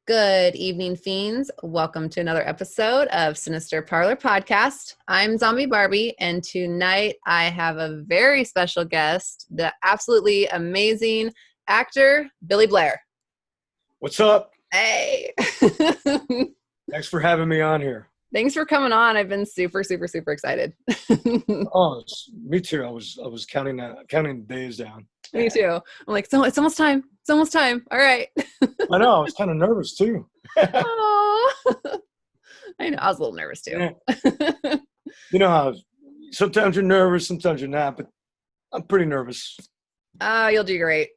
Good evening, fiends. Welcome to another episode of Sinister Parlor Podcast. I'm Zombie Barbie, and tonight I have a very special guest, the absolutely amazing actor, Billy Blair. What's up? Hey. Thanks for having me on here. Thanks for coming on. I've been super excited. Oh, me too. I was counting days down. Me too. I'm like, so it's almost time. It's almost time. All right. I know. I was kind of nervous too. Oh, I know. I was a little nervous too. Yeah. You know how sometimes you're nervous, sometimes you're not, but I'm pretty nervous. You'll do great.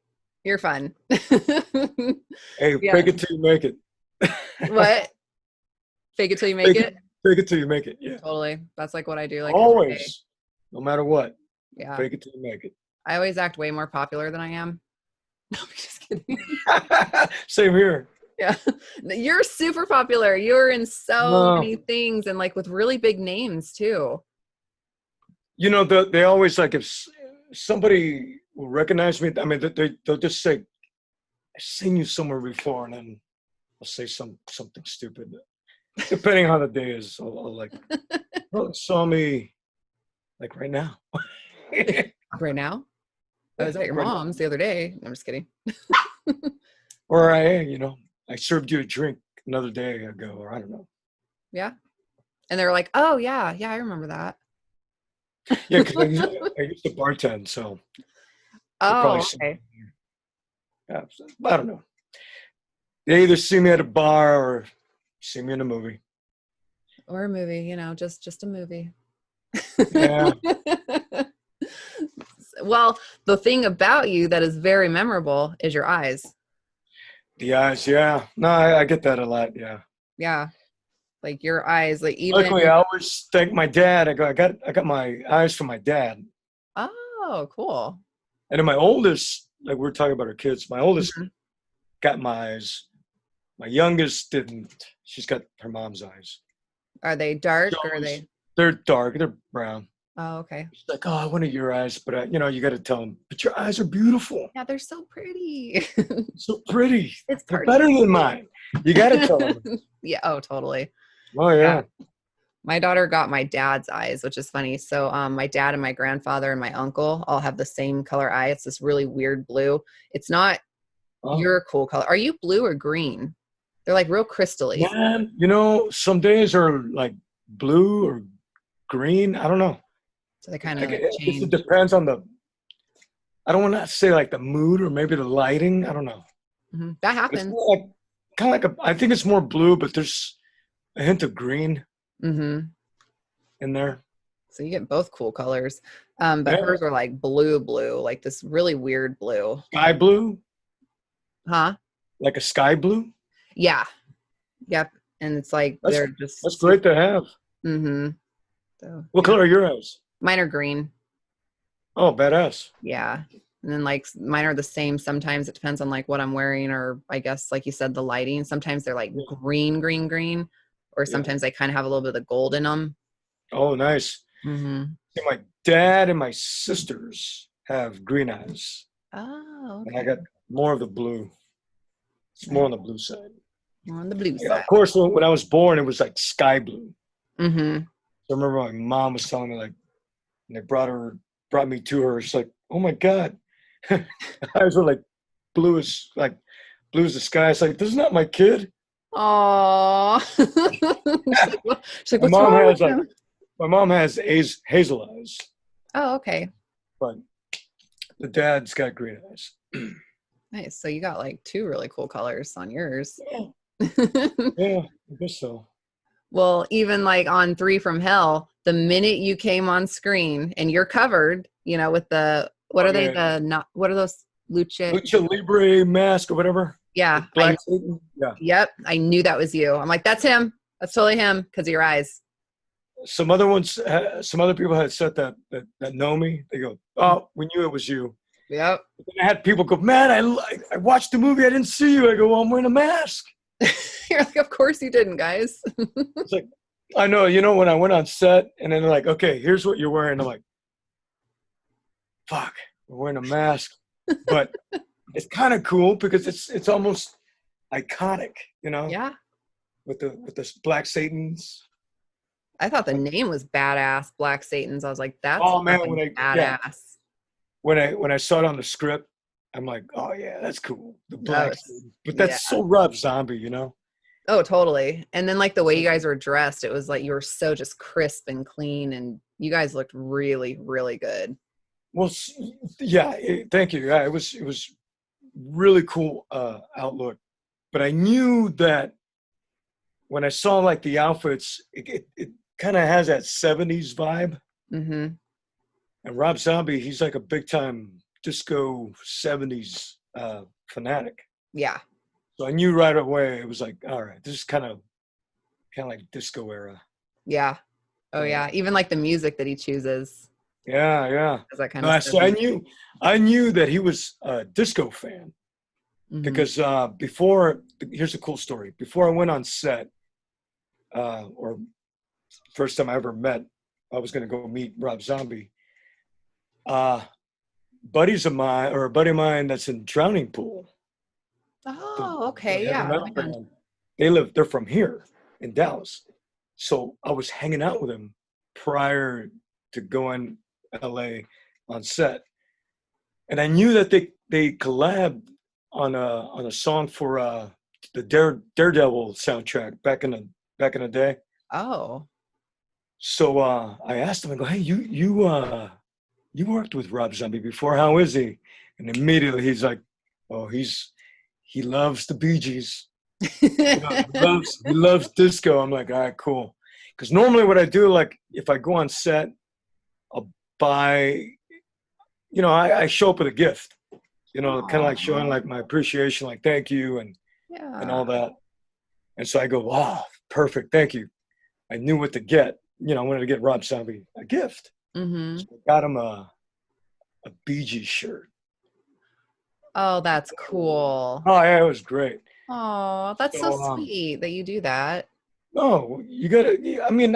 You're fun. Hey, Yeah. fake it till you make it. What? Fake it till you make it? Fake it till you make it. Yeah. Totally. That's like what I do. Like Always. every day. No matter what. Yeah. Fake it till you make it. I always act way more popular than I am. No, I'm just kidding. Same here. Yeah. You're super popular. You're in so many things and like with really big names too. You know, they always like if somebody will recognize me, I mean, they'll just say, I've seen you somewhere before, and then I'll say something stupid. Depending on how the day is, I'll like, oh, you saw me like right now. Right now? I was at your mom's the other day. I'm just kidding. Or I served you a drink another day ago, or I don't know. Yeah. And they were like, oh, yeah, I remember that. Yeah, because I used to bartend, so. Oh, okay. Yeah, I don't know. They either see me at a bar or see me in a movie. Or a movie, just a movie. Yeah. Well, the thing about you that is very memorable is your eyes. The eyes, yeah. No, I get that a lot, yeah. Yeah. Like your eyes, like even. Luckily, I always thank my dad. I got my eyes from my dad. Oh, cool. And then my oldest, like we were talking about our kids, my oldest got my eyes. My youngest didn't. She's got her mom's eyes. Are they dark or are they? They're dark. They're brown. Oh, okay. She's like, oh, I wanted your eyes, but you got to tell them. But your eyes are beautiful. Yeah, they're so pretty. So pretty. They're better than mine. You got to tell them. Yeah. Oh, totally. Oh yeah. My daughter got my dad's eyes, which is funny. So my dad and my grandfather and my uncle all have the same color eye. It's this really weird blue. It's not your cool color. Are you blue or green? They're like real crystally. Man, some days are like blue or green. I don't know. So they kind of change. It depends on I don't want to say like the mood or maybe the lighting. I don't know. Mm-hmm. That happens. I think it's more blue, but there's a hint of green in there. So you get both cool colors. But hers are like blue, like this really weird blue. Sky blue? Huh? Like a sky blue? Yeah. Yep. And it's like that's great to have. Mm-hmm. So, what color are your eyes? Mine are green. Oh, badass. Yeah. And then like mine are the same. Sometimes it depends on like what I'm wearing, or I guess like you said, the lighting. Sometimes they're like green, or sometimes they kind of have a little bit of gold in them. Oh, nice. Mm-hmm. See, my dad and my sisters have green eyes. Oh, okay. And I got more of the blue. It's more on the blue side. More on the blue side. Of course, when I was born, it was like sky blue. Mm-hmm. So I remember my mom was telling me, like, and they brought me to her. She's like, oh my God. Eyes were like blue as the sky. It's like, this is not my kid. Aww. She's like, my mom has hazel eyes. Oh, okay. But the dad's got green eyes. Nice. So you got like two really cool colors on yours. Yeah, I guess so. Well, even like on 3 from Hell, the minute you came on screen and you're covered, with the, what are they? What are those? Lucha Libre mask or whatever. Yeah. Black Yep. I knew that was you. I'm like, that's him. That's totally him because of your eyes. Some other people had said that know me. They go, oh, we knew it was you. Yep. I had people go, man, I watched the movie. I didn't see you. I go, well, I'm wearing a mask. You're like, of course you didn't, guys. It's like, I know, when I went on set and then they're like, okay, here's what you're wearing. I'm like, fuck, we're wearing a mask. But it's kind of cool because it's almost iconic, Yeah. with the Black Satans. I thought the Like, name was badass, Black Satans. I was like, that's oh man, fucking badass. when I saw it on the script, I'm like, oh yeah, that's cool. The That Black was, Satans. But yeah. that's so Rob Zombie, Oh, totally. And then like the way you guys were dressed, it was like you were so just crisp and clean, and you guys looked really, really good. Well, yeah, thank you. Yeah, it was really cool outlook. But I knew that when I saw like the outfits, it kind of has that 70s vibe. Mm-hmm. And Rob Zombie, he's like a big time disco 70s fanatic. Yeah. So I knew right away it was like, all right, this is kind of like disco era. Yeah. Oh So yeah. Even like the music that he chooses yeah. is that kind No, of so I 70s. knew that he was a disco fan Mm-hmm. because before, here's a cool story. Before I went on set, or first time I ever met, I was going to go meet Rob Zombie. Uh, buddies of mine, or a buddy of mine that's in Drowning Pool, Oh, the okay. heavy Yeah. metal Man. band. They're from here in Dallas. So I was hanging out with them prior to going LA on set. And I knew that they collabed on a song for the Daredevil soundtrack back in the day. Oh. So I asked him, I go, hey, you worked with Rob Zombie before. How is he? And immediately he's like, oh, he loves the Bee Gees. He loves disco. I'm like, all right, cool. Because normally what I do, like if I go on set, I'll buy, I show up with a gift, kind of like showing Aw. like my appreciation, like thank you and Yeah. all that. And so I go, wow, perfect, thank you. I knew what to get. I wanted to get Rob Zombie a gift. Mm-hmm. So I got him a Bee Gees shirt. Oh, that's cool. Oh yeah, it was great. Oh, that's so So sweet that you do that. no, you gotta. I mean,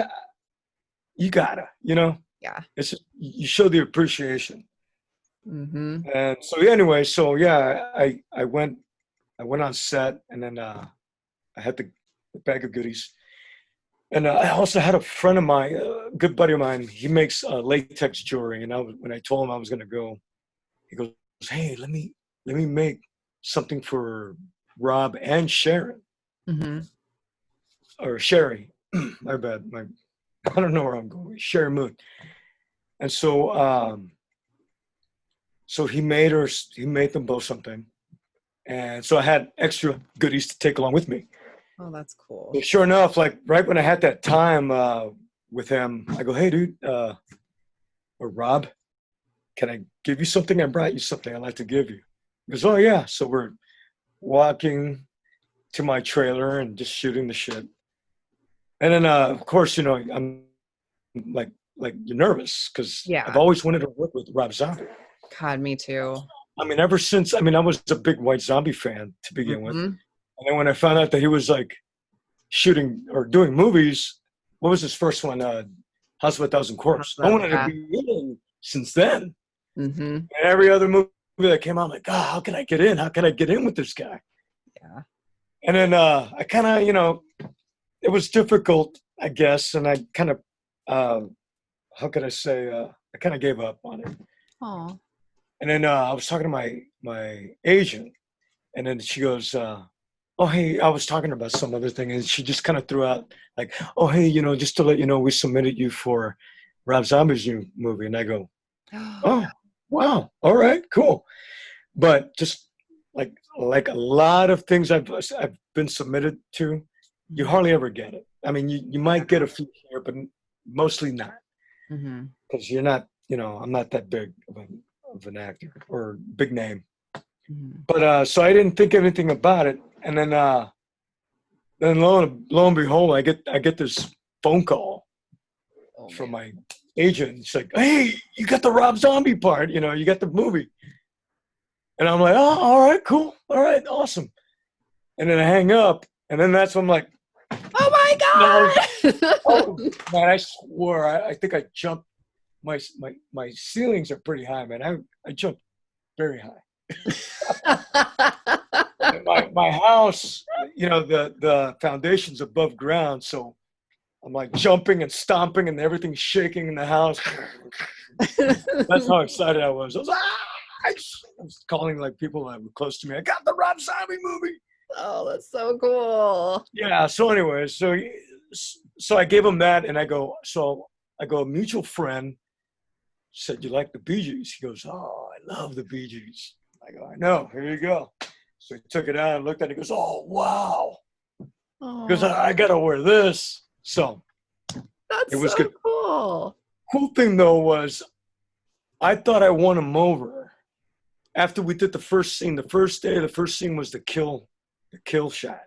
you gotta. Yeah. It's you show the appreciation. Mm-hmm. And so yeah, anyway, so yeah, I went on set, and then I had the bag of goodies, and I also had a friend of mine, a good buddy of mine. He makes latex jewelry, and when I told him I was going to go, he goes, "Hey, let me make something for Rob and Sharon Mm-hmm. or Sherry." My bad, I don't know where I'm going. Sherry Moon, and so he made them both something, and so I had extra goodies to take along with me. Oh, that's So cool. sure enough, like right when I had that time with him, I go, "Hey, dude, or Rob, can I give you something? I brought you something I'd like to give you." He goes, "Oh yeah." So we're walking to my trailer and just shooting the shit. And then, of course, I'm like you're nervous because I've Yeah. always wanted to work with Rob Zombie. God, me too. I mean, ever since, I mean, I was a big White Zombie fan to begin with. Mm-hmm. And then when I found out that he was like shooting or doing movies, what was his first one? House of a Thousand Corpses. I wanted to Yeah. be in since then. Mm-hmm. And every other movie that came out, I'm like, oh, how can I get in? How can I get in with this guy? Yeah. And then I kind of, it was difficult, I guess. And I kind of, how could I say, I kind of gave up on it. Oh. And then I was talking to my agent, and then she goes, "Oh, hey," I was talking about some other thing, and she just kind of threw out like, "Oh, hey, just to let you know, we submitted you for Rob Zombie's new movie." And I go, "Oh, wow, all right, cool." But just like a lot of things I've been submitted to, you hardly ever get it. I mean, you might get a few here, but mostly not Mm-hmm. because you're not, I'm not that big of an actor or big name. Mm-hmm. But so I didn't think anything about it, and then lo and behold, I get this phone call Oh from man. my agent. It's like, "Hey, you got the Rob Zombie part, you got the movie," and I'm like, "Oh, all right, cool, all right, awesome." And then I hang up, and then that's when I'm like, Oh "No, my oh God. man, I swore, I think I jumped. My ceilings are pretty high, man. I jumped very high." my house, the foundation's above ground, so I'm like jumping and stomping and everything's shaking in the house. That's how excited I was. I was I was calling like people that were close to me. I got the Rob Zombie movie. Oh, that's so cool. Yeah. So anyway, so I gave him that, and I go, a mutual friend said, "You like the Bee Gees?" He goes, "Oh, I love the Bee Gees." I go, "I know. Here you go." So he took it out and looked at it. He goes, "Oh, wow." Because I got to wear this. So that's it was so good. cool. Cool thing, though, was I thought I won him over. After we did the first scene, the first scene was the kill shot.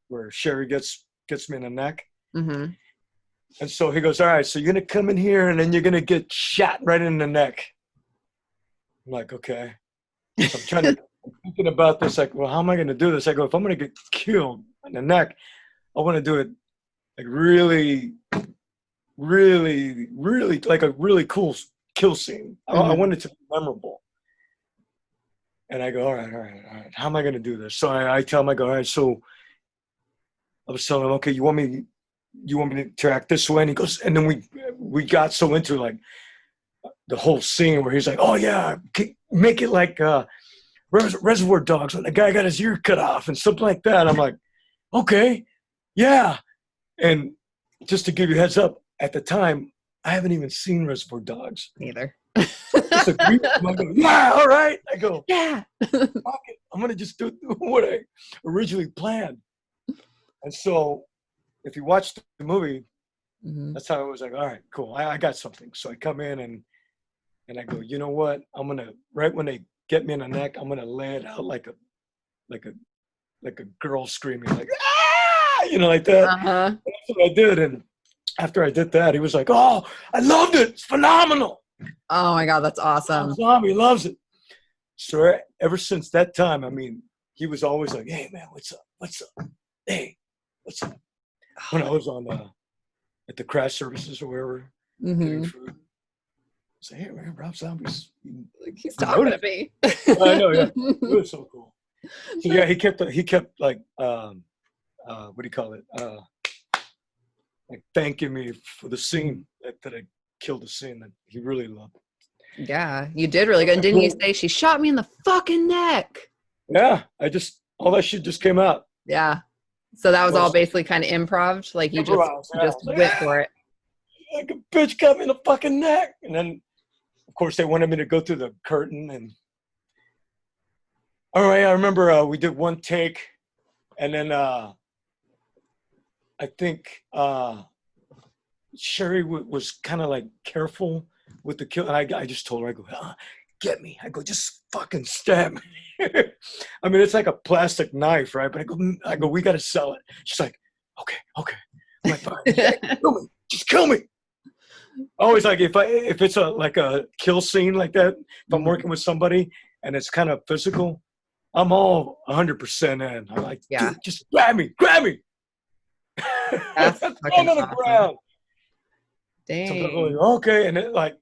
Where Sherry gets me in the neck. Mm-hmm. And so he goes, "All right, so you're going to come in here and then you're going to get shot right in the neck." I'm like, okay. So I'm thinking about this, like, well, how am I going to do this? I go, if I'm going to get killed in the neck, I want to do it like really, really, really, like a really cool kill scene. I want it to be memorable. And I go, all right. How am I going to do this? So I tell him, I go, all right, so I was telling him, okay, you want me to act this way? And he goes, and then we got so into like the whole scene where he's like, oh yeah, make it like Reservoir Dogs when the guy got his ear cut off and something like that. I'm like, okay, yeah. And just to give you a heads up, at the time, I haven't even seen Reservoir Dogs. Neither. Just agree with him. I go, yeah, all right. I go, yeah. fuck it. I'm gonna just do what I originally planned. And so, if you watch the movie, that's how I was like, all right, cool. I got something. So I come in and I go, you know what? I'm gonna, right when they get me in the neck, I'm gonna lay it out like a girl screaming, like like that. That's what I did. And after I did that, he was like, "Oh, I loved it. It's phenomenal." Oh my God, that's awesome. Zombie loves it. So ever since that time, I mean, he was always like, "Hey man, what's up? What's up? Hey, what's up?" When I was on at the crash services or wherever, getting food. Say, hey man, Rob Zombie's like he's talking to me. I know, yeah. It was so cool. So yeah, he kept like what do you call it? Like thanking me for the scene that I killed the scene that he really loved. Yeah, you did really good. And didn't you say she shot me in the fucking neck? Yeah, all that shit just came out. Yeah. So that was all basically kind of improv, like you just went for it. Like a bitch got me in the fucking neck, and then. Of course, they wanted me to go through the curtain, and all right, I remember we did one take, and then I think Sherry was kind of like careful with the kill, and I just told her, I go, get me. I go, just fucking stab me. I mean, it's like a plastic knife, right? But I go, we got to sell it. She's like, okay. I'm like, fine, just kill me. Always like if it's like a kill scene like that, if I'm working with somebody and it's kind of physical, I'm all 100% in. I'm like, dude, just grab me. That's fucking on the ground. Dang. So going, okay, and it, like,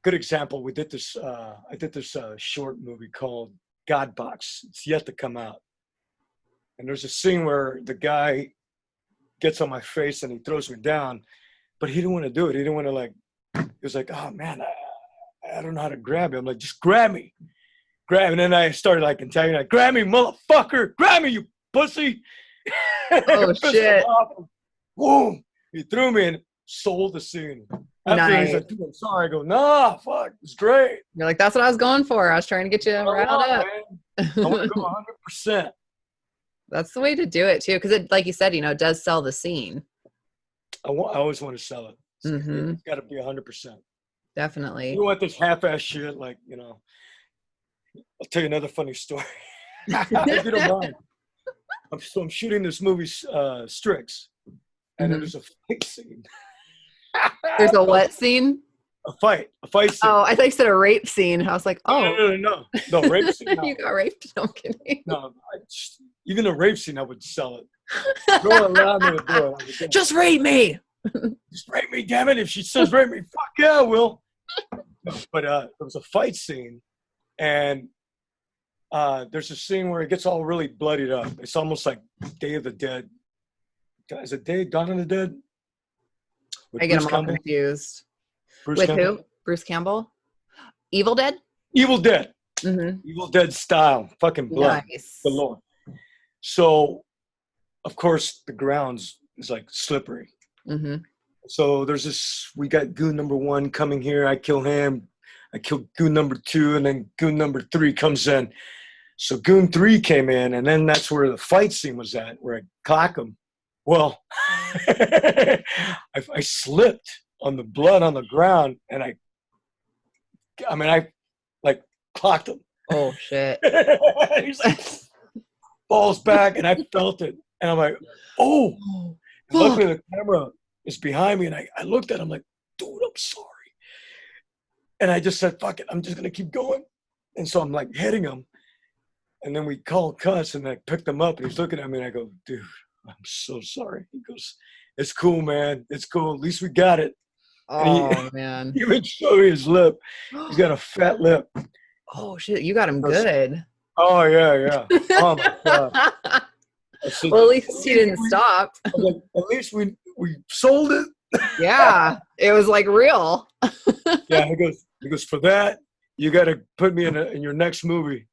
good example. We did this. I did this short movie called God Box. It's yet to come out. And there's a scene where the guy gets on my face and he throws me down. But he didn't want to do it. He didn't want to he was like, oh man, I don't know how to grab him. I'm like, just grab me. And then I started like Italian, like, grab me, motherfucker. Grab me, you pussy. Oh shit. Boom. He threw me and sold the scene. After he's like, dude, I'm sorry. I go, nah, fuck, it's great. You're like, that's what I was going for. I was trying to get you riled up. I want to go 100%. That's the way to do it too. Because it, like you said, it does sell the scene. I always want to sell it. It's got to be 100%. Definitely. You don't want this half-ass shit, like, I'll tell you another funny story. If you don't mind. I'm shooting this movie, Strix, and there's a fight scene. There's a what scene? A fight scene. Oh, I thought you said a rape scene. I was like, oh. No, rape scene. No. You got raped? No, I'm kidding. No, even a rape scene, I would sell it. Don't allow me to do it. Just rape me. Just rape me, damn it. If she says rape me, fuck yeah, I will. No, but there was a fight scene, and there's a scene where it gets all really bloodied up. It's almost like Day of the Dead. Is it Dawn of the Dead? With I get Bruce them all Campbell? confused. Bruce With Campbell? who? Bruce Campbell? Evil Dead? Evil Dead. Mm-hmm. Evil Dead style. Fucking blood. Nice. Galore. So, of course, the grounds is like slippery. Mm-hmm. So there's this, we got goon number 1 coming here. I kill him. I kill goon number 2, and then goon number 3 comes in. So goon 3 came in, and then that's where the fight scene was at, where I clock him. Well, I slipped on the blood on the ground, and I like clocked him. Oh shit. He's like, falls back, and I felt it. And I'm like, oh. And luckily the camera is behind me, and I looked at him like, dude, I'm sorry. And I just said, fuck it, I'm just gonna keep going. And so I'm like hitting him. And then we called cuss, and I picked him up, and he's looking at me, and I go, dude, I'm so sorry. He goes, it's cool, man. It's cool. At least we got it. Oh, man. He even showed me his lip. He's got a fat lip. Oh, shit. You got him good. Oh, yeah. Oh, my God. Said, well, at least he didn't stop. Like, at least we sold it. Yeah. It was like real. Yeah, he goes, for that, you got to put me in your next movie.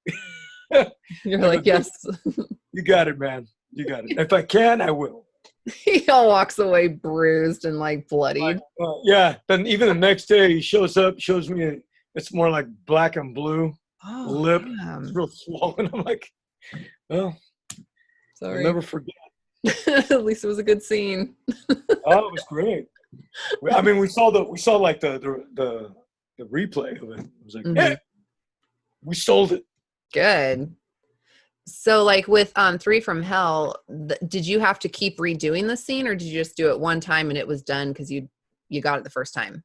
You're like, yes. You got it, man. You got it. If I can, I will. He all walks away bruised and like bloodied. Yeah. Then even the next day, he shows up, shows me it's more like black and blue. Lip. Damn. It's real swollen. I'm like, well, sorry. I'll never forget. At least it was a good scene. Oh, it was great. I mean, we saw like the replay of it. It was like, hey, we sold it. Good. So like with 3 from Hell, did you have to keep redoing the scene, or did you just do it one time and it was done because you got it the first time?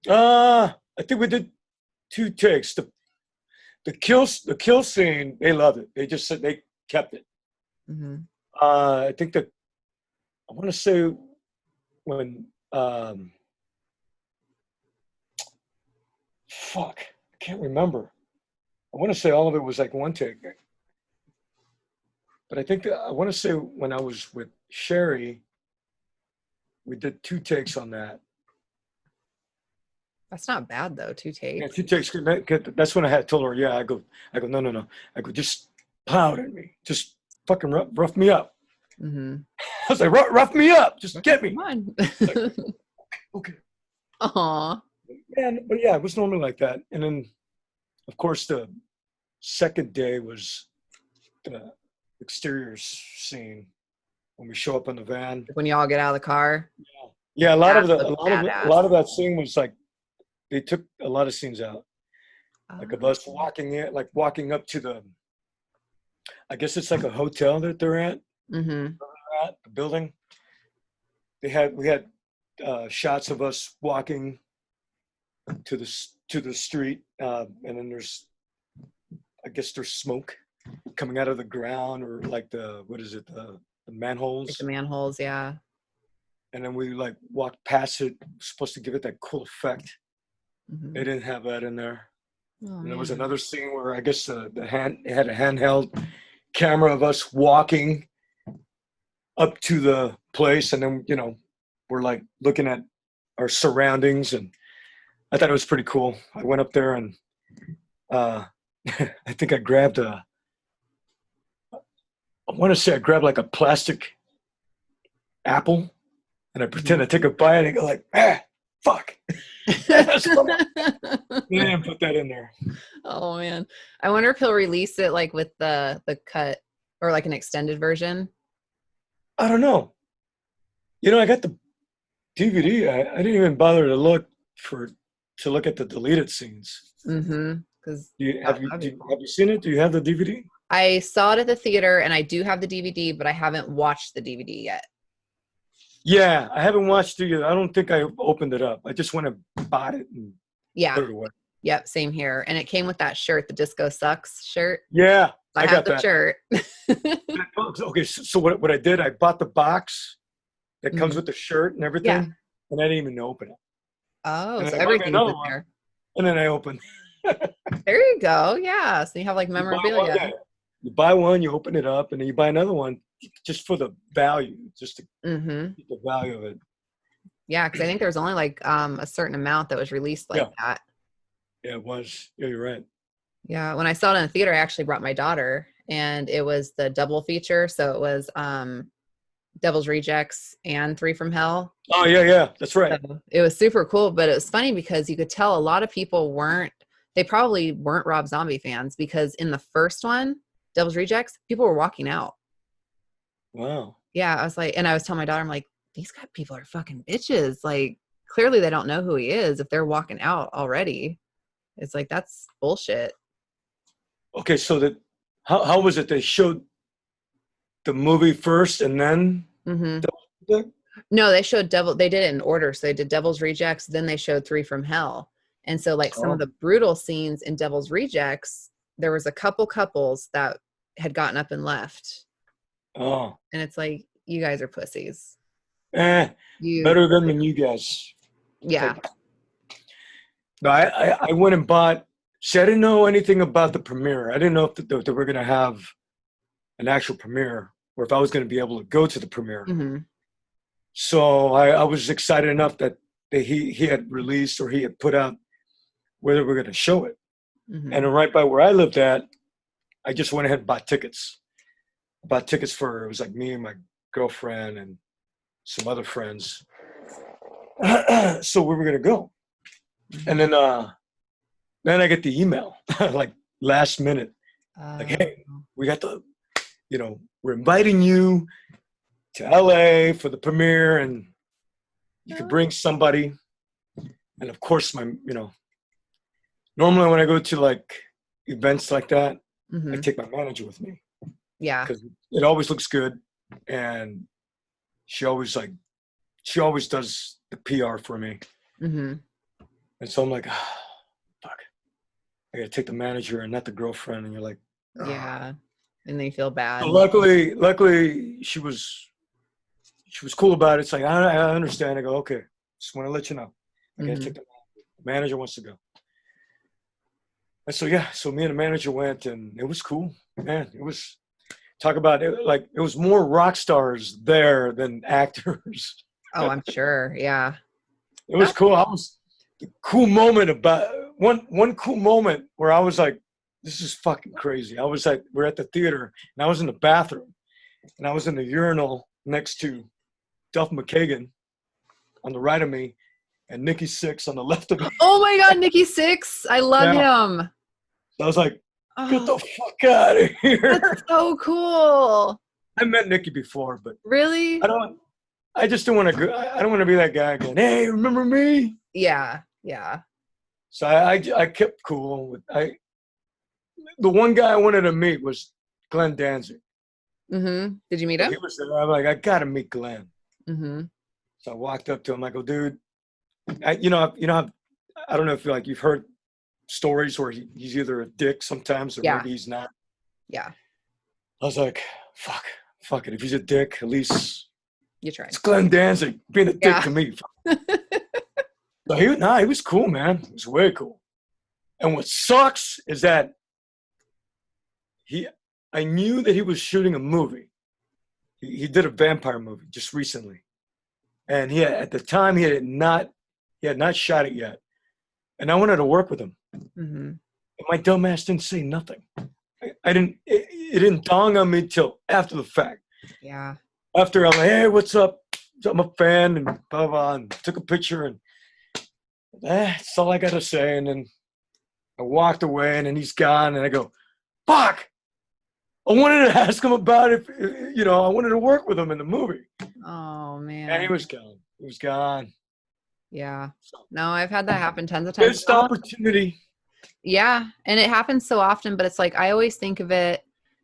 I think we did 2 takes. The kill scene, they loved it. They just said they kept it. Mm-hmm. I think that I want to say when fuck, I can't remember. I want to say all of it was like 1 take. But I think I want to say when I was with Sherry, we did 2 takes on that. That's not bad though, 2 takes. Yeah, 2 takes. That's when I had told her, yeah, I go, no. I go, just pound at me. Just fucking rough me up. Mm-hmm. I was like, rough me up. Just get me. Come on. Like, okay. Aw. But yeah, it was normally like that. And then, of course, the second day was the exterior scene when we show up in the van. When y'all get out of the car. Yeah, a lot of that scene was like they took a lot of scenes out, like of us walking up to the. I guess it's like a hotel that they're at. Mm-hmm. At the building. We had shots of us walking to the street, and then there's smoke coming out of the ground, or like the manholes. Like the manholes, yeah. And then we like walked past it, supposed to give it that cool effect. Mm-hmm. They didn't have that in there. Oh, and there was another scene where I guess it had a handheld camera of us walking up to the place, and then we're like looking at our surroundings, and I thought it was pretty cool. I went up there and I think I grabbed I want to say I grabbed like a plastic apple, and I pretend to take a bite, and I go like, fuck. They didn't put that in there. Oh man, I wonder if he'll release it like with the cut or like an extended version. I don't know. I got the DVD. I didn't even bother to look at the deleted scenes. Mm-hmm. Because have you seen it? Do you have the DVD? I saw it at the theater, and I do have the DVD, but I haven't watched the DVD yet. Yeah, I haven't watched it yet. I don't think I opened it up. I just went and bought it and put it away. Yep, same here. And it came with that shirt, the Disco Sucks shirt. Yeah, I got the shirt. Okay, so what I did, I bought the box that comes with the shirt and everything, and I didn't even open it. Oh, and so everything's in there. And then I opened. There you go. Yeah. So you have like You buy one, memorabilia. yeah. You buy one, you open it up, and then you buy another one just for the value, just to Mm-hmm. keep the value of it. Yeah, because I think there was only like a certain amount that was released like Yeah, that. yeah, it was. Yeah, you're right. Yeah, when I saw it in the theater, I actually brought my daughter, and it was the double feature. So it was Devil's Rejects and Three from Hell. Oh yeah, yeah, that's right. So it was super cool, but it was funny because you could tell a lot of people they probably weren't Rob Zombie fans because in the first one, Devil's Rejects, people were walking out. Wow. Yeah, I was like, and I was telling my daughter, I'm like, these guys, people are fucking bitches. Like, clearly they don't know who he is if they're walking out already. It's like, that's bullshit. Okay, so that how was it? They showed the movie first, and then Hmm. the, No, they did it in order. So they did Devil's Rejects, then they showed Three from Hell. And so, like, some of oh, the brutal scenes in Devil's Rejects, there was a couple couples that had gotten up and left. oh, And it's like, you guys are pussies. eh, You, better than you guys. yeah. Like, no, I went and bought. See, I didn't know anything about the premiere. I didn't know if they were going to have an actual premiere, or if I was going to be able to go to the premiere. Hmm. So I was excited enough that he had released, or he had put out where they were going to show it. Hmm. And right by where I lived at, I just went ahead and bought tickets. Bought tickets for, it was like me and my girlfriend and some other friends. So we were going to go. And then I get the email like last minute, like, Uh, hey, we got we're inviting you to LA for the premiere, and you could bring somebody. And of course, normally when I go to like events like that, I hmm. take my manager with me Yeah. because it always looks good, and she always does the PR for me. Hmm. And so I'm like, oh, fuck, I gotta take the manager and not the girlfriend. And you're like, oh. Yeah. And they feel So bad. luckily she was cool about it. It's like, I understand. I go, okay, just want to let you know. I gotta Hmm. take the manager wants to go. And so yeah, so me and the manager went, and it was cool, man. It was, talk about it, like it was more rock stars there than actors. Oh, I'm sure. Yeah. It was That's cool. I was the cool moment about one cool moment where I was like, this is fucking crazy. I was like, we're at the theater, and I was in the bathroom, and I was in the urinal next to Duff McKagan on the right of me, and Nikki Sixx on the left of me. Oh my God, Nikki Sixx. I love Yeah. him. I was like, get Oh, the fuck out of here. that's so cool. I met Nikki before, but Really? I don't. I just don't want to go. I don't want to be that guy again. Hey, remember me? Yeah. Yeah. So I kept cool with the one guy I wanted to meet was Glenn Danzig. Hmm. Did you meet So he him? was there. I'm like, I gotta meet Glenn. Hmm. So I walked up to him. I go, dude, I don't know if you've heard stories where he's either a dick sometimes, or Yeah. maybe he's not. Yeah. I was like, fuck it. If he's a dick, at least You tried. it's Glenn Danzig being a dick Yeah. to me. So he was cool, man. He was way cool. And what sucks is that I knew that he was shooting a movie. He did a vampire movie just recently, and at the time he had not shot it yet. And I wanted to work with him. Hmm. And my dumb ass didn't say nothing. I didn't. It didn't dawn on me till after the fact. Yeah. After I'm like, hey, what's up? I'm a fan, and blah blah, and took a picture, and that's all I got to say. And then I walked away, and then he's gone, and I go, fuck. I wanted to ask him about if I wanted to work with him in the movie, Oh and he man. was gone. He was gone. Yeah. So, No, I've had that happen tons of times. missed opportunity. Yeah. And it happens so often, but it's like, I always think of it,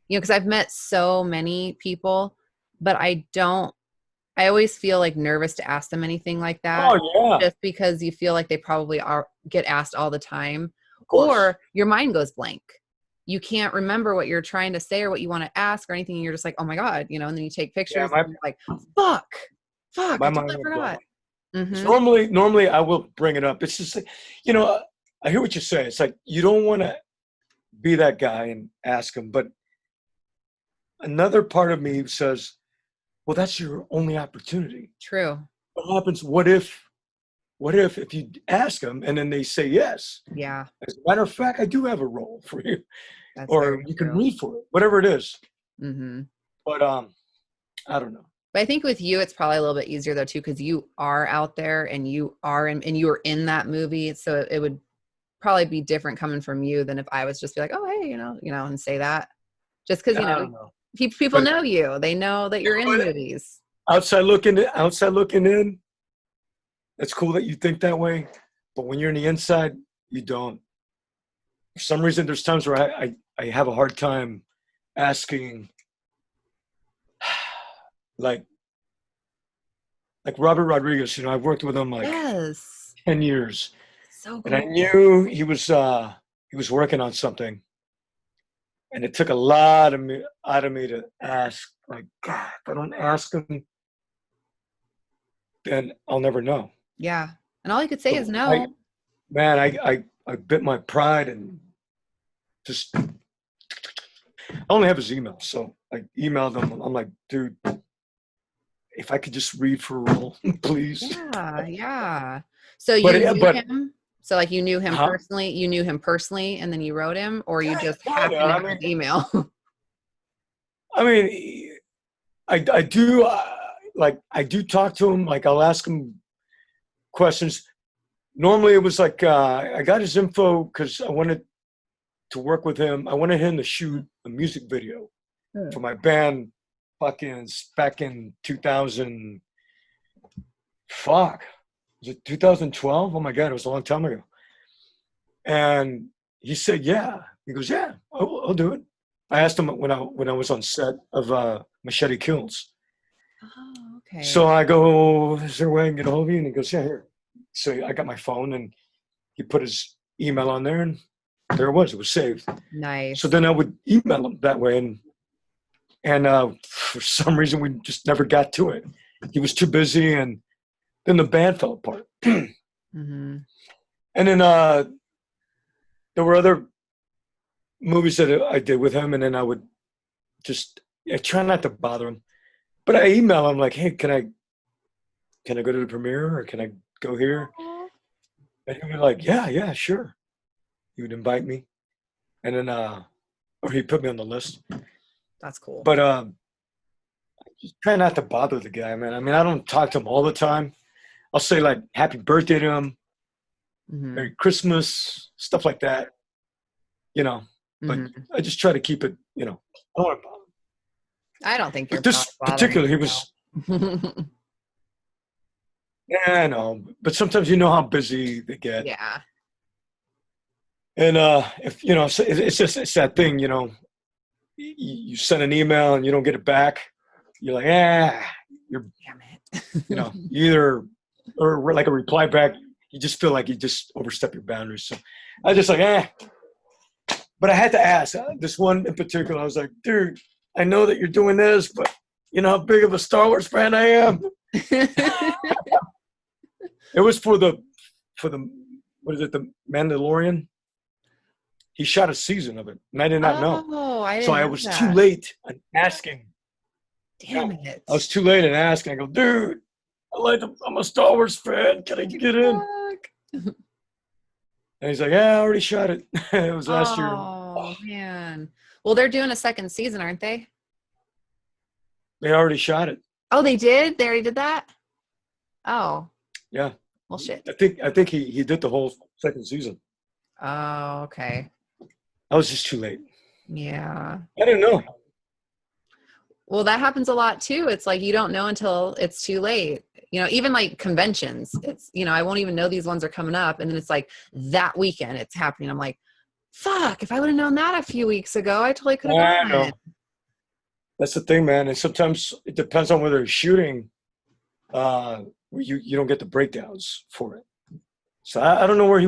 because I've met so many people, but I always feel like nervous to ask them anything like that, Oh yeah, just because you feel like they probably get asked all the time, of course. or your mind goes blank. You can't remember what you're trying to say or what you want to ask or anything. And you're just like, oh my God, and then you take Yeah, pictures and you're like, fuck, I my totally mind went blank. forgot. So Hmm. normally I will bring it up. It's just, you know, I hear what you say. It's like you don't want to be that guy and ask him, but another part of me says, well, that's your only opportunity. True. What happens? What if you ask them and then they say yes? Yeah, As a matter of fact, I do have a role for you, that's or very you can true. read for it, whatever it is. Hmm. But I don't know. But I think with you, it's probably a little bit easier though too, because you are out there and you are and you were in that movie, so it would probably be different coming from you than if I was just be like, oh hey, and say that just because I don't know. people But know you, they know that you're in movies. outside looking in, it's cool that you think that way. But when you're on the inside, you don't. For some reason, there's times where I have a hard time asking, like Robert Rodriguez. I've worked with him like Yes, 10 years, so and I cool. knew he was working on something, and it took a lot of me out of me to ask. Like, God, if I don't ask him, then I'll never know. Yeah, and all you could say is So no. man, I bit my pride and just I only have his email, so I emailed him. I'm like, dude, if I could just read for a role, please. Yeah, yeah. So But you knew but him. So like you knew him huh? personally. You knew him personally, and then you wrote him, or you just Kinda. happened to have his email. I mean, I do like I do talk to him. Like I'll ask him questions. Normally, it was like I got his info because I wanted to work with him. I wanted him to shoot a music video for my band, fucking back in 2000. Fuck, was it 2012? Oh my god, it was a long time ago. And he said, "Yeah." He goes, "Yeah, I'll do it." I asked him when I was on set of Machete Kills. Oh, okay. So I go, "Is there a way I can get a hold of you?" And he goes, "Yeah, here." So I got my phone and he put his email on there, and there it was. It was saved. So Nice. then I would email him that way, and for some reason we just never got to it. He was too busy, and then the band fell apart. Hmm. And then there were other movies that I did with him, and then I would just I try not to bother him, but I email him like, "Hey, can I go to the premiere or can I go here?" And he would be like, "Yeah, yeah, sure." He would invite me, and then or he put me on the list. That's cool. But just try not to bother the guy, man. I mean, I don't talk to him all the time. I'll say like "Happy Birthday" to him, Hmm. "Merry Christmas," stuff like that, you know. But Hmm. I just try to keep it, I don't want to bother him. I don't think you're But probably this bothering particular, he was, yourself. yeah, I know. But sometimes you know how busy they get. Yeah. And if it's that thing, you send an email and you don't get it back, you're like, you're, Damn it. you either or like a reply back, you just feel like you just overstep your boundaries. So I just like, but I had to ask this one in particular. I was like, dude, I know that you're doing this, but you know how big of a Star Wars fan I am. It was for the what is it, the Mandalorian? He shot a season of it, and I did not know. Oh, I So didn't I know was too that. late in asking. Damn No, I it. was too late in asking. I go, dude, I'm a Star Wars fan. Can I get in? Fuck. And he's like, yeah, I already shot it. It was last year. Oh, Oh, man. Well, they're doing a second season, aren't they? they already shot it. Oh, they did? They already did that? Oh, Yeah, well, shit. I think he did the whole second season. Oh, okay. I was just too late. Yeah. I didn't know. Well, that happens a lot too. It's like you don't know until it's too late. Even like conventions, I won't even know these ones are coming up. And then it's like that weekend it's happening. I'm like, fuck, if I would have known that a few weeks ago, I totally could have I gone. know. That's the thing, man. And sometimes it depends on whether it's shooting. Uh, you don't get the breakdowns for it. So I don't know where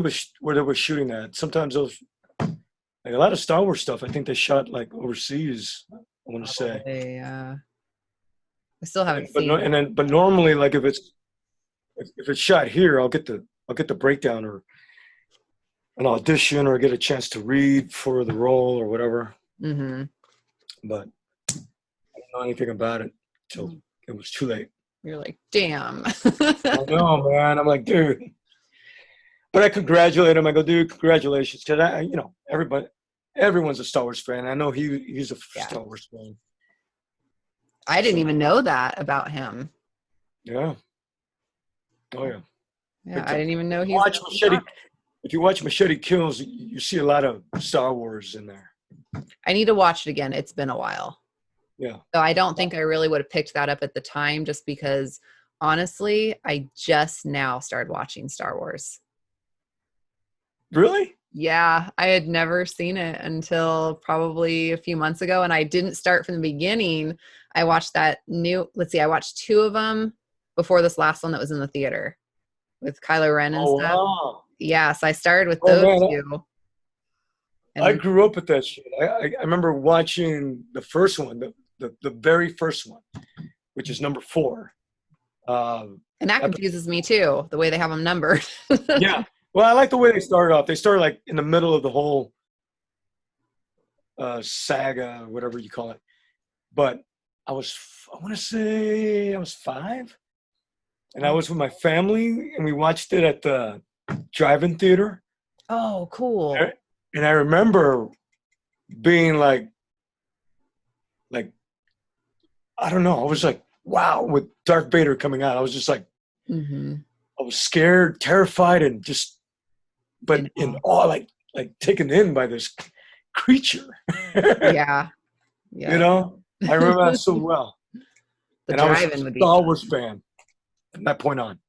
they were shooting at. Sometimes those like a lot of Star Wars stuff. I think they shot like overseas. I want to say, Probably, I still haven't but no, seen it. but normally like if it's shot here, I'll get the breakdown or an audition or get a chance to read for the role or whatever. Mm-hmm. But I didn't know anything about it till it was too late. You're like, damn. I know, man. I'm like, dude. But I congratulate him. I go, dude, congratulations. Because everyone's a Star Wars fan. I know he's a Star Wars fan. I didn't even know that about him. Yeah. Oh, yeah. Yeah, I didn't even know he was. If you watch Machete Kills, you see a lot of Star Wars in there. I need to watch it again. It's been a while. Yeah. So I don't think I really would have picked that up at the time just because, honestly, I just now started watching Star Wars. Really? Yeah, I had never seen it until probably a few months ago, and I didn't start from the beginning. I watched I watched 2 of them before this last one that was in the theater with Kylo Ren and stuff. Wow. Yeah, so I started with those 2. I grew up with that shit. I remember watching the first one, the very first one, which is number 4. And that confuses me too, the way they have them numbered. Yeah. Well, I like the way they started off. They started like in the middle of the whole saga, whatever you call it. But I want to say I was 5. And I was with my family, and we watched it at the drive-in theater. Oh, cool. And I remember being like, I don't know. I was like, wow, with Darth Vader coming out. I was just like, I was scared, terrified, and but in awe, like taken in by this creature. Yeah. You know, I remember that so well. And I was a Star Wars fan from that point on.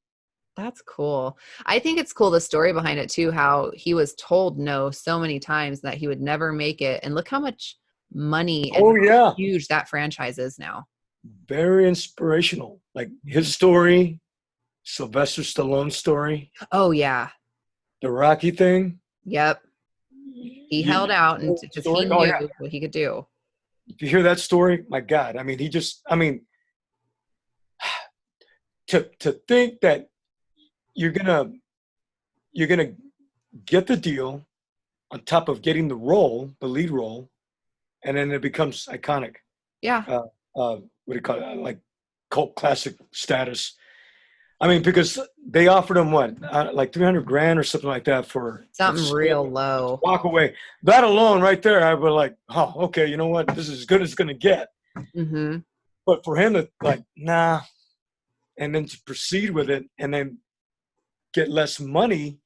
That's cool. I think it's cool, the story behind it too, how he was told no so many times that he would never make it. And look how much money and how huge that franchise is now. Very inspirational. Like his story, Sylvester Stallone's story. Oh, yeah. The Rocky thing. Yep. He held out and because he knew what he could do. If you hear that story, my God, I mean, to think that you're gonna get the deal on top of getting the lead role, and then it becomes iconic. Yeah. What do you call it? Like cult classic status. I mean, because they offered him like $300,000 or something like that for something real low. Walk away. That alone, right there, I was like, oh, okay, you know what? This is as good as it's gonna get. Mm-hmm. But for him to like, nah, and then to proceed with it, and then get less money,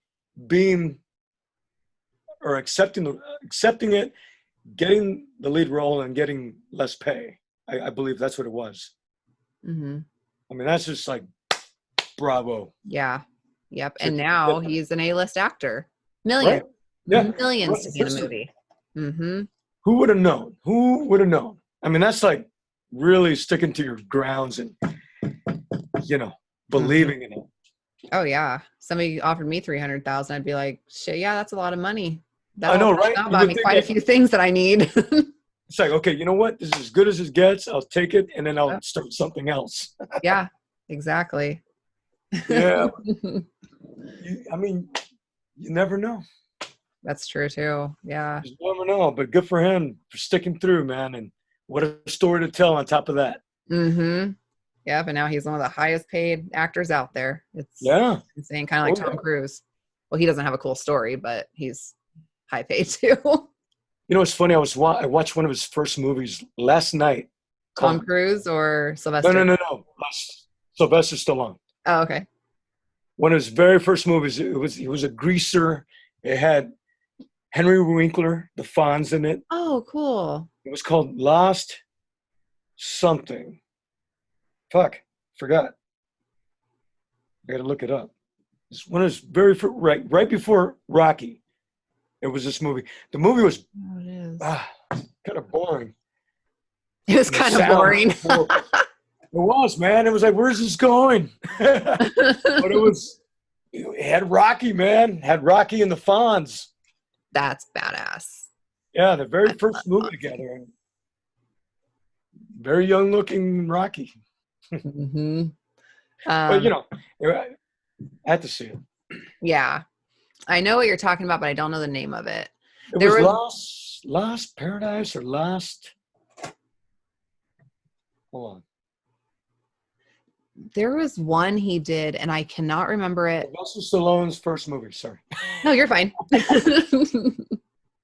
accepting it, getting the lead role, and getting less pay. I believe that's what it was. Mm-hmm. I mean, that's just like, bravo. Yeah. Yep. And now he's an A-list actor. Millions. Right? Yeah. Millions to be in a movie. Mm-hmm. Who would have known? I mean, that's like really sticking to your grounds and, believing in it. Oh, yeah. Somebody offered me $300,000. I'd be like, shit, yeah, that's a lot of money. I know, right? That'll buy me quite a few things that I need. It's like, okay, you know what? This is as good as it gets. I'll take it, and then I'll start something else. Yeah, exactly. Yeah. I mean, you never know. That's true, too. Yeah. You never know, but good for him for sticking through, man. And what a story to tell on top of that. Mm-hmm. Yeah, but now he's one of the highest paid actors out there. It's insane, kind of like Tom Cruise. Well, he doesn't have a cool story, but he's high paid, too. You know, it's funny. I watched one of his first movies last night. Tom Cruise or Sylvester? No. Sylvester Stallone. Oh, okay. One of his very first movies. He was a greaser. It had Henry Winkler, the Fonz in it. Oh, cool. It was called Lost something. Fuck, forgot. I got to look it up. It's one of his very first, right before Rocky. It was this movie. The movie was kind of boring. It was kind of boring. It was, man. It was like, where's this going? But it had Rocky, man. It had Rocky and the Fonz. That's badass. Yeah, the very first movie together. Very young looking Rocky. Mm-hmm. But, I had to see it. Yeah. I know what you're talking about, but I don't know the name of it. It There was was Lost Paradise or Lost. Hold on. there was one he did, and I cannot remember it. Sylvester Stallone's first movie. Sorry. No, you're fine.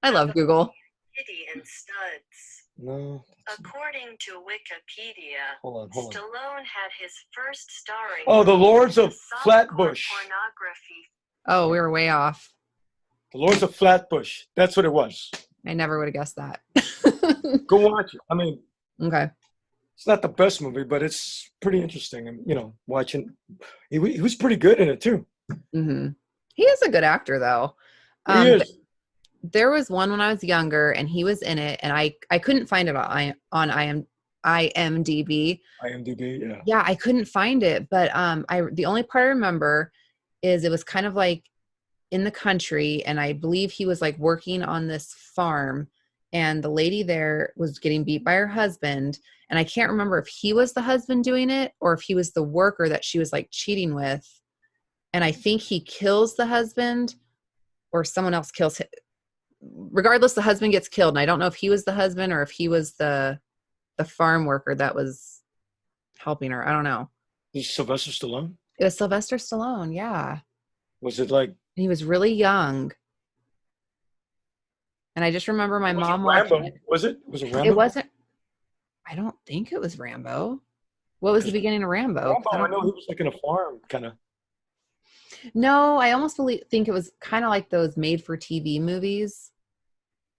I love Google. Kitty and Studs. No. According to Wikipedia, Hold on. Stallone had his first starring. Oh, The Lords of softcore Flatbush. Pornography. Oh, we were way off. The Lords of Flatbush. That's what it was. I never would have guessed that. Go watch it. I mean, Okay. it's not the best movie, but it's pretty interesting. And watching, he was pretty good in it too. Hmm. He is a good actor, though. He is. There was one when I was younger, and he was in it, and I couldn't find it on IMDb. IMDb, yeah. Yeah, I couldn't find it, but the only part I remember is it was kind of like in the country, and I believe he was like working on this farm, and the lady there was getting beat by her husband, and I can't remember if he was the husband doing it or if he was the worker that she was like cheating with, and I think he kills the husband or someone else kills him. Regardless, the husband gets killed, and I don't know if he was the husband or if he was the farm worker that was helping her. I don't know. Is Sylvester Stallone? It was Sylvester Stallone, yeah. Was it like He was really young. And I just remember my mom Rambo? watching it. Was it? Was it Rambo? It wasn't. I don't think it was Rambo. What was the beginning of Rambo? Rambo, I know he was like in a farm, kind of. No, I almost think it was kind of like those made-for-TV movies.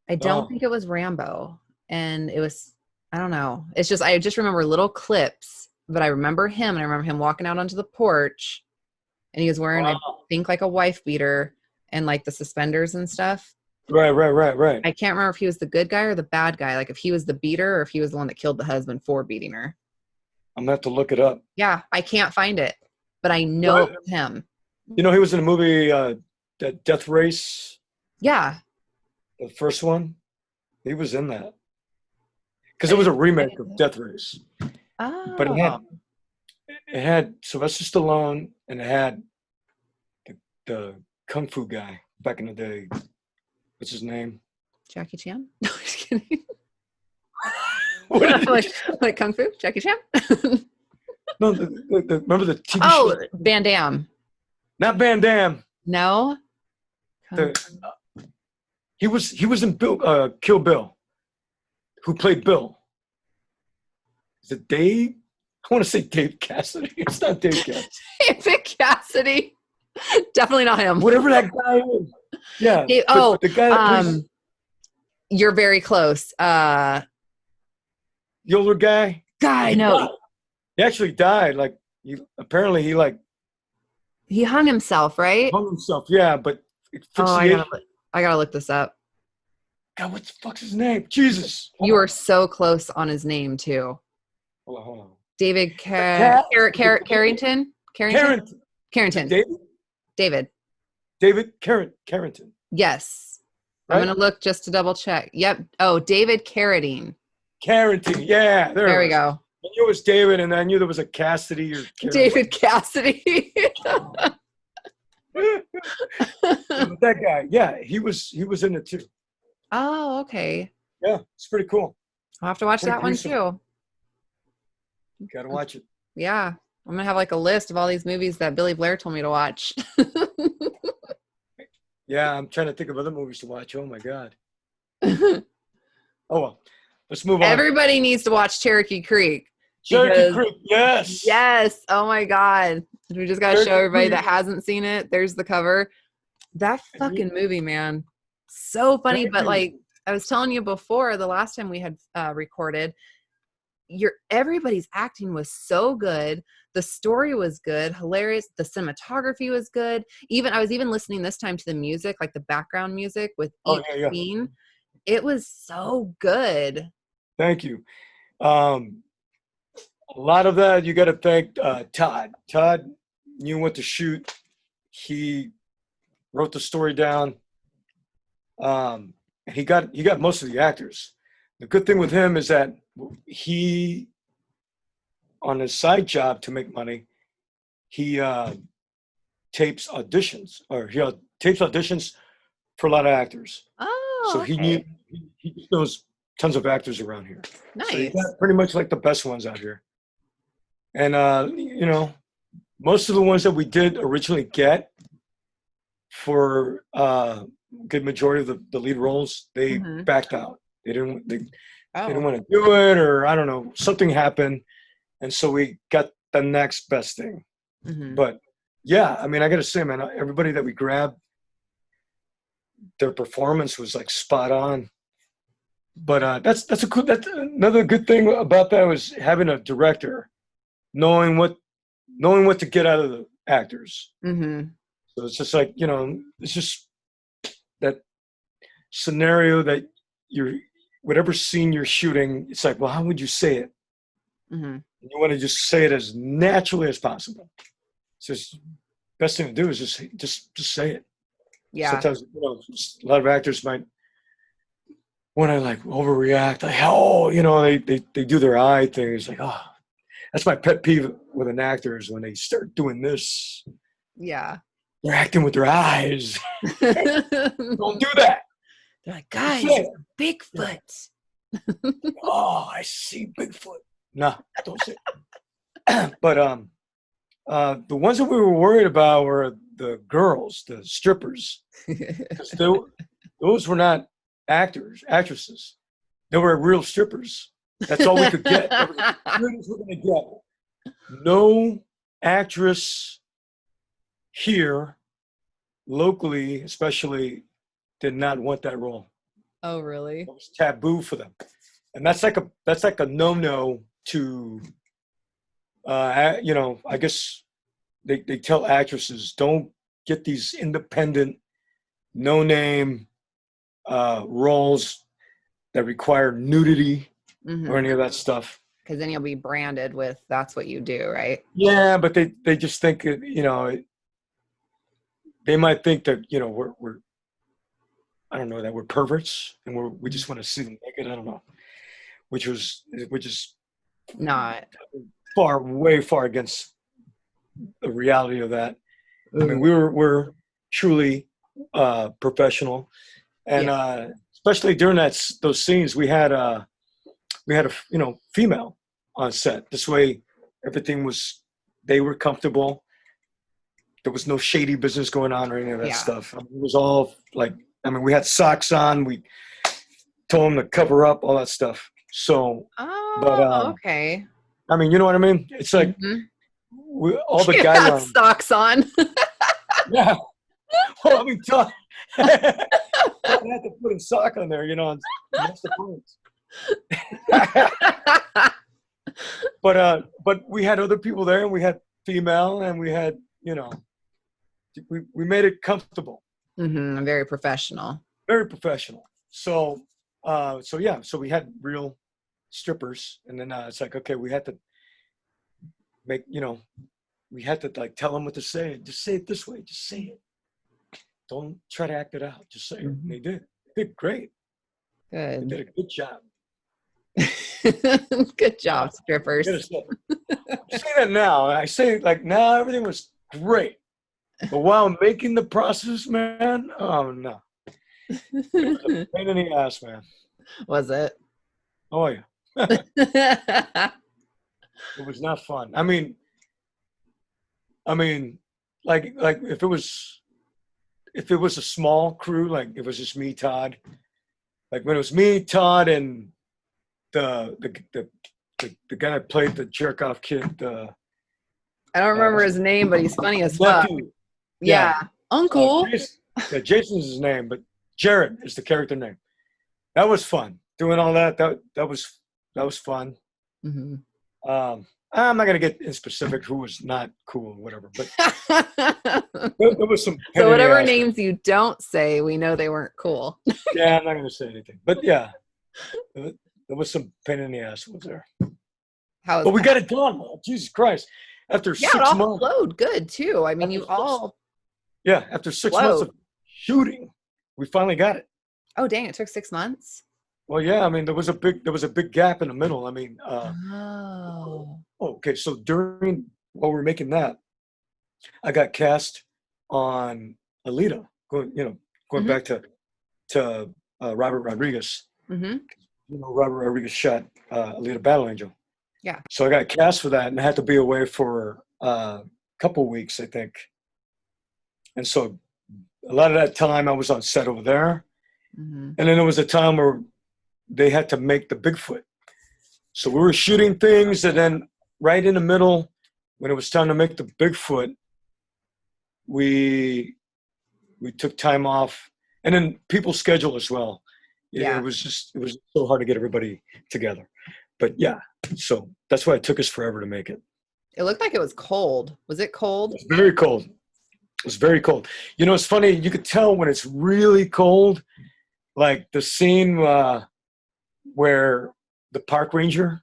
I don't Oh. think it was Rambo. And it was, I don't know. It's just, I just remember little clips, but I remember him, and I remember him walking out onto the porch, and he was wearing, I think, like a wife beater and like the suspenders and stuff. Right. I can't remember if he was the good guy or the bad guy, like if he was the beater or if he was the one that killed the husband for beating her. I'm gonna have to look it up. Yeah, I can't find it, but I know it was him. He was in a movie, that Death Race, Yeah. the first one. He was in that because it was a remake of Death Race, Oh. but it had Sylvester Stallone and it had the kung fu guy back in the day. What's his name? Jackie Chan? No, just kidding. What like Kung Fu? Jackie Chan? No, remember the TV show? Van Damme. Not Van Damme. No? He was in Kill Bill. Who played Bill? Is it Dave? I want to say Dave Cassidy. It's not Dave Cassidy. David Cassidy. Definitely not him. Whatever that guy is. Yeah. The guy that plays you're very close. the older guy. I know. He actually died. Like he He hung himself, right? hung himself. Yeah, but I gotta look this up. God, what the fuck's his name? Jesus. You are so close on his name too. Hold on. David Carrington? Carrington. David Carrington. Yes. Right? I'm going to look just to double check. Yep. Oh, David Carradine. Carrington. Yeah. There we go. I knew it was David, and I knew there was a Cassidy or Carrington. David Cassidy. That guy. Yeah, he was in it too. Oh, okay. Yeah, it's pretty cool. I'll have to watch Pretty that one gruesome. too. Gotta watch it. Yeah. I'm going to have like a list of all these movies that Billy Blair told me to watch. Yeah, I'm trying to think of other movies to watch. Oh my God. Oh well. Let's move on. Everybody needs to watch Cherokee Creek. Cherokee Creek, yes. Yes. Oh my God. We just got to show everybody that hasn't seen it. There's the cover. That fucking movie, man. So funny. But like I was telling you before, the last time we had recorded, everybody's acting was so good. The story was good, hilarious. The cinematography was good. I was even listening this time to the music, like the background music with each scene. It was so good. Thank you. A lot of that you got to thank Todd. Todd knew what to shoot. He wrote the story down. He got most of the actors. The good thing with him is that he, on his side job to make money, he tapes auditions, or he tapes auditions for a lot of actors. Oh, So he knew okay. he just knows tons of actors around here. So he Nice. got pretty much like the best ones out here. And you know, most of the ones that we did originally get for good majority of the lead roles, they Mhm. backed out. They didn't Oh. want to do it, or I don't know, something happened, and so we got the next best thing. Mhm. But yeah, I mean, I got to say, man, everybody that we grabbed, their performance was like spot on. But that's another good thing about that was having a director, knowing what to get out of the actors. Mhm. So it's just like, you know, it's just that scenario that you're, whatever scene you're shooting, it's like, well, how would you say it? Mhm. You want to just say it as naturally as possible. It's just best thing to do is just say it. Yeah. Sometimes, you know, a lot of actors might want to like overreact, like, oh, you know, they do their eye thing. It's like, oh, that's my pet peeve with an actor is when they start doing this. Yeah. They're acting with their eyes. Don't do that. They're like, Just say guys, it. it's Yeah. Bigfoot. Oh, I see Bigfoot. No, don't say it. But the ones that we were worried about were the girls, the strippers. 'Cause those were not actresses. They were real strippers. That's all we could get. That was as good as we're gonna get. No actress here, locally, especially, did not want that role. Oh, really? It was taboo for them, and that's like a no-no to, you know. I guess they tell actresses don't get these independent, no-name roles that require nudity or Mhm. any of that stuff. Because then you'll be branded with that's what you do, right? Yeah, but they just think you know, they might think that, you know, we're I don't know, that we're perverts and we Mhm. just want to see them naked. I don't know, which is Not. way far against the reality of that. I mean, Ooh. we're truly professional, and Yeah. especially during those scenes, we had a, you know, female on set. This way, everything was, they were comfortable. There was no shady business going on or any of that Yeah. stuff. I mean, it was all like, I mean, we had socks on. We told them to cover up, all that stuff. So, but Oh, okay. I mean, you know what I mean? It's like Mhm. all the You had guidelines. socks on. Yeah. Well, I mean, Todd had to put a sock on there, you know, and that's the point. But we had other people there, and we had female, and we had, you know, we made it comfortable, Very professional. very professional. So so yeah, so we had real strippers, and then it's like, okay, we had to make, you know, we had to like tell them what to say. Just say it this way. Just say it. Don't try to act it out. Just say it. And Mhm. they did great. They Good. did a good job. Good job, I gotta strippers. say, I say that now. I say like now everything was great. But while making the process, man, oh no. It was a pain in the ass, man. Was it? Oh yeah. It was not fun. I mean, like if it was a small crew, like if it was just me, Todd, like when it was me, Todd, and the the the, the guy that played the jerk off kid, I don't remember what's his name, but he's funny as his fuck. nephew? Yeah, Yeah. Uncle. Jason, yeah, Jason's his name, but Jared is the character name. That was fun. Doing all that, that was fun. hmm I'm not gonna get in specific who was not cool, whatever, but there was some pain So in the whatever ass. names you don't say, we know they weren't cool. Yeah, I'm not gonna say anything, but yeah, there was some pain in the ass was there. How was But we that? got it done, man. Jesus Christ! After Yeah, it 6 all months, flowed good too. I mean, after you six, all yeah, after 6 months flowed. of shooting, we finally got it. Oh, dang, it took 6 months. Well, yeah, I mean, there was a big gap in the middle. I mean, Oh. okay, so during while we were making that, I got cast on Alita, going Mhm. back to Robert Rodriguez. Mm-hmm. Robert Rodriguez shot Alita Battle Angel. Yeah. So I got cast for that, and I had to be away for a couple weeks, I think. And so a lot of that time I was on set over there. Mm-hmm. And then there was a time where they had to make the Bigfoot. So we were shooting things, and then right in the middle, when it was time to make the Bigfoot, we took time off, and then people's schedule as well. Yeah. It was so hard to get everybody together. But yeah, so that's why it took us forever to make it. It looked like it was cold. Was it cold? It was very cold. It was very cold. It's funny. You could tell when it's really cold, like the scene where the park ranger,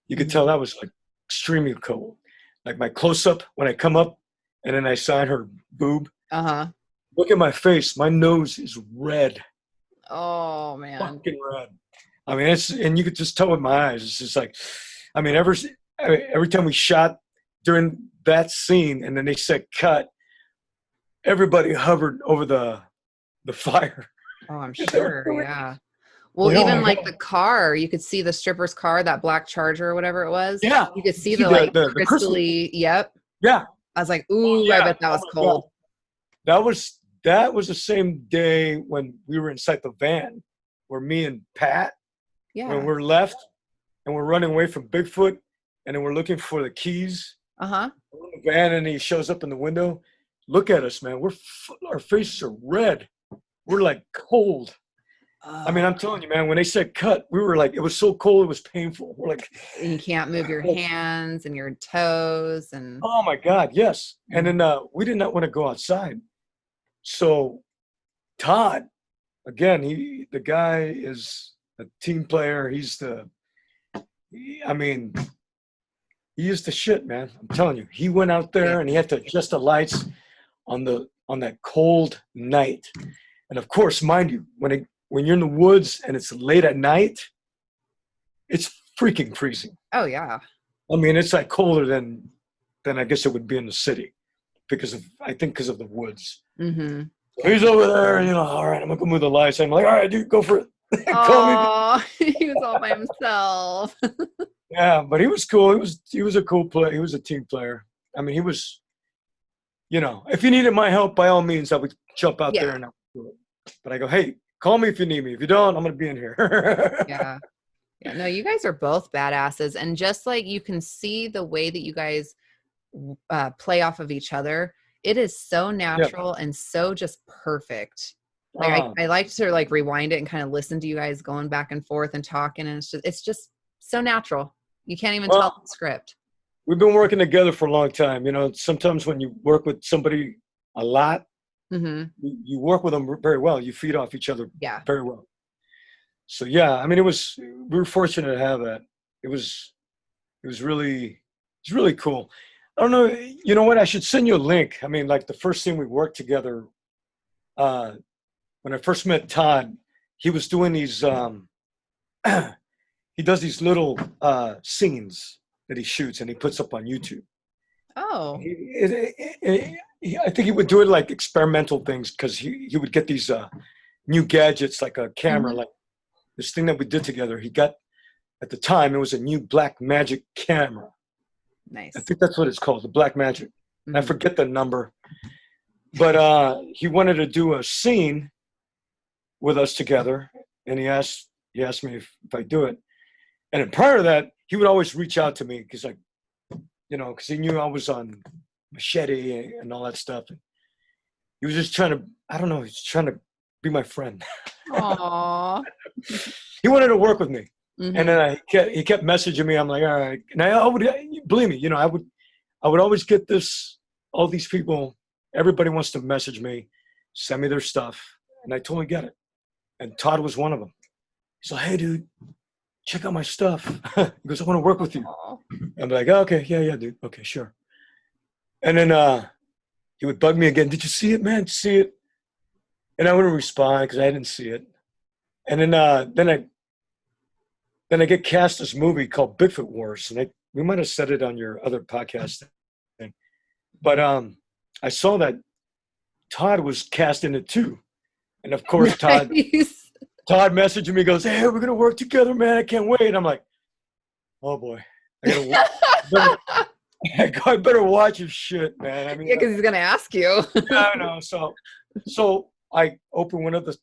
you could tell that was like extremely cold. Like my close up when I come up and then I sign her boob. Uh-huh. Look at my face. My nose is red. Oh man. Fucking red. I mean, and you could just tell with my eyes. It's just like, I mean, every time we shot during that scene and then they said cut, everybody hovered over the fire. Oh, I'm sure. Yeah. Well, even like the car, you could see the stripper's car, that black Charger or whatever it was. Yeah. You could see the like the crystally. Yep. Yeah. I was like, ooh, yeah. I bet that was cold. God. That was the same day when we were inside the van, where me and Pat, when we're left and we're running away from Bigfoot, and then we're looking for the keys. Uh-huh. We're in the van, and he shows up in the window. Look at us, man. Our faces are red. We're like cold. I mean, I'm telling you, man, when they said cut, we were like, it was so cold, it was painful. We're like, you can't move your hands and your toes. And oh my God, yes. And then we did not want to go outside. So Todd, again, the guy is a team player. He is the shit, man. I'm telling you. He went out there and he had to adjust the lights on that cold night. And of course, mind you, when you're in the woods and it's late at night, it's freaking freezing. Oh yeah. I mean, it's like colder than I guess it would be in the city because of the woods. Mm-hmm. So he's over there, all right, I'm gonna go move the lights. I'm like, all right, dude, go for it. Oh, he was all by himself. Yeah, but he was cool. He was a cool player. He was a team player. I mean, he was, if you needed my help, by all means, I would jump out there and I would do it. But I go, hey, call me if you need me. If you don't, I'm gonna be in here. Yeah. Yeah. No, you guys are both badasses, and just like you can see the way that you guys play off of each other. It is so natural and so just perfect. Like I like to like rewind it and kind of listen to you guys going back and forth and talking, and it's just so natural. You can't even tell the script. We've been working together for a long time. Sometimes when you work with somebody a lot, you work with them very well. You feed off each other very well. So yeah, I mean, we were fortunate to have that. It was really cool. I don't know. You know what? I should send you a link. I mean, like the first scene we worked together, when I first met Todd, he was doing these, he does these little scenes that he shoots and he puts up on YouTube. Oh. I think he would do it like experimental things because he would get these new gadgets like a camera, like this thing that we did together. He got, at the time, it was a new Black Magic camera. Nice. I think that's what it's called, the Black Magic. I forget the number. But he wanted to do a scene with us together, and he asked me if I'd do it. And then prior to that, he would always reach out to me because he knew I was on Machete and all that stuff. And he was just trying to be my friend. Aww. He wanted to work with me. And then he kept messaging me. I'm like, all right. And I would, believe me, I would always get all these people, everybody wants to message me, send me their stuff. And I totally get it. And Todd was one of them. He's like, hey, dude, check out my stuff. He goes, I want to work with you. I'm like, oh, okay. Yeah, dude. Okay, sure. And then he would bug me again. Did you see it, man? Did you see it? And I wouldn't respond because I didn't see it. And then I get cast this movie called Bigfoot Wars, and we might have said it on your other podcast thing. But I saw that Todd was cast in it too. And of course, Todd Nice. messaged me, goes, "Hey, we're gonna work together, man. I can't wait." I'm like, "Oh boy, I better watch your shit, man." I mean, Yeah, because he's gonna ask you. yeah, I know. So I open one of the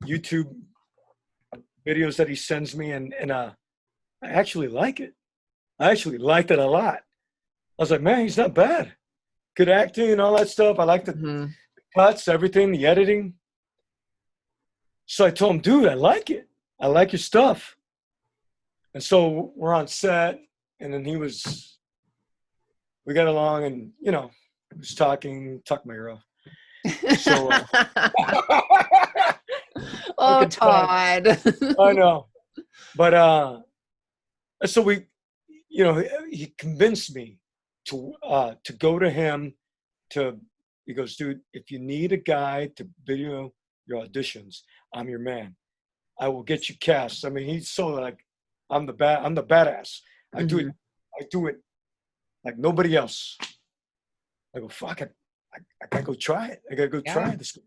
YouTube videos that he sends me, and I actually like it. I actually liked it a lot. I was like, man, he's not bad. Good acting and all that stuff. I like the Mhm. cuts, everything, the editing. So I told him, dude, I like it. I like your stuff. And so we're on set, and then we got along, and he was talking my ear off. So Oh, good time. Todd. I know, but so he convinced me to go to him. He goes, dude, if you need a guy to video your auditions, I'm your man. I will get you cast. I mean, he's so like, I'm the badass. I do it. I do it like nobody else. I go, fuck it. I gotta go try it. I gotta go try this.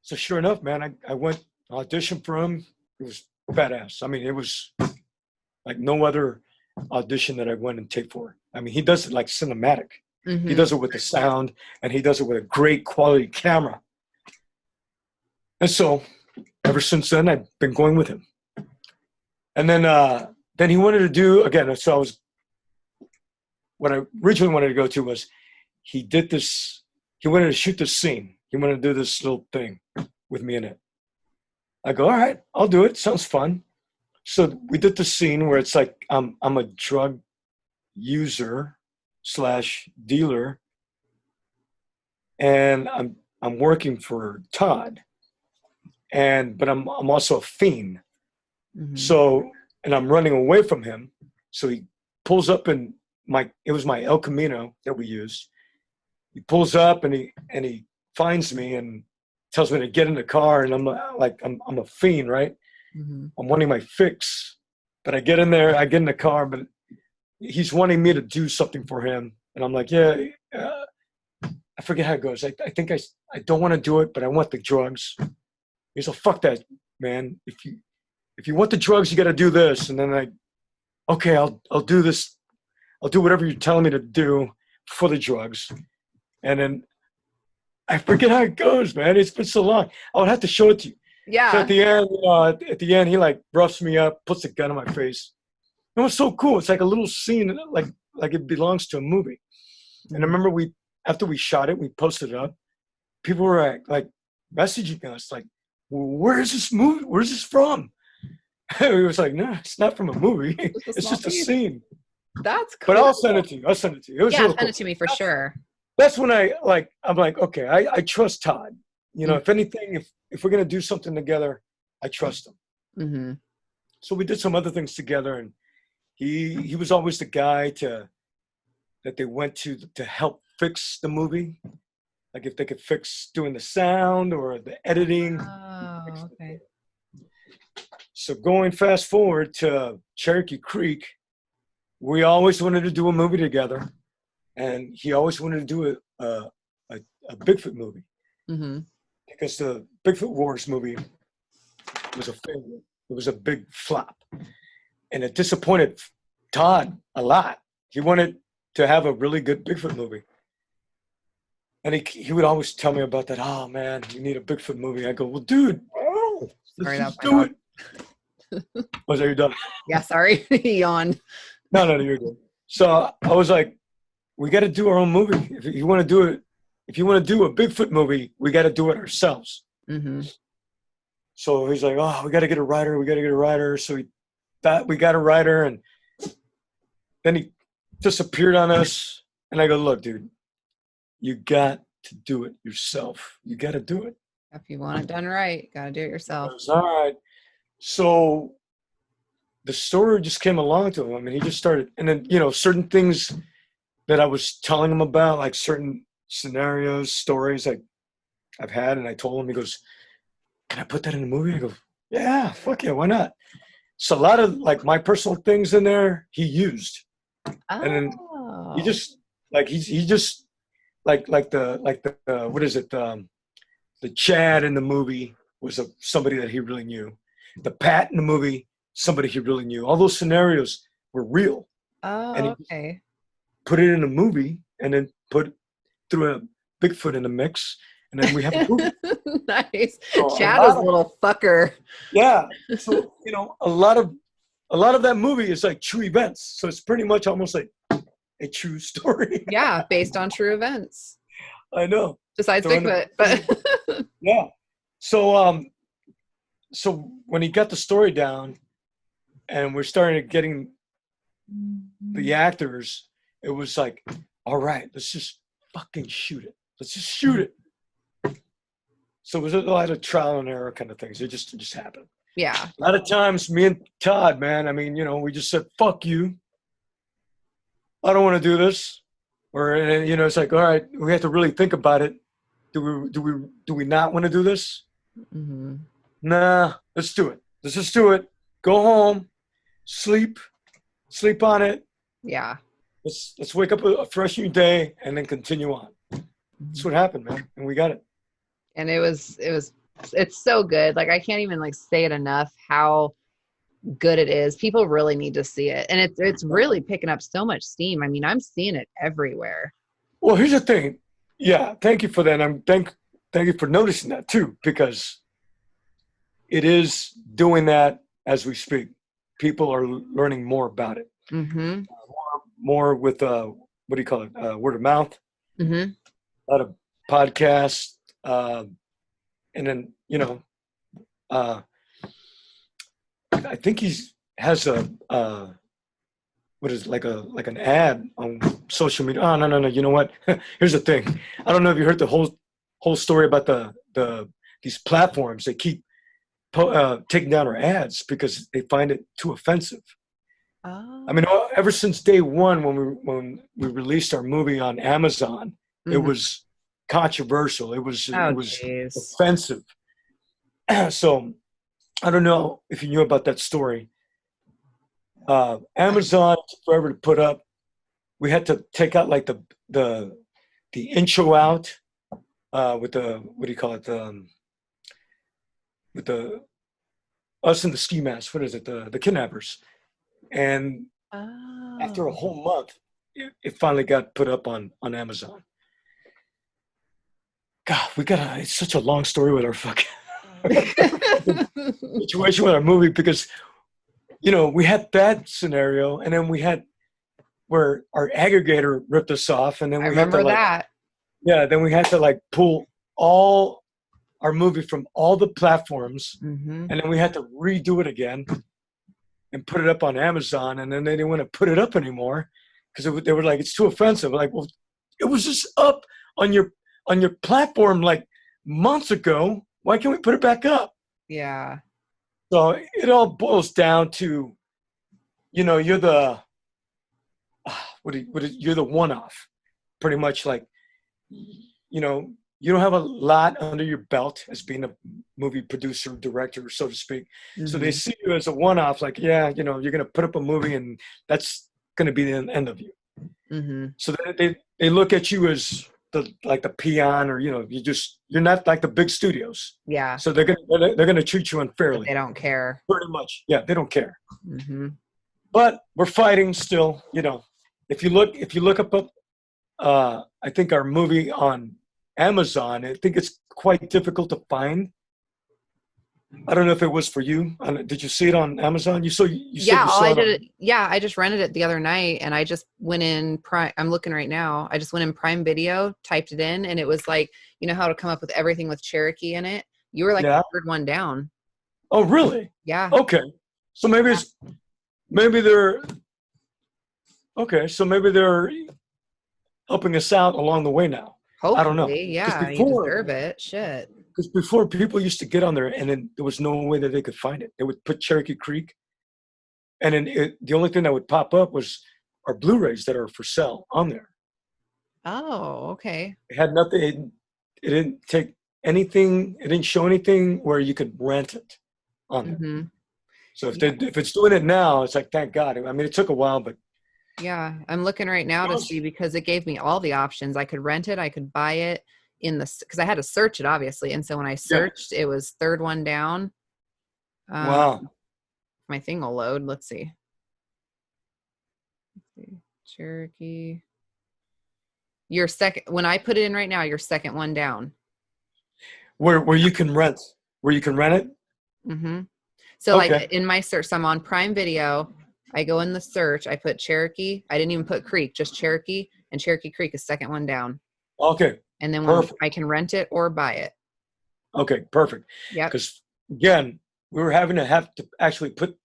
So sure enough, man, I went audition for him. It was badass. I mean, it was like no other audition that I went and taped for. I mean, he does it like cinematic. Mhm. He does it with the sound, and he does it with a great quality camera. And so ever since then, I've been going with him. And then he wanted to do, again, so what I originally wanted to go to was, he wanted to shoot this scene. He wanted to do this little thing with me in it. I go, all right, I'll do it. Sounds fun. So we did the scene where it's like, I'm a drug user / dealer, and I'm working for Todd, but I'm also a fiend. Mhm. So, and I'm running away from him. So he pulls up in it was my El Camino that we used. He pulls up and he finds me and tells me to get in the car, and I'm like, I'm a fiend, right? Mhm. I'm wanting my fix, but I get in there, I get in the car, but he's wanting me to do something for him, and I'm like, yeah, I forget how it goes. I think I don't want to do it, but I want the drugs. He's like, fuck that, man. If you want the drugs, you got to do this. And then okay, I'll do this. I'll do whatever you're telling me to do for the drugs. And then I forget how it goes, man. It's been so long. I would have to show it to you. Yeah. So at the end, he like roughs me up, puts a gun in my face. It was so cool. It's like a little scene, like it belongs to a movie. And I remember after we shot it, we posted it up. People were like messaging us like, "Where is this movie? Where's this from?" We was like, "No, it's not from a movie. It's just a scene." That's cool. But I'll send it to you. I'll send it to you. It was Yeah, real send cool. it to me for sure. That's when I'm like, okay, I trust Todd. If anything, if we're gonna do something together, I trust him. Mm-hmm. So we did some other things together, and he was always the guy that they went to help fix the movie, like if they could fix doing the sound or the editing. Oh, okay. So going fast forward to Cherokee Creek, we always wanted to do a movie together, and he always wanted to do a Bigfoot movie, Mm-hmm. because the Bigfoot Wars movie was a failure. It was a big flop, and it disappointed Todd a lot. He wanted to have a really good Bigfoot movie, and he would always tell me about that. Oh man, you need a Bigfoot movie. I go, well, dude, Sorry, let's just that's my do dog. it. Was that your done? Yeah, sorry. He yawned. No, you're good. So I was like, we got to do our own movie. If you want to do it, if you want to do a Bigfoot movie, we got to do it ourselves. Mm-hmm. So he's like, oh, we got to get a writer. We got to get a writer. So we got a writer, and then he disappeared on us. And I go, look, dude, you got to do it yourself. You got to do it. If you want it done right, gotta do it yourself. Goes, all right. So the story just came along to him. I mean, he just started, and then, certain things that I was telling him about, like certain scenarios, stories I've had, and I told him, he goes, can I put that in the movie? I go, yeah, fuck yeah, why not? So a lot of like my personal things in there, he used. Oh. And then he just, like, he just what is it? The Chad in the movie was somebody that he really knew. The Pat in the movie, somebody he really knew. All those scenarios were real. And Oh, he okay. put it in a movie and then threw a Bigfoot in the mix, and then we have a movie. Nice. So Chad was a little fucker. yeah. So a lot of that movie is like true events. So it's pretty much almost like a true story. Yeah, based on true events. I know. Besides Bigfoot, but Yeah. So when he got the story down, and we're starting getting the actors, it was like, all right, let's just fucking shoot it. Let's just shoot it. So it was a lot of trial and error kind of things. It just happened. yeah. A lot of times, me and Todd, man, I mean, we just said, fuck you. I don't want to do this. Or, it's like, all right, we have to really think about it. Do we not want to do this? Mm-hmm. Nah, let's do it. Let's just do it. Go home, sleep on it. Yeah. Let's wake up a fresh new day and then continue on. That's what happened, man. And we got it. And it's so good. Like I can't even like say it enough how good it is. People really need to see it. And it's really picking up so much steam. I mean, I'm seeing it everywhere. Well, here's the thing. Yeah, thank you for that. Thank you for noticing that too, because it is doing that as we speak. People are learning more about it. Mm-hmm. More with what do you call it? Word of mouth. Mm-hmm. A lot of podcasts, and then I think has a what is it, like an ad on social media. Oh no! You know what? Here's the thing. I don't know if you heard the whole story about these platforms. They keep taking down our ads because they find it too offensive. Oh. I mean, ever since day one when we released our movie on Amazon, it was controversial. It was offensive. So I don't know if you knew about that story. Amazon took forever to put up. We had to take out like the intro out with the, what do you call it? With the us in the ski mask. What is it? The kidnappers. And after a whole month, it finally got put up on Amazon. God, it's such a long story with our fucking situation with our movie, because we had that scenario, and then we had where our aggregator ripped us off, and then we remember that. Yeah, then we had to like pull all our movie from all the platforms, Mm-hmm. and then we had to redo it again and put it up on Amazon, and then they didn't want to put it up anymore because they were like, it's too offensive. Like, well, it was just up on your platform like months ago. Why can't we put it back up? Yeah. So it all boils down to, you're the you're the one-off, pretty much. Like, you don't have a lot under your belt as being a movie producer, director, so to speak. Mm-hmm. So they see you as a one-off, like, yeah, you're going to put up a movie and that's going to be the end of you. Mm-hmm. So they look at you as the peon, or, you're not like the big studios. Yeah. So they're going to treat you unfairly. But they don't care. Pretty much. Yeah, they don't care. Mm-hmm. But we're fighting still, If you look up I think our movie on Amazon, I think it's quite difficult to find. I don't know if it was for you. Did you see it on Amazon? I just rented it the other night, and I just went in Prime. I'm looking right now. I just went in Prime Video, typed it in, and it was like, how to come up with everything with Cherokee in it. You were like the third one down. Oh, really? Yeah. Okay. So maybe they're helping us out along the way now. Hopefully, I don't know. Yeah, you deserve it. Shit. Because before, people used to get on there, and then there was no way that they could find it. They would put Cherokee Creek, and then the only thing that would pop up was our Blu-rays that are for sale on there. Oh, okay. It had nothing. It didn't take anything. It didn't show anything where you could rent it on there. Mm-hmm. So if it's doing it now, it's like, thank God. I mean, it took a while, but Yeah, I'm looking right now to see because it gave me all the options. I could rent it, I could buy it in the because I had to search it obviously, and so when I Yeah. searched, it was third one down. Wow. My thing will load. Let's see. Cherokee. Your second. When I put it in right now, your second one down. Where you can rent it? Mm-hmm. So Okay. like in my search, so I'm on Prime Video. I go in the search. I put Cherokee. I didn't even put Creek, just Cherokee, and Cherokee Creek is second one down. Okay. And then when Perfect. I can rent it or buy it. Okay, perfect. Yep. Because again, we were having to have to actually put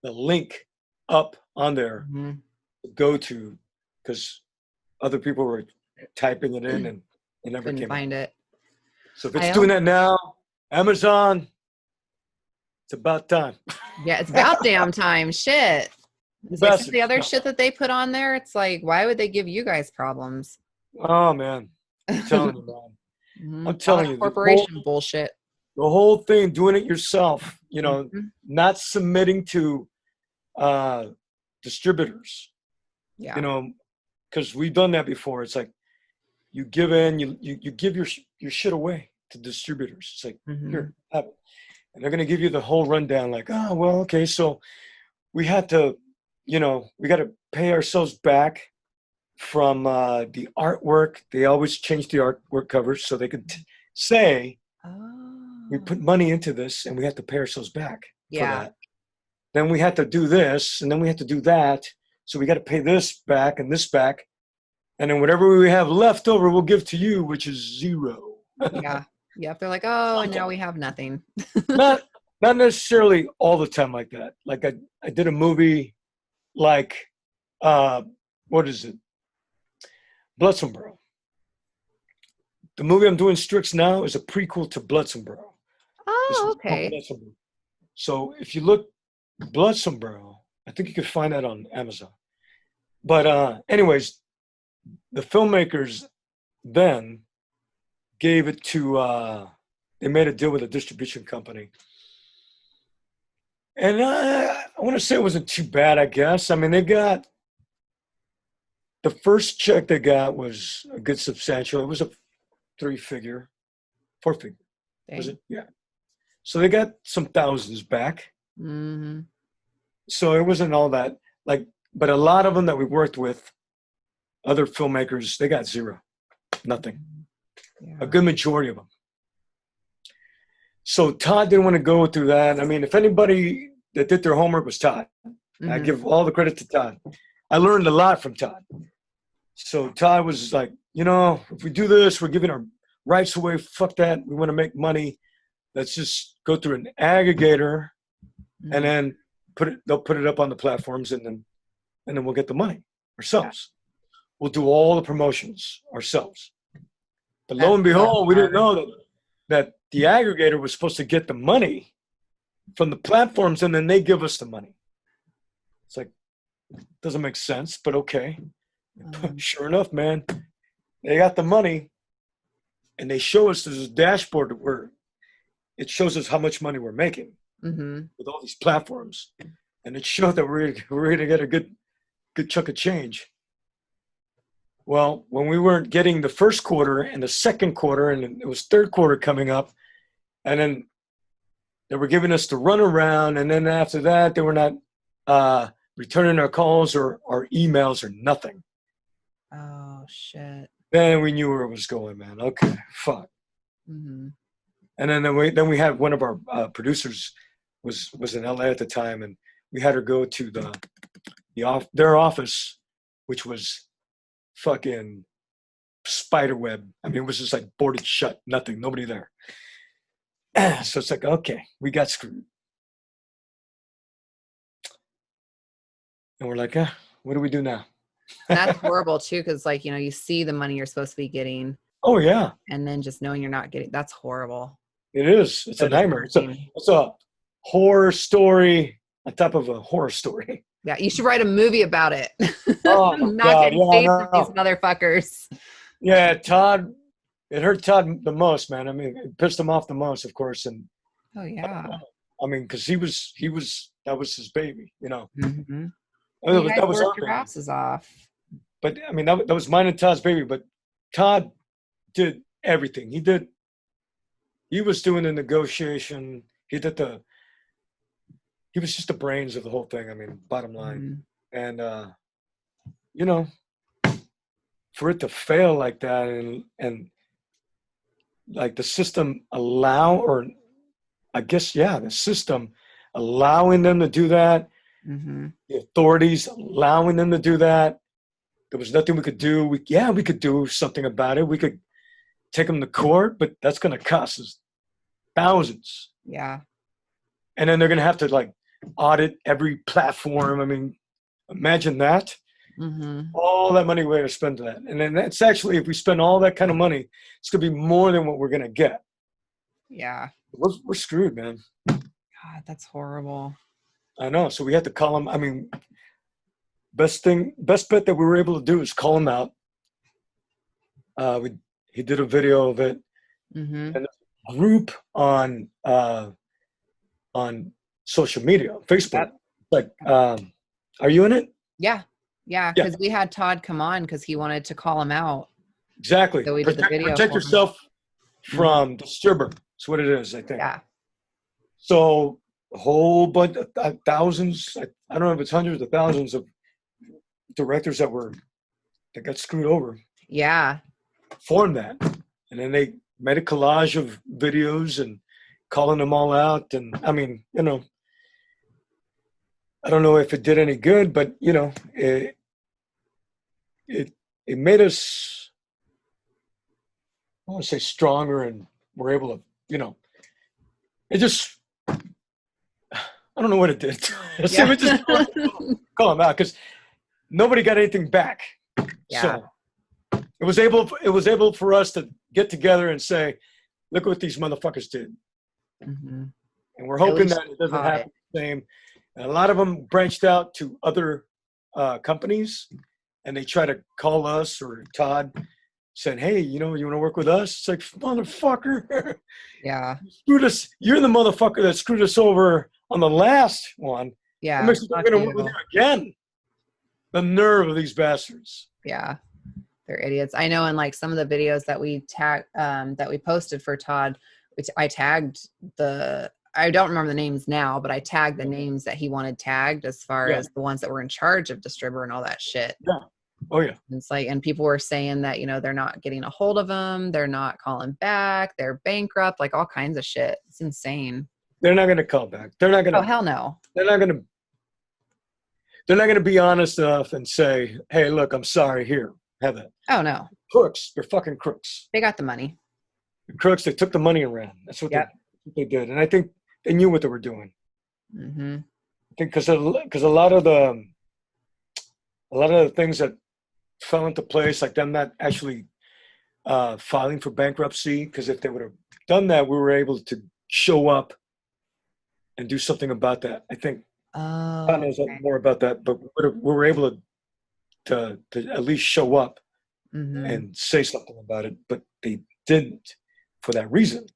the link up on there Mhm. to go to because other people were typing it in and it never Couldn't came up. find it. So if it's doing that now, Amazon, it's about time. Yeah, it's about damn time. Shit. You It's like some of bastards. the other shit that they put on there, it's like, why would they give you guys problems? Oh man, I'm telling you, man. Mhm. I'm telling you, Corporation bullshit. the whole thing, doing it yourself, Mhm. not submitting to distributors, Yeah. because we've done that before. It's like you give in, you give your shit away to distributors. It's like, Mhm. here, have it. And they're going to give you the whole rundown like, oh, well, okay, so we had to, we got to pay ourselves back from the artwork. They always change the artwork covers so they could say, we Oh. put money into this and we have to pay ourselves back for Yeah. that. Then we had to do this and then we had to do that. So we got to pay this back and this back. And then whatever we have left over, we'll give to you, which is zero. Yeah. Yep. They're like, oh, and now we have nothing. not not necessarily all the time like that. Like I did a movie like what is it? Bloodsonboro. The movie I'm doing Strix now is a prequel to Bloodsonboro. This Oh, was called okay. Bloodsonboro. So if you look Bloodsonboro, I think you can find that on Amazon. But anyways, the filmmakers then gave it to they made a deal with a distribution company. And I want to say it wasn't too bad, I guess. I mean, they got the first check they got was a good substantial. It was a four figure. Was Dang. it? Yeah. So they got some thousands back. Mm-hmm. So it wasn't all that but a lot of them that we worked with, other filmmakers, they got zero, nothing. Yeah. A good majority of them. So Todd didn't want to go through that. I mean, if anybody that did their homework was Todd, I Mhm. give all the credit to Todd. I learned a lot from Todd. So Todd was like, if we do this, we're giving our rights away. Fuck that. We want to make money. Let's just go through an aggregator, Mhm. and then they'll put it up on the platforms, and then we'll get the money ourselves. We'll do all the promotions ourselves. But lo and behold, we didn't know that the aggregator was supposed to get the money from the platforms, and then they give us the money. It's like, doesn't make sense, but okay. Sure enough, man, they got the money, and they show us this dashboard where it shows us how much money we're making with all these platforms, and it showed that we're going to get a good chunk of change. Well, when we weren't getting the first quarter and the second quarter, and it was third quarter coming up, and then they were giving us the runaround, and then after that, they were not returning our calls or our emails or nothing. Oh shit. Then we knew where it was going, man. Okay, fuck. Mm-hmm. And then we had one of our producers was in LA at the time, and we had her go to their office, which was fucking spider web. I mean, it was just like boarded shut, nothing, nobody there. So it's like, okay, we got screwed. And we're like, what do we do now? That's horrible too, because like, you see the money you're supposed to be getting. Oh yeah. And then just knowing you're not getting, that's horrible. It is. It's a nightmare. It's a horror story on top of a horror story. Yeah, you should write a movie about it. Oh Not getting paid from these motherfuckers. Yeah, Todd. It hurt Todd the most, man. I mean, it pissed him off the most, of course. And oh yeah. I mean, because he was that was his baby, Mm-hmm. Well, you guys that was our worked your baby. asses off. But I mean, that was mine and Todd's baby. But Todd did everything. He was doing the negotiation. He was just the brains of the whole thing. I mean, bottom line. Mhm. And you know, for it to fail like that, and like the system or I guess, yeah, the system allowing them to do that, Mhm. the authorities allowing them to do that. There was nothing we could do. We could do something about it. We could take them to court, but that's going to cost us thousands. Yeah. And then they're going to have to like audit every platform. I mean, imagine that. Mhm. All that money we're going to spend to that. And then that's actually, if we spend all that kind of money, it's going to be more than what we're going to get. Yeah. We're screwed, man. God, that's horrible. I know. So we had to call them. I mean, best bet that we were able to do is call him out. He did a video of it, Mhm. and a group on social media, Facebook. Yep. Like, are you in it? Yeah. Yeah, Yeah, because we had Todd come on because he wanted to call him out. exactly. So we did the video Protect for him. yourself from disturber. That's what it is, I think. Yeah. So a whole bunch of thousands. I don't know if it's hundreds of thousands of directors that got screwed over. Yeah. Formed that, and then they made a collage of videos and calling them all out. And I mean, I don't know if it did any good, but it made us, I want to say, stronger, and we're able to, it just, I don't know what it did. So we just call them out because nobody got anything back. Yeah. So it was able for us to get together and say, look what these motherfuckers did. Mhm. And we're hoping least that it doesn't caught happen the same. And a lot of them branched out to other companies, and they try to call us or Todd, saying, hey, you want to work with us? It's like, motherfucker, Yeah. you screwed us. You're the motherfucker that screwed us over on the last one. Yeah. What makes you think Not we're going to work you. with you again? The nerve of these bastards. Yeah. They're idiots. I know in like some of the videos that we that we posted for Todd, which I tagged I don't remember the names now, but I tagged the names that he wanted tagged as far as the ones that were in charge of Distributor and all that shit. Yeah. Oh yeah. It's like, and people were saying that, they're not getting a hold of them. They're not calling back. They're bankrupt, like all kinds of shit. It's insane. They're not going to call back. They're not going to. Oh, hell no. They're not going to be honest enough and say, hey, look, I'm sorry, here, have it. Oh, no. Crooks. They're fucking crooks. They got the money. The crooks, they took the money and ran. That's what they did. And I think they knew what they were doing. Mm-hmm. I think because a lot of the things that fell into place, like them not actually filing for bankruptcy, because if they would have done that, we were able to show up and do something about that. I think Todd knows more about that, but we were able to at least show up and say something about it, but they didn't for that reason.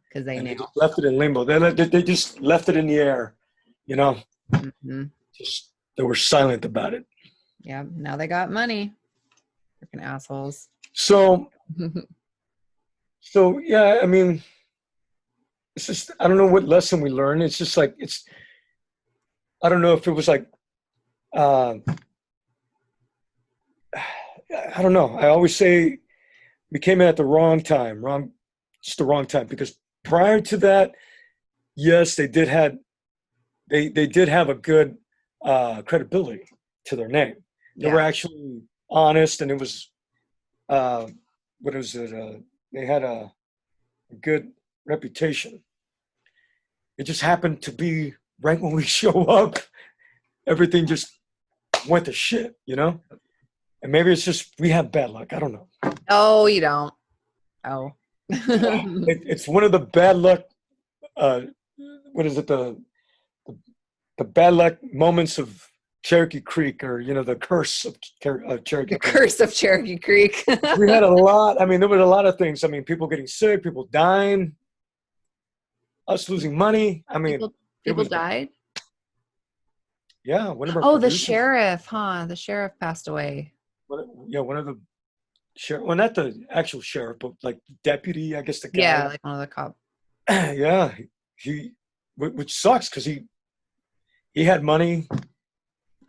Because they knew. They just left it in limbo. They just left it in the air, Mm-hmm. Just they were silent about it. Yeah. Now they got money. Freaking assholes. So yeah, I mean, it's just, I don't know what lesson we learned. It's just like, I don't know if it was like, I don't know. I always say we came in at the wrong time, just the wrong time, because prior to that, yes, they did have a good credibility to their name. They were actually honest, and it was, what was it? They had a good reputation. It just happened to be right when we show up, everything just went to shit, And maybe it's just we have bad luck. I don't know. Oh, you don't. Oh. It's one of the bad luck. What is it? The bad luck moments of Cherokee Creek, or the curse of Cherokee. The curse of Cherokee Creek. We had a lot. I mean, there was a lot of things. I mean, people getting sick, people dying, us losing money. I mean, people died. Yeah, one of our Oh, the producers. sheriff, huh? The sheriff passed away. One of the sheriff. Well, not the actual sheriff, but like the deputy, I guess the Yeah, guy. like one of the cop. Yeah, he, which sucks because he had money.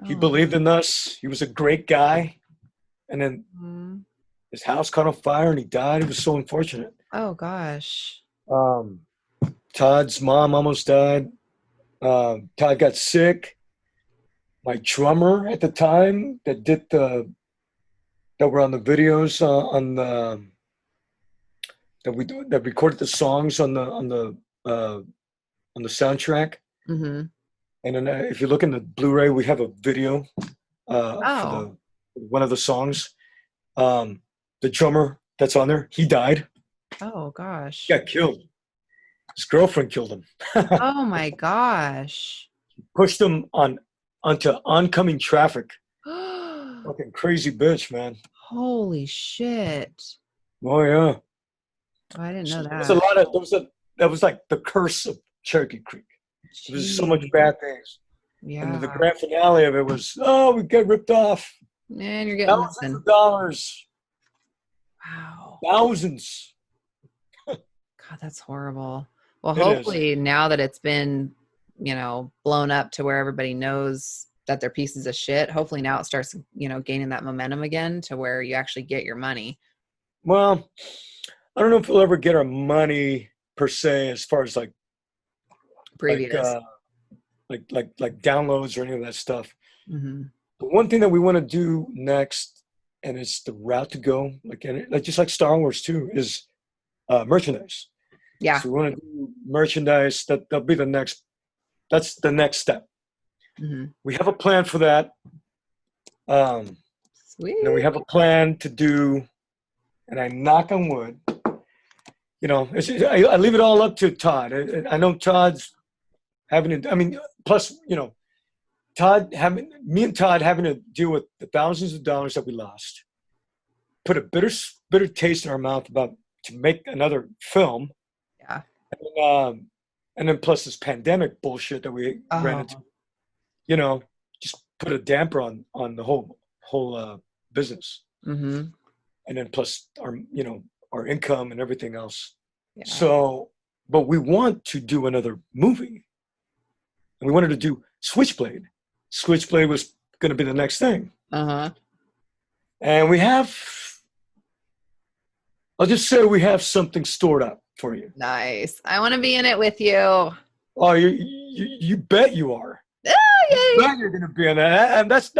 He Oh, believed in us. He was a great guy, and then mm. his house caught on fire and he died. It was so unfortunate. Oh gosh. Um, Todd's mom almost died. Todd got sick. My drummer at the time that were on the videos on the that recorded the songs uh, on the soundtrack. Mm-hmm. And then if you look in the Blu-ray, we have a video for Oh. the one of the songs. The drummer that's on there, he died. Oh gosh. He got killed. His girlfriend killed him. Oh my gosh. Pushed him onto oncoming traffic. Fucking crazy bitch, man. Holy shit. Oh yeah. Oh, I didn't know There was a that. lot of that was like the curse of Cherokee Creek. There was so much Jeez. bad things. And the Yeah. grand finale of it was, oh, we get ripped off. Man, you're getting Thousands nothing. of dollars. Wow. Thousands. God, that's horrible. Well, It is. hopefully now that it's been, blown up to where everybody knows that they're pieces of shit, hopefully now it starts, gaining that momentum again to where you actually get your money. Well, I don't know if we'll ever get our money per se as far as like Previous. like downloads or any of that stuff. Mm-hmm. The one thing that we want to do next, and it's the route to go, like just like Star Wars too, is merchandise. Yeah. So we want to do merchandise. That'll be the next. That's the next step. Mm-hmm. We have a plan for that. Sweet. And then we have a plan to do, and I knock on wood. I leave it all up to Todd. I know Todd's having to. I mean, plus me and Todd having to deal with the thousands of dollars that we lost, put a bitter taste in our mouth about to make another film. Yeah. And then plus this pandemic bullshit that we ran into, just put a damper on the whole business. Mm-hmm. And then plus our income and everything else. Yeah. So, but we want to do another movie. And we wanted to do Switchblade. Switchblade was going to be the next thing. Uh-huh. And I'll just say we have something stored up for you. Nice. I want to be in it with you. Oh, you bet you are. Oh, You yay. bet you're going to be in that. And that's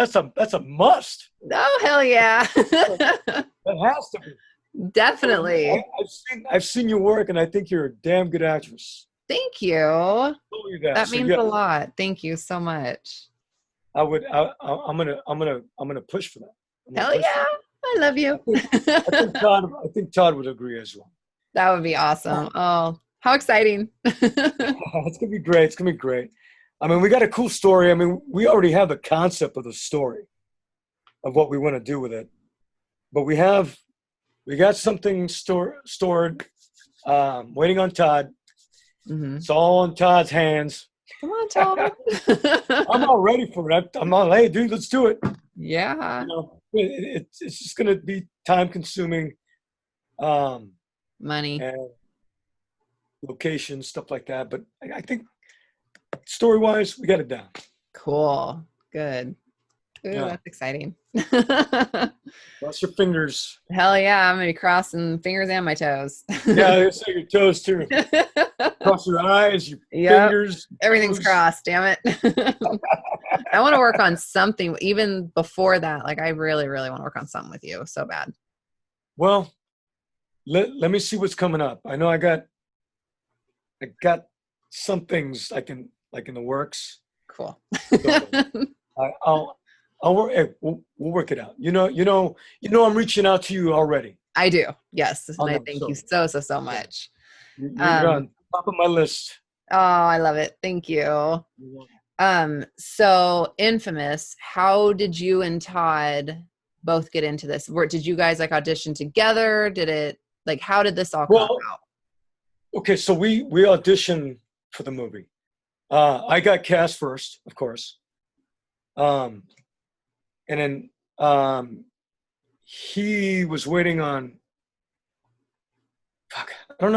a must. Oh, hell yeah. That has to be. Definitely. I've seen your work, and I think you're a damn good actress. Thank you. I'll tell you that. That So, means yeah, a lot. Thank you so much. I'm gonna push for that. Hell yeah. I love you. I think Todd would agree as well. That would be awesome. Oh, how exciting. It's gonna be great. It's gonna be great. I mean, we got a cool story. I mean, we already have the concept of the story of what we want to do with it, but we got something stored, waiting on Todd. Mm-hmm. It's all in Todd's hands. Come on, Todd. I'm all ready for it. I'm all, hey, dude, let's do it. Yeah. It's just gonna be time consuming, Money. and location stuff like that. But I think story wise, we got it down. Cool. Good. Ooh, Yeah. that's exciting. Cross your fingers. Hell yeah. I'm going to be crossing fingers and my toes. Yeah, say your toes too. Cross your eyes, your Yep. fingers. Everything's toes. crossed, damn it. I want to work on something even before that. Like, I really, really want to work on something with you so bad. Well, let me see what's coming up. I know I got some things I can like in the works. Cool. I'll work. Hey, we'll work it out. I'm reaching out to you already. I do. Yes. And I know, thank so- you so much. You're on top of my list. Oh, I love it. Thank you. So Infamous, how did you and Todd both get into this? Did you guys like audition together? How did this all come out? Okay, so we auditioned for the movie. I got cast first, of course. And then he was waiting on. Fuck, I don't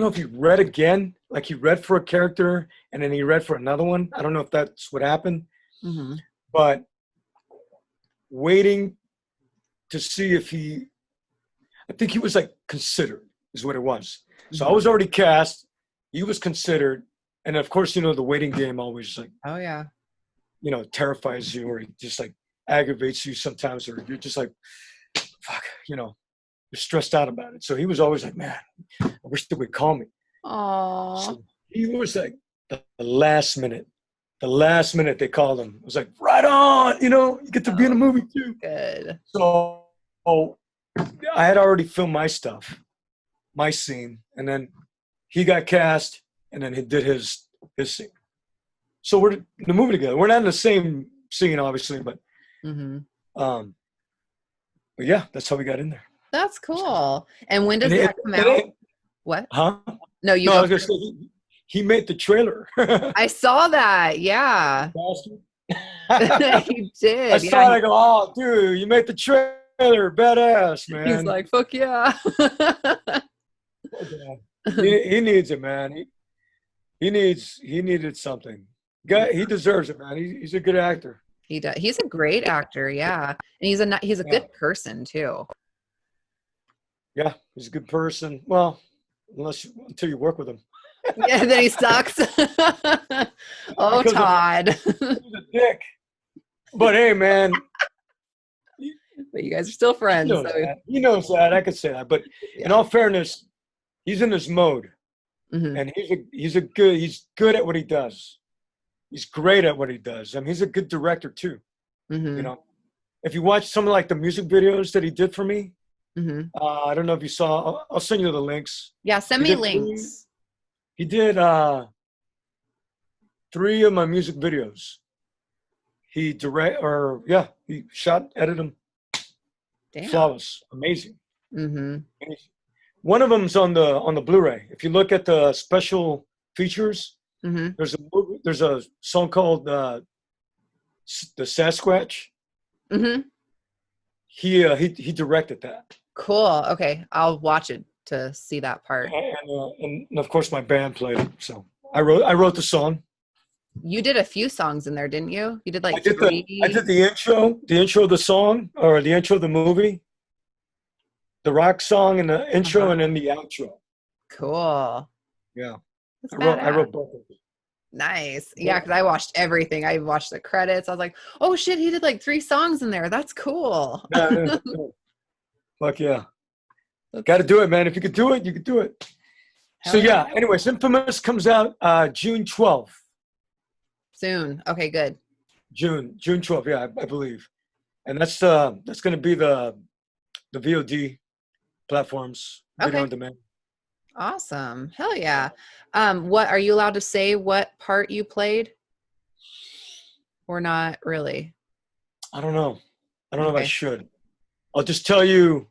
know if he read again, like he read for a character and then he read for another one. I don't know if that's what happened, Mm-hmm. but waiting to see if I think he was like considered is what it was. So I was already cast. He was considered. And of course, you know, the waiting game always like, Oh yeah. you know, terrifies you or it just like aggravates you sometimes, or you're just like, fuck, you know, you're stressed out about it. So he was always like, man, I wish they would call me. Aww. So he was like the last minute they called him. I was like, right on, you know, you get to be in a movie too. Good. So I had already filmed my stuff, my scene, and then he got cast and then he did his scene. So we're in the movie together. We're not in the same scene, obviously, but but yeah, that's how we got in there. That's cool. And when does that come out? What? Huh? No, you No, go. I was gonna say he made the trailer. I saw that. Yeah. He did. I saw it. I go, oh, dude, you made the trailer, badass, man. He's like, fuck yeah. he needs it, man. He needed something. He deserves it, man. He's a good actor. He does. He's a great actor. Yeah. And he's a good person too. Yeah, he's a good person. Well, until you work with him. Yeah, then he sucks. Oh, Todd. He's a dick. But hey, man. But you guys are still friends. He knows that. I could say that. But in all fairness, he's in his mode. And he's good at what he does. He's great at what he does. I mean, he's a good director too. You know, if you watch some of like the music videos that he did for me, I don't know if you saw. I'll send you the links. Yeah, send me links. He did 3 of my music videos. He shot, edited them. Damn. Flawless, amazing. One of them's on the Blu-ray. If you look at the special features, there's a song called the Sasquatch. He directed that. Cool. Okay, I'll watch it to see that part. And of course my band played it. So I wrote the song. You did a few songs in there, didn't you? You did like I did the intro of the song, or the intro of the movie, the rock song and the intro, and then the outro. Cool. Yeah. I wrote both of them. Nice. Yeah, because I watched everything. I watched the credits. I was like, oh shit, he did like 3 songs in there. That's cool. Yeah. Fuck yeah. Got to do it, man. If you could do it, you could do it. Hell so yeah. Anyways, Infamous comes out June 12th. Soon. Okay, good. June 12th. Yeah, I believe. And that's going to be the VOD platforms. Video on demand. Awesome. Hell yeah. What are you allowed to say what part you played? Or not really? I don't know if I should. I'll just tell you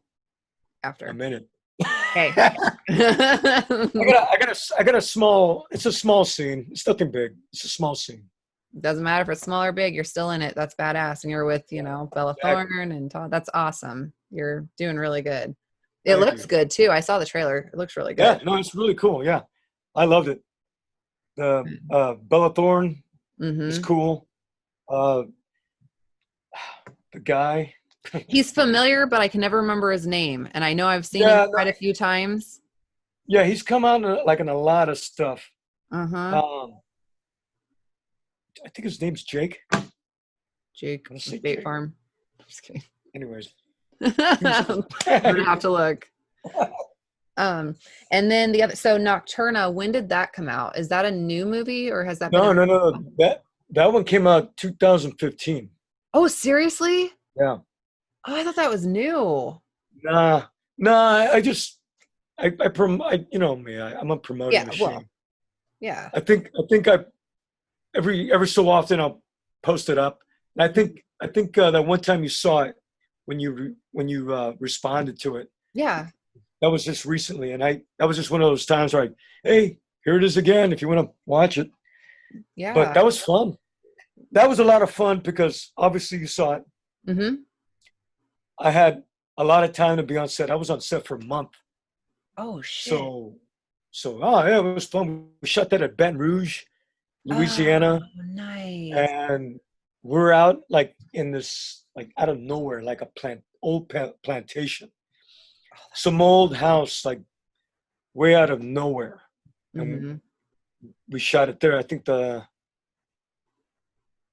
after a minute. Okay. I got a small. It's a small scene. It's nothing big. It's a small scene. Doesn't matter if it's small or big. You're still in it. That's badass. And you're with, Bella Thorne and Todd. That's awesome. You're doing really good. It looks good too. I saw the trailer. It looks really good. Yeah, no, it's really cool. Yeah, I loved it. The Bella Thorne is cool. The guy. He's familiar, but I can never remember his name. And I know I've seen him quite a few times. Yeah, he's come out in a lot of stuff. I think his name's Jake. Jake, Bait Farm. I'm just kidding. Anyways. I'm gonna have to look. And then so Nocturna, when did that come out? Is that a new movie or has that been No. That one came out 2015. Oh, seriously? Yeah. Oh, I thought that was new. Nah. I you know me. I'm a promoting machine. Well, yeah. I think I every so often I'll post it up. And I think that one time you saw it when you responded to it. Yeah. That was just recently, and that was just one of those times where hey, here it is again. If you want to watch it. Yeah. But that was fun. that was a lot of fun because obviously you saw it. Mm-hmm. I had a lot of time to be on set. I was on set for a month. Oh shit. So oh yeah, it was fun. We shot that at Baton Rouge, Louisiana, Oh, nice. and we're out like in this like out of nowhere, like a plantation, some old house, like way out of nowhere, and Mm-hmm. we shot it there. I think the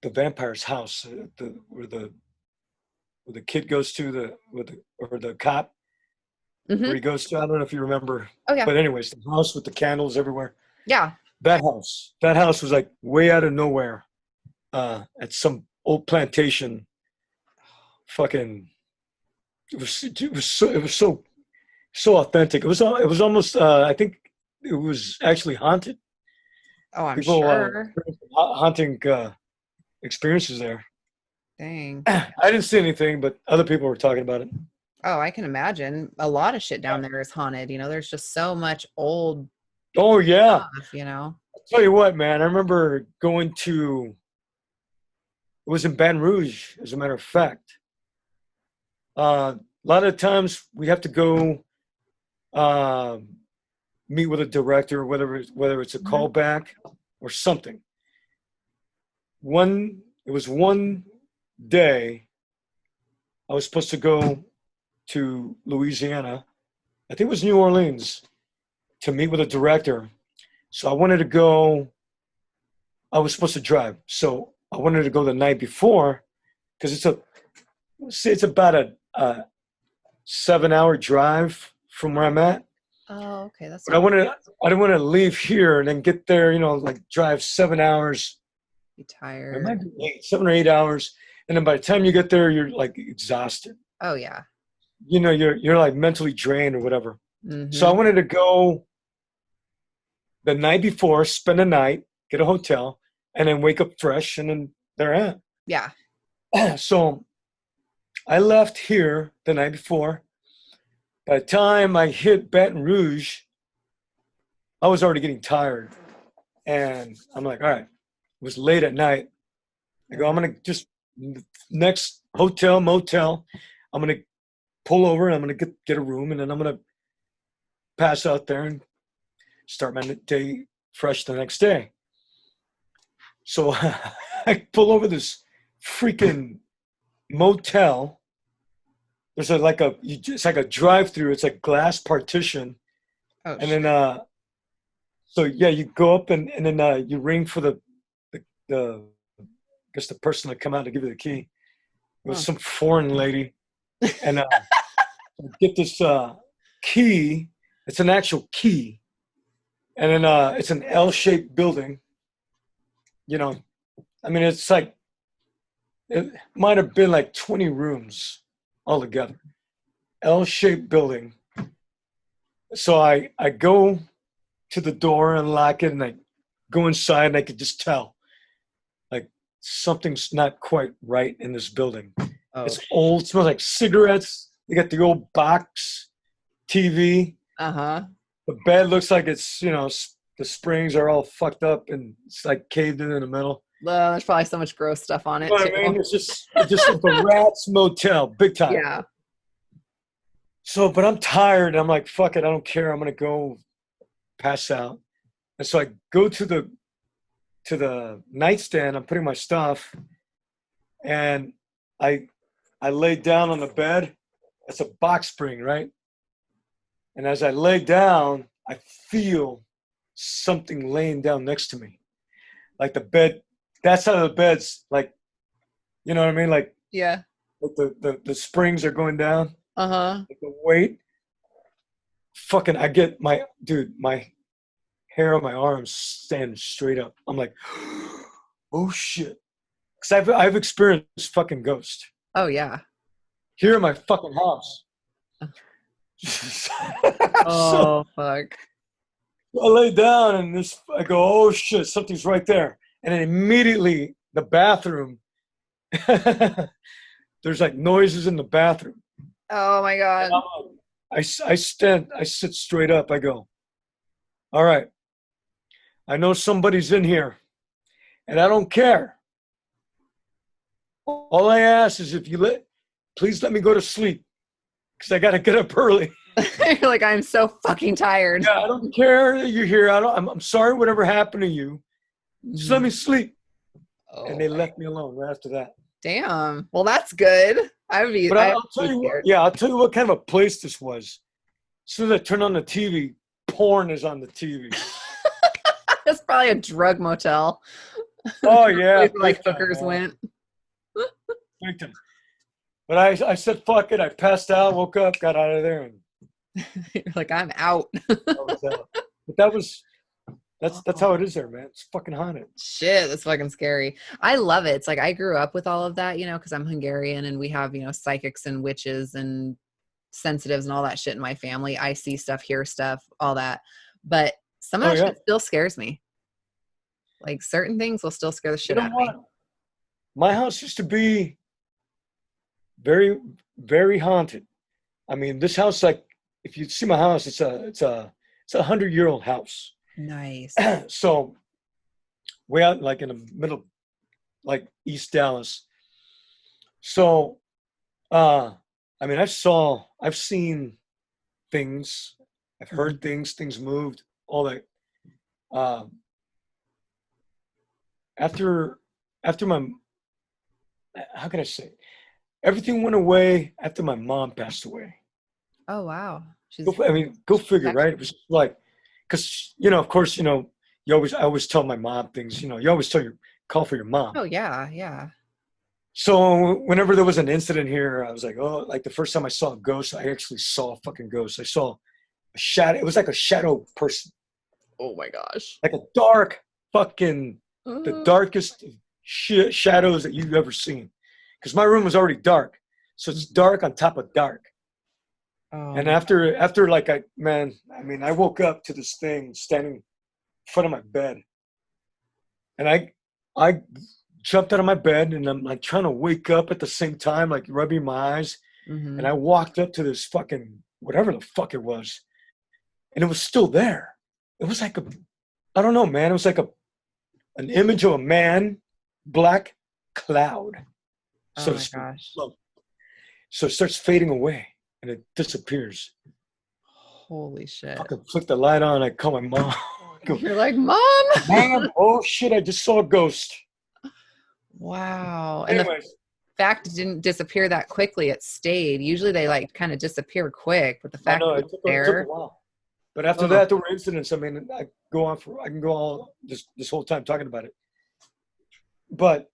vampire's house, where the kid goes to or the cop where Mm-hmm. he goes to. I don't know if you remember, Oh yeah. but anyways, the house with the candles everywhere. Yeah. That house was like way out of nowhere, at some old plantation. Fucking, it was so authentic. It was almost. I think it was actually haunted. Oh, I'm People sure. haunting experiences there. Dang. I didn't see anything, but other people were talking about it. Oh, I can imagine. A lot of shit down there is haunted. There's just so much old Oh yeah, stuff. tell you what, man. I remember going to. It was in Baton Rouge, as a matter of fact. A lot of times we have to go um, meet with a director, whether it's a Mhm. callback or something. It was one day I was supposed to go to Louisiana. I think it was New Orleans to meet with a director. So I wanted to go. I was supposed to drive, so I wanted to go the night before because it's about a 7-hour drive from where I'm at. Oh, okay. That's But I didn't want to leave here and then get there, like drive 7 hours. be It might tired. be 7 or 8 hours. And then by the time you get there, you're like exhausted. Oh yeah. You're like mentally drained or whatever. So I Mm-hmm. wanted to go the night before, spend the night, get a hotel, and then wake up fresh, and then there Yeah. I am. So I left here the night before. By the time I hit Baton Rouge, I was already getting tired. And I'm like, all right, it was late at night. I go, I'm going to just, next hotel, motel, I'm going to pull over and I'm going to get a room, and then I'm going to pass out there and start my day fresh the next day. So I pull over this freaking motel. There's it's like a drive-through. It's like glass partition. Oh And shit. then, so yeah, you go up and then you ring for the I guess the person that come out to give you the key. It was Huh. some foreign lady. And get this key. It's an actual key. And then it's an L-shaped building. I mean, it's like, it might have been like 20 rooms altogether. L-shaped building. So I go to the door and lock it, and I go inside, and I could just tell, like, something's not quite right in this building. Oh. It's old, it smells like cigarettes. They got the old box TV. Uh-huh. The bed looks like it's, the springs are all fucked up and it's like caved in the middle. Well, there's probably so much gross stuff on it You know too. what I mean? It's just like a rat's motel, big time. Yeah. So, but I'm tired. I'm like, fuck it, I don't care. I'm gonna go pass out. And so I go to the nightstand. I'm putting my stuff, and I lay down on the bed. It's a box spring, right? And as I lay down, I feel something laying down next to me, like the bed. That's how the bed's like. You know what I mean? Like Yeah. the springs are going down. Uh-huh. Like the weight. Fucking, I get my hair on my arms stand straight up. I'm like, oh shit, because I've experienced fucking ghost Oh yeah. here in my fucking house. So Oh fuck. I lay down and I go, oh shit, something's right there, and then immediately the bathroom. There's like noises in the bathroom. Oh my god. I sit straight up. I go, all right, I know somebody's in here, and I don't care All I ask is please let me go to sleep because I got to get up early. You're like, I'm so fucking tired. Yeah, I don't care that you're here. I'm sorry whatever happened to you. Just let me sleep. Oh, And they left me alone right after that. damn. Well, that's good. But I'll tell you what, I'll tell you what kind of a place this was. As soon as I turn on the TV, porn is on the TV. It's probably a drug motel. Oh yeah, Like big hookers time, went. big time. But I said fuck it. I passed out, woke up, got out of there, and You're like, I'm out. I was out. But that's how it is there, man. It's fucking haunted. Shit, that's fucking scary. I love it. It's like I grew up with all of that, because I'm Hungarian and we have, psychics and witches and sensitives and all that shit in my family. I see stuff, hear stuff, all that. But some of that shit still scares me. Like certain things will still scare the shit out of me. My house used to be very, very haunted. I mean, this house, like, if you see my house, it's a 100-year-old house. Nice. So way out like in the middle, like East Dallas. So I mean I've seen things, I've heard things moved, all that. After my, how can I say it? Everything went away after my mom passed away. Oh wow. Go figure, right? It was like, because of course, I always tell my mom things. You always call for your mom. Oh yeah, yeah. So whenever there was an incident here, I was like, oh, like the first time I saw a ghost, I actually saw a fucking ghost. I saw a shadow. It was like a shadow person. Oh my gosh. Like a dark fucking, the darkest shadows that you've ever seen. Because my room was already dark, so it's dark on top of dark. And after like I woke up to this thing standing in front of my bed, and I jumped out of my bed and I'm like trying to wake up at the same time, like rubbing my eyes, and I walked up to this fucking whatever the fuck it was, and it was still there. It was like I don't know, man. It was like an image of a man, black cloud. Oh my gosh. So it starts fading away. And it disappears. Holy shit. I can flick the light on. I call my mom. You're like, Mom. Mom, oh shit, I just saw a ghost. Wow. Anyways. And the fact it didn't disappear that quickly, it stayed. Usually they like kind of disappear quick, but the fact that it's there. It took a while. But after that, there were incidents. I mean, I can go all this whole time talking about it. But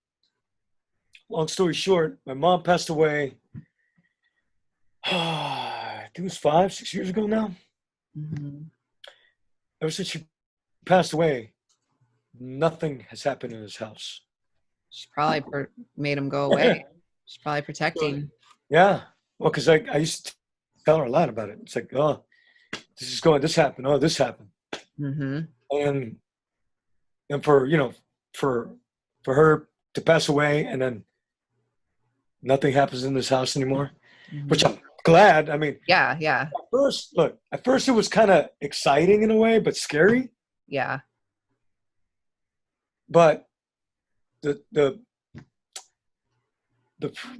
long story short, my mom passed away. I think it was 5-6 years ago now. Ever since she passed away, nothing has happened in this house. She probably made him go away. She's probably protecting. Yeah. Well, because I used to tell her a lot about it. It's like, oh, this happened. Oh, this happened. And for her to pass away and then nothing happens in this house anymore, which I'm glad. I mean, yeah. At first it was kind of exciting in a way, but scary. Yeah. But the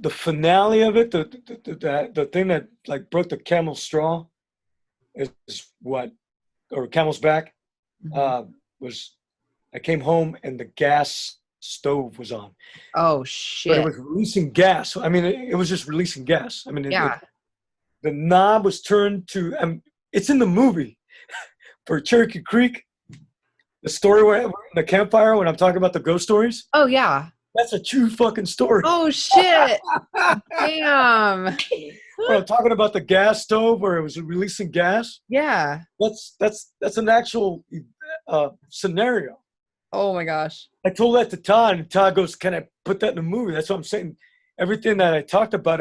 finale of it, the thing that like broke the camel's straw is camel's back, was I came home and the gas stove was on. Oh shit. But it was releasing gas. I mean, it was just releasing gas. I mean, the knob was turned to, it's in the movie for Cherokee Creek, the story where in the campfire when I'm talking about the ghost stories. Oh yeah. That's a true fucking story. Oh shit. Damn. When I'm talking about the gas stove where it was releasing gas. Yeah. That's an actual scenario. Oh my gosh. I told that to Todd, and Todd goes, "Can I put that in the movie?" That's what I'm saying. Everything that I talked about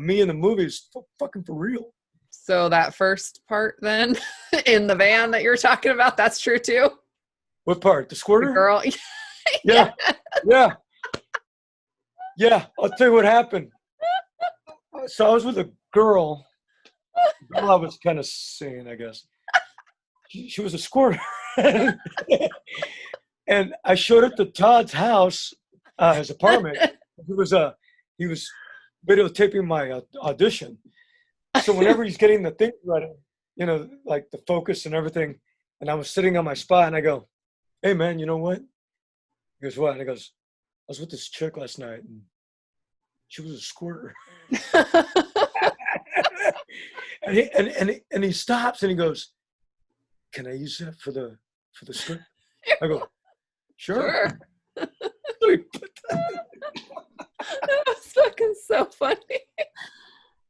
me in the movie is fucking for real. So that first part then in the van that you were talking about, that's true too? What part? The squirter? The girl? Yeah. I'll tell you what happened. So I was with a girl. I was kind of saying, I guess. She was a squirter. And I showed up to Todd's house, his apartment. He was videotaping my audition. So whenever he's getting the thing ready, you know, like the focus and everything, and I was sitting on my spot, and I go, "Hey man, you know what?" He goes, "What?" And he goes, "I was with this chick last night, and she was a squirter." and he stops and he goes, "Can I use that for the script?" I go, "Sure." Sure. That was fucking so funny.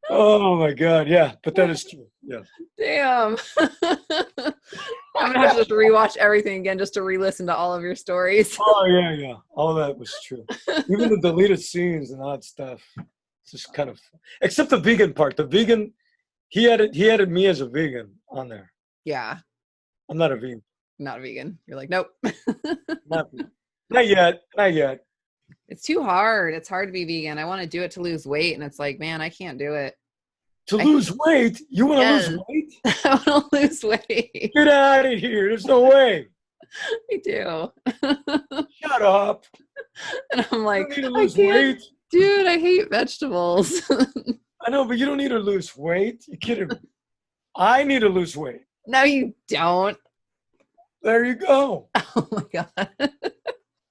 Oh my God, yeah, but that is true. Yeah. Damn. I'm gonna have to just rewatch everything again just to re-listen to all of your stories. Oh yeah. All that was true. Even the deleted scenes and all that stuff. It's just kind of, except the vegan part. The vegan, he added me as a vegan on there. Yeah, I'm not a vegan. not a vegan. You're like, nope. Not yet. Not yet. It's too hard. It's hard to be vegan. I want to do it to lose weight, and it's like, man, I can't do it. To lose weight? You want to Yes. lose weight? I want to lose weight. Get out of here. There's no way. I do. Shut up. And I'm You like, don't need to I lose can't, weight. dude, I hate vegetables. I know, but you don't need to lose weight. You kidding me? I need to lose weight. No, you don't. There you go. Oh my God.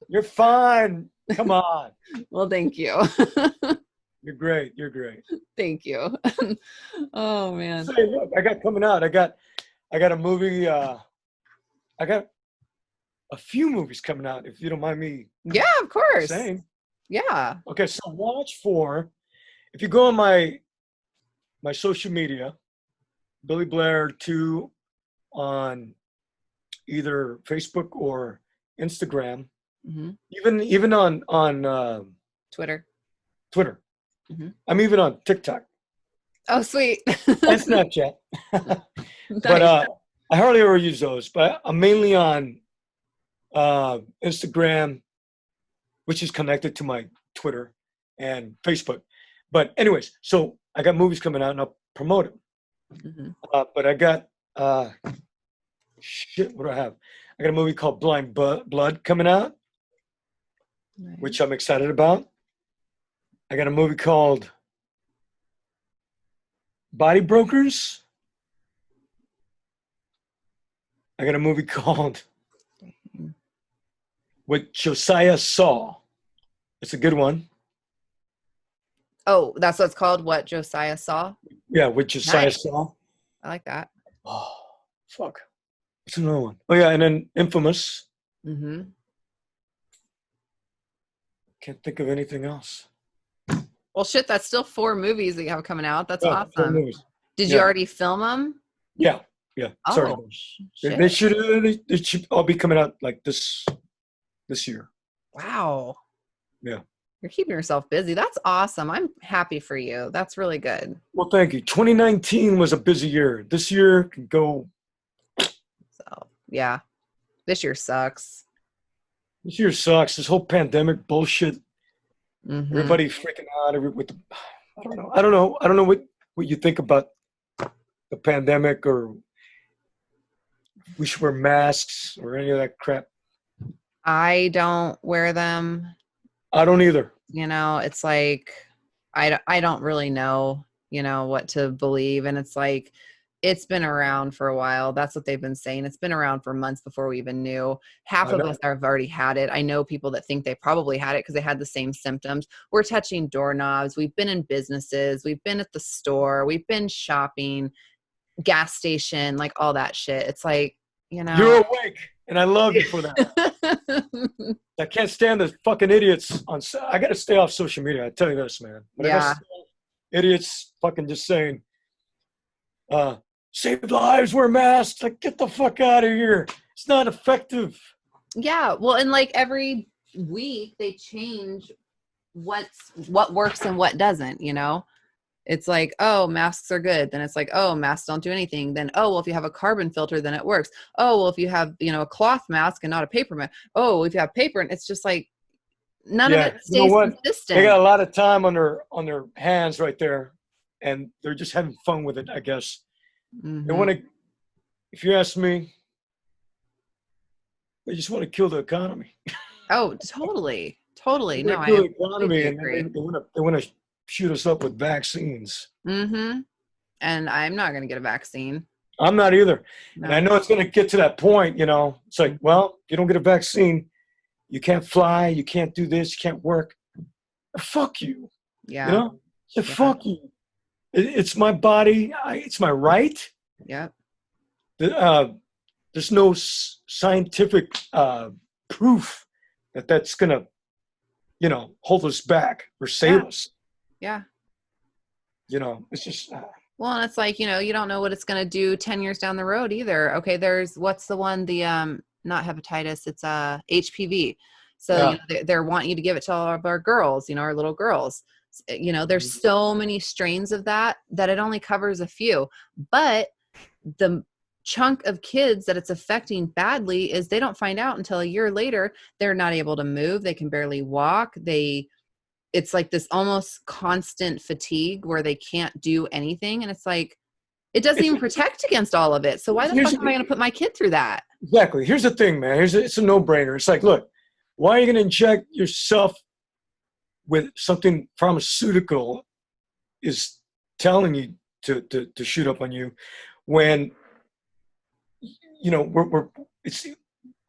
You're fine. Come on. Well, thank you. You're great. You're great. Thank you. Oh man. Say, look, I got coming out. I got a movie. I got a few movies coming out. If you don't mind me Yeah, of course. saying. Yeah. Okay, so watch for. If you go on my social media, Billy Blair 2 on either Facebook or Instagram, Hmm. even on Twitter. Twitter. Mhm. I'm even on TikTok Oh, sweet. and Snapchat. Nice. But I hardly ever use those. But I'm mainly on Instagram, which is connected to my Twitter and Facebook. But anyways, so I got movies coming out and I'll promote them. Mhm. But I got shit. What do I have? I got a movie called Blind Blood coming out, Nice. which I'm excited about. I got a movie called Body Brokers. I got a movie called What Josiah Saw. It's a good one. Oh, that's what it's called. What Josiah saw. Yeah, What Josiah Nice. Saw. I like that. Oh, fuck. What's another one? Oh, yeah, and then Infamous. Mm-hmm. Can't think of anything else. Well, shit, that's still 4 movies that you have coming out. That's Yeah, 4 awesome. movies. Did you Yeah. already film them? Yeah. Sorry. Oh, They shit. should all be coming out like this year. Wow. Yeah. You're keeping yourself busy. That's awesome. I'm happy for you. That's really good. Well, thank you. 2019 was a busy year. This year can go. So, yeah. This year sucks. This year sucks. This whole pandemic bullshit. Mhm. Everybody freaking out. I don't know what you think about the pandemic, or we should wear masks or any of that crap. I don't wear them. I don't either. You know, it's like I don't really know, you know, what to believe. And it's like, it's been around for a while. That's what they've been saying. It's been around for months before we even knew. Half I of know. us have already had it. I know people that think they probably had it because they had the same symptoms. We're touching doorknobs. We've been in businesses. We've been at the store. We've been shopping, gas station, like all that shit. It's like, you know. You're awake, and I love you for that. I can't stand the fucking idiots I got to stay off social media. I tell you this, man. But I Yeah. gotta stay off idiots fucking just saying, save lives, wear masks. Like, get the fuck out of here. It's not effective. Yeah. Well, and like every week they change what works and what doesn't, you know? It's like, oh, masks are good. Then it's like, oh, masks don't do anything. Then, oh, well, if you have a carbon filter, then it works. Oh, well, if you have, you know, a cloth mask and not a paper mask. Oh, if you have paper, and it's just like none of it You know stays what? consistent. They got a lot of time on their hands right there, and they're just having fun with it, I guess. Mhm. They want to, if you ask me, they just want to kill the economy. Oh, totally. Totally. They're No, gonna kill I the economy, completely and then agree. they want to shoot us up with vaccines. Mm-hmm. And I'm not going to get a vaccine. I'm not either. And I No. know it's going to get to that point, you know. It's like, well, you don't get a vaccine, you can't fly, you can't do this, you can't work. Fuck you. You Yeah. know? Say, Yeah. fuck you. It's my body. It's my right. Yep. There's no scientific proof that that's going to, you know, hold us back or save Yeah. us. Yeah. You know, it's just. Well, and it's like, you don't know what it's going to do 10 years down the road either. Okay, what's the one, the not hepatitis, it's HPV. So, Yeah. they're wanting you to give it to all of our girls, our little girls. There's so many strains of that it only covers a few. But the chunk of kids that it's affecting badly is they don't find out until a year later. They're not able to move. They can barely walk. It's like this almost constant fatigue where they can't do anything. And it's like, it doesn't even protect against all of it. So why the fuck am I going to put my kid through that? Exactly. Here's the thing, man. It's a no-brainer. It's like, look, why are you going to inject yourself with something pharmaceutical is telling you to shoot up on you when,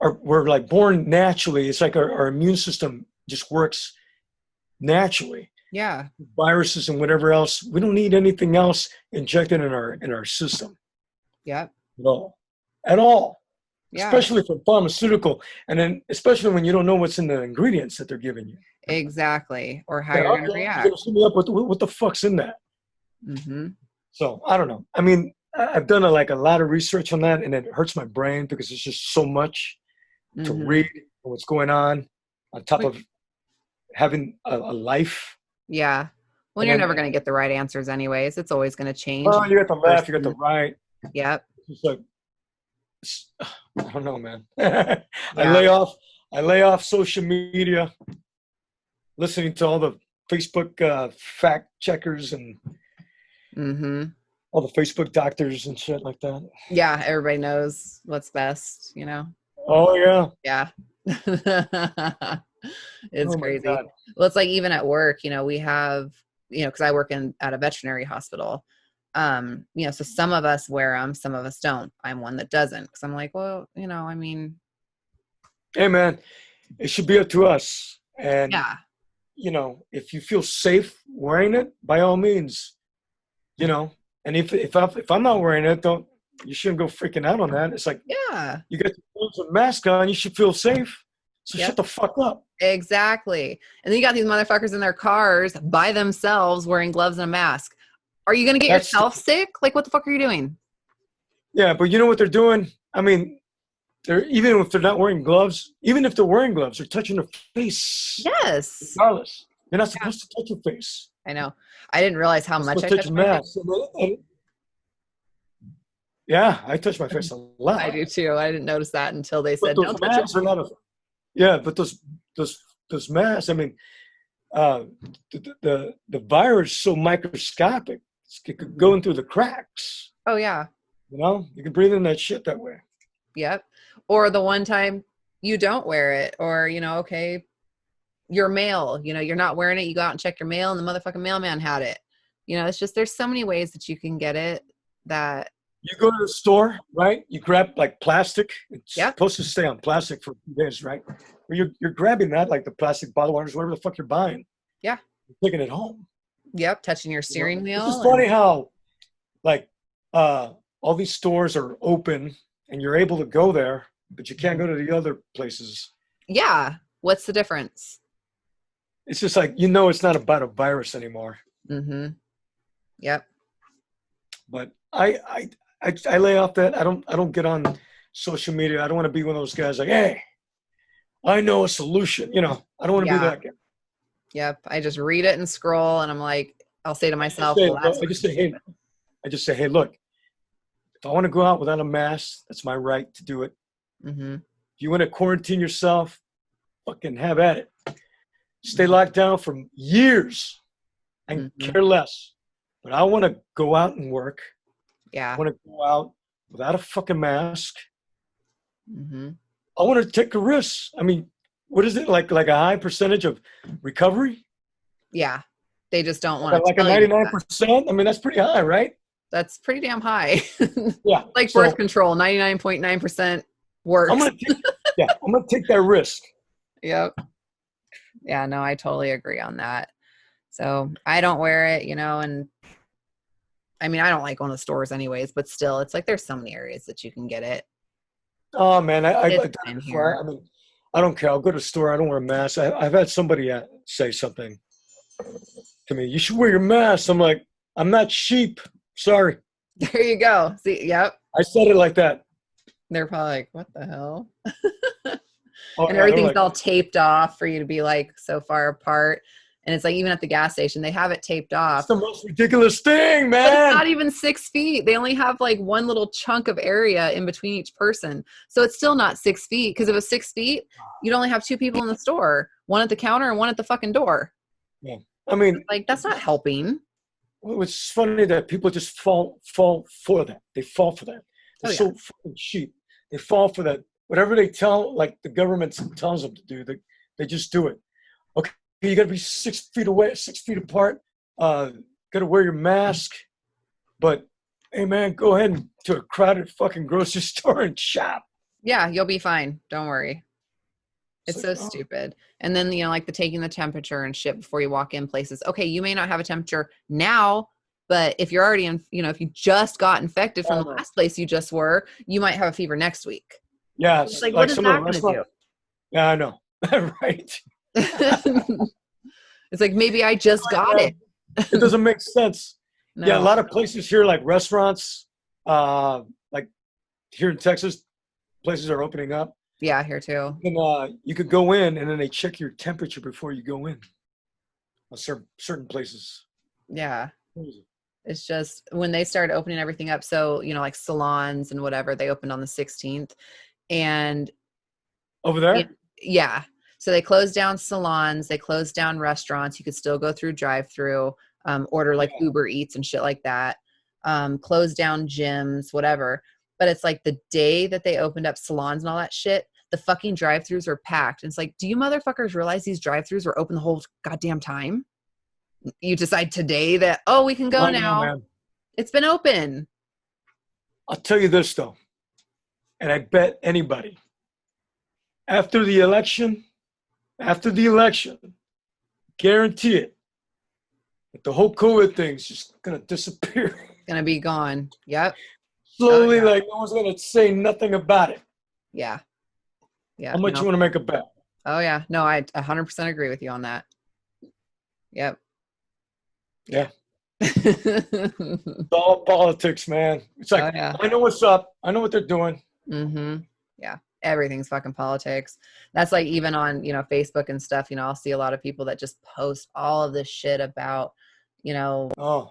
we're like born naturally. It's like our immune system just works naturally. Yeah. Viruses and whatever else. We don't need anything else injected in our system. Yep. At all. Yeah. Especially for pharmaceutical, and then especially when you don't know what's in the ingredients that they're giving you. Exactly. Or how you're going to react. You're gonna shoot me up with what the fuck's in that? Mm-hmm. So I don't know. I mean, I've done a lot of research on that, and it hurts my brain because it's just so much to read what's going on top of having a life. Yeah. Well, you're never going to get the right answers anyways. It's always going to change. Well, you got the left, you got the right. Yep. It's like, I don't know, man. I lay off social media, listening to all the Facebook fact checkers and all the Facebook doctors and shit like that. Yeah, everybody knows what's best, Oh yeah. Yeah. It's crazy. Well, it's like even at work, we have, because I work at a veterinary hospital. So some of us wear them, some of us don't. I'm one that doesn't, because I'm like, well, I mean, hey man, it should be up to us. And yeah, if you feel safe wearing it, by all means, and if I'm not wearing it, you shouldn't go freaking out on that. It's like, yeah, you got the mask on, you should feel safe. So shut the fuck up. Exactly. And then you got these motherfuckers in their cars by themselves wearing gloves and a mask. Are you going to get yourself sick? Like, what the fuck are you doing? Yeah, but you know what they're doing? I mean, even if they're not wearing gloves, even if they're wearing gloves, they're touching their face. Yes. Regardless. You're not supposed to touch your face. I know. I didn't realize how much I touched my face. Yeah, I touch my face a lot. I do too. I didn't notice that until they said, don't touch it. Yeah, but those masks, I mean, the virus is so microscopic. It could go in through the cracks. Oh, yeah. You can breathe in that shit that way. Yep. Or the one time you don't wear it, or, okay, you're mail, you're not wearing it. You go out and check your mail and the motherfucking mailman had it. It's just, there's so many ways that you can get it that. You go to the store, right? You grab like plastic. It's supposed to stay on plastic for a few days, right? Or you're grabbing that, like the plastic bottle waters, whatever the fuck you're buying. Yeah. You're taking it home. Yep. Touching your steering wheel. It's funny how, like, all these stores are open and you're able to go there, but you can't go to the other places. Yeah. What's the difference? It's just like, it's not about a virus anymore. Mm-hmm. Yep. But I lay off that. I don't get on social media. I don't want to be one of those guys like, hey, I know a solution. I don't want to be that guy. Yep. I just read it and scroll, and I'm like, I'll say to myself, I just say, hey, look, if I want to go out without a mask, that's my right to do it. Mm-hmm. If you want to quarantine yourself, fucking have at it. Stay locked down for years and care less. But I want to go out and work. Yeah. I want to go out without a fucking mask. Mm-hmm. I want to take a risk. I mean, what is it like a high percentage of recovery? Yeah. They just don't want to Like a tell you that. 99%? I mean, that's pretty high, right? That's pretty damn high. Yeah. Like So birth control, 99.9% works. I'm gonna take that risk. Yep. Yeah, no, I totally agree on that. So I don't wear it, and I mean, I don't like going to stores anyways, but still, it's like there's so many areas that you can get it. Oh man, I've It's done it in before. here. I mean, I don't care. I'll go to the store. I don't wear a mask. I've had somebody say something to me. You should wear your mask. I'm like, I'm not sheep. Sorry. There you go. See, yep. I said it like that. They're probably like, what the hell? Oh And yeah, they're everything's like, all taped off for you to be like so far apart. And it's like even at the gas station, they have it taped it's off. the most ridiculous thing, But it's man. not even 6 feet. They only have like one little chunk of area in between each person. So it's still not 6 feet. Because if it was 6 feet, you'd only have two people in the store, one at the counter and one at the fucking door. Yeah. I mean, Like that's not helping. it's funny that people just fall for that. They fall for that. They're Oh, yeah. so fucking cheap. They fall for that. Whatever they tell, like the government tells them to do, they just do it. Okay, you got to be 6 feet away, 6 feet apart. Got to wear your mask. But hey, man, go ahead to a crowded fucking grocery store and shop. Yeah, you'll be fine. Don't worry. It's so like, oh, stupid. And then, like the taking the temperature and shit before you walk in places. Okay, you may not have a temperature now, but if you're already in, if you just got infected from the last place you just were, you might have a fever next week. yeah, It's like, what like is some that of the going to do? restaurants. Yeah, I know. Right. It's like, maybe I just got it. It doesn't make sense. No. Yeah, a lot of places here, like restaurants, like here in Texas, places are opening up. Yeah, here too. And you could go in, and then they check your temperature before you go in. Certain places. Yeah. It's just when they started opening everything up. So, like salons and whatever, they opened on the 16th. And Over there? yeah. So they closed down salons, they closed down restaurants. You could still go through drive-through, order like Uber Eats and shit like that. Closed down gyms, whatever. But it's like the day that they opened up salons and all that shit, the fucking drive-throughs were packed. And it's like, do you motherfuckers realize these drive-throughs were open the whole goddamn time? You decide today that, oh, we can go I know, now. man. It's been open. I'll tell you this, though, and I bet anybody, after the election, guarantee it, that the whole COVID thing's just going to disappear. Gonna be gone. Yep. Slowly, Oh, yeah. like no one's going to say nothing about it. Yeah. Yeah. How much no. you want to make a bet? Oh, yeah. No, I 100% agree with you on that. Yep. Yeah. It's all politics, man. It's like, Oh, yeah. I know what's up. I know what they're doing. Mm-hmm. Yeah. Everything's fucking politics. That's like even on, Facebook and stuff, I'll see a lot of people that just post all of this shit about, Oh,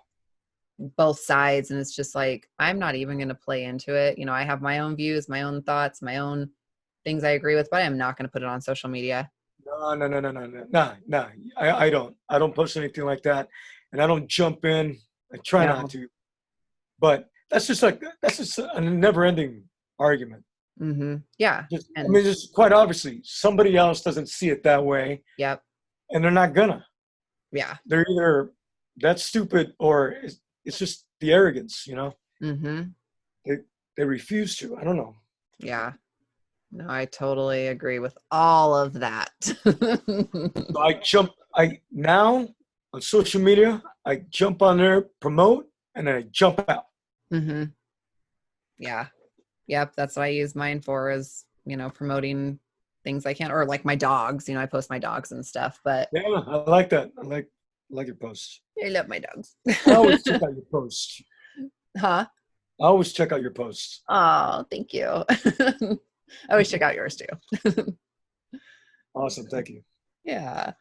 both sides. And it's just like, I'm not even going to play into it. I have my own views, my own thoughts, my own things I agree with, but I am not going to put it on social media. no. I don't. I don't post anything like that, and I don't jump in. I try No. not to. But that's just a never-ending argument. Mm-hmm. Yeah. I mean, just quite obviously, somebody else doesn't see it that way, Yep. and they're not gonna. Yeah. They're either that stupid or it's just the arrogance. Mm-hmm. They refuse to. I don't know. Yeah. No, I totally agree with all of that. So now on social media, I jump on there, promote, and then I jump out. Mm-hmm. Yeah. Yep. That's what I use mine for is, promoting things I can, or like my dogs, I post my dogs and stuff, but Yeah, I like that. I like your posts. I love my dogs. I always check out your posts. Huh? I always check out your posts. Oh, thank you. I always check out yours too. Awesome. Thank you. Yeah.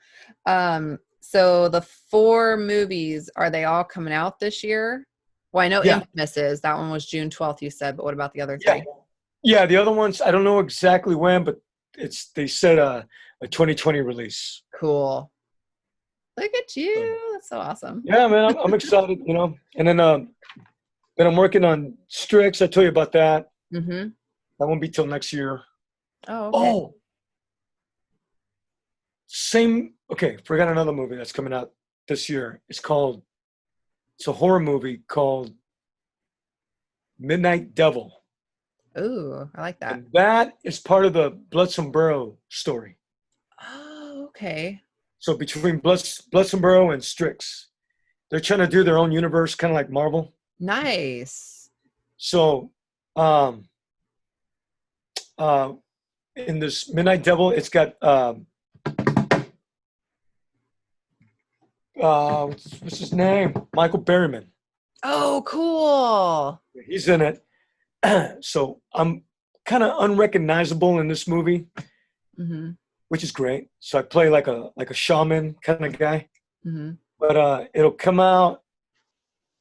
So the 4 movies, are they all coming out this year? Well, I know Yeah. Infamous is. That one was June 12th, you said, but what about the other 3? Yeah. Yeah, the other ones, I don't know exactly when, but they said a 2020 release. Cool. Look at you. That's so awesome. Yeah, man, I'm excited, And then I'm working on Strix. I told you about that. Mm-hmm. That won't be till next year. Oh, okay. Oh, Same. Okay, forgot another movie that's coming out this year. It's a horror movie called Midnight Devil, Ooh, I like that. and that is part of the Blood Sombrero story. Oh, okay. So between Blood Sombrero and Strix, they're trying to do their own universe, kind of like Marvel. Nice. So, um, uh, in this Midnight Devil, it's got what's his name? Michael Berryman. Oh, cool. He's in it. So I'm kind of unrecognizable in this movie, Mm-hmm. which is great. So I play like a shaman kind of guy. Mm-hmm. But it'll come out,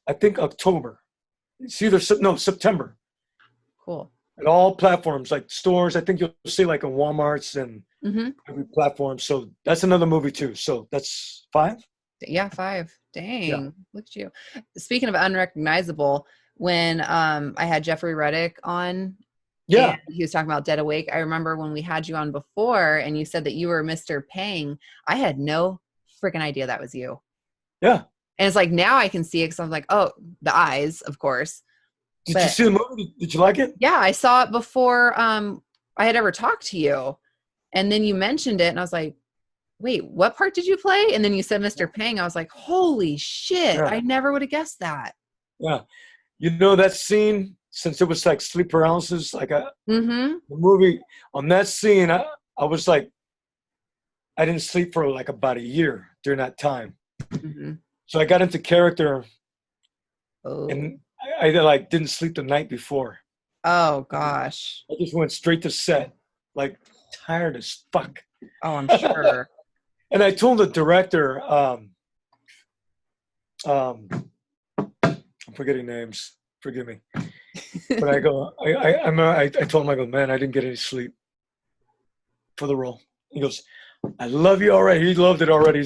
I think October. It's either September Cool. at all platforms like stores. I think you'll see like in WalMarts and Mm-hmm. every platform. So that's another movie too. So that's 5. Yeah, 5. Yeah. Dang. Look at you. Speaking of unrecognizable, when I had Jeffrey Reddick on Yeah. and he was talking about Dead Awake, I remember when we had you on before and you said that you were Mr. Pang. I had no freaking idea that was you. Yeah. And it's like now I can see it because I'm like, oh, the eyes, of course. Did you But see the movie? Did you like it? yeah, I saw it before I had ever talked to you. And then you mentioned it and I was like, wait, what part did you play? And then you said Mr. Pang. I was like, holy shit. Yeah. I never would have guessed that. Yeah. You know that scene, since it was like sleep paralysis, like Mm-hmm. the movie on that scene, I was like, I didn't sleep for like about a year during that time. Mm-hmm. So I got into character Oh. and I like didn't sleep the night before. Oh gosh. I just went straight to set, like tired as fuck. Oh, I'm sure. And I told the director, I'm forgetting names, forgive me. But I go, I told him, I go, man, I didn't get any sleep for the role. He goes, I love you already. He loved it already.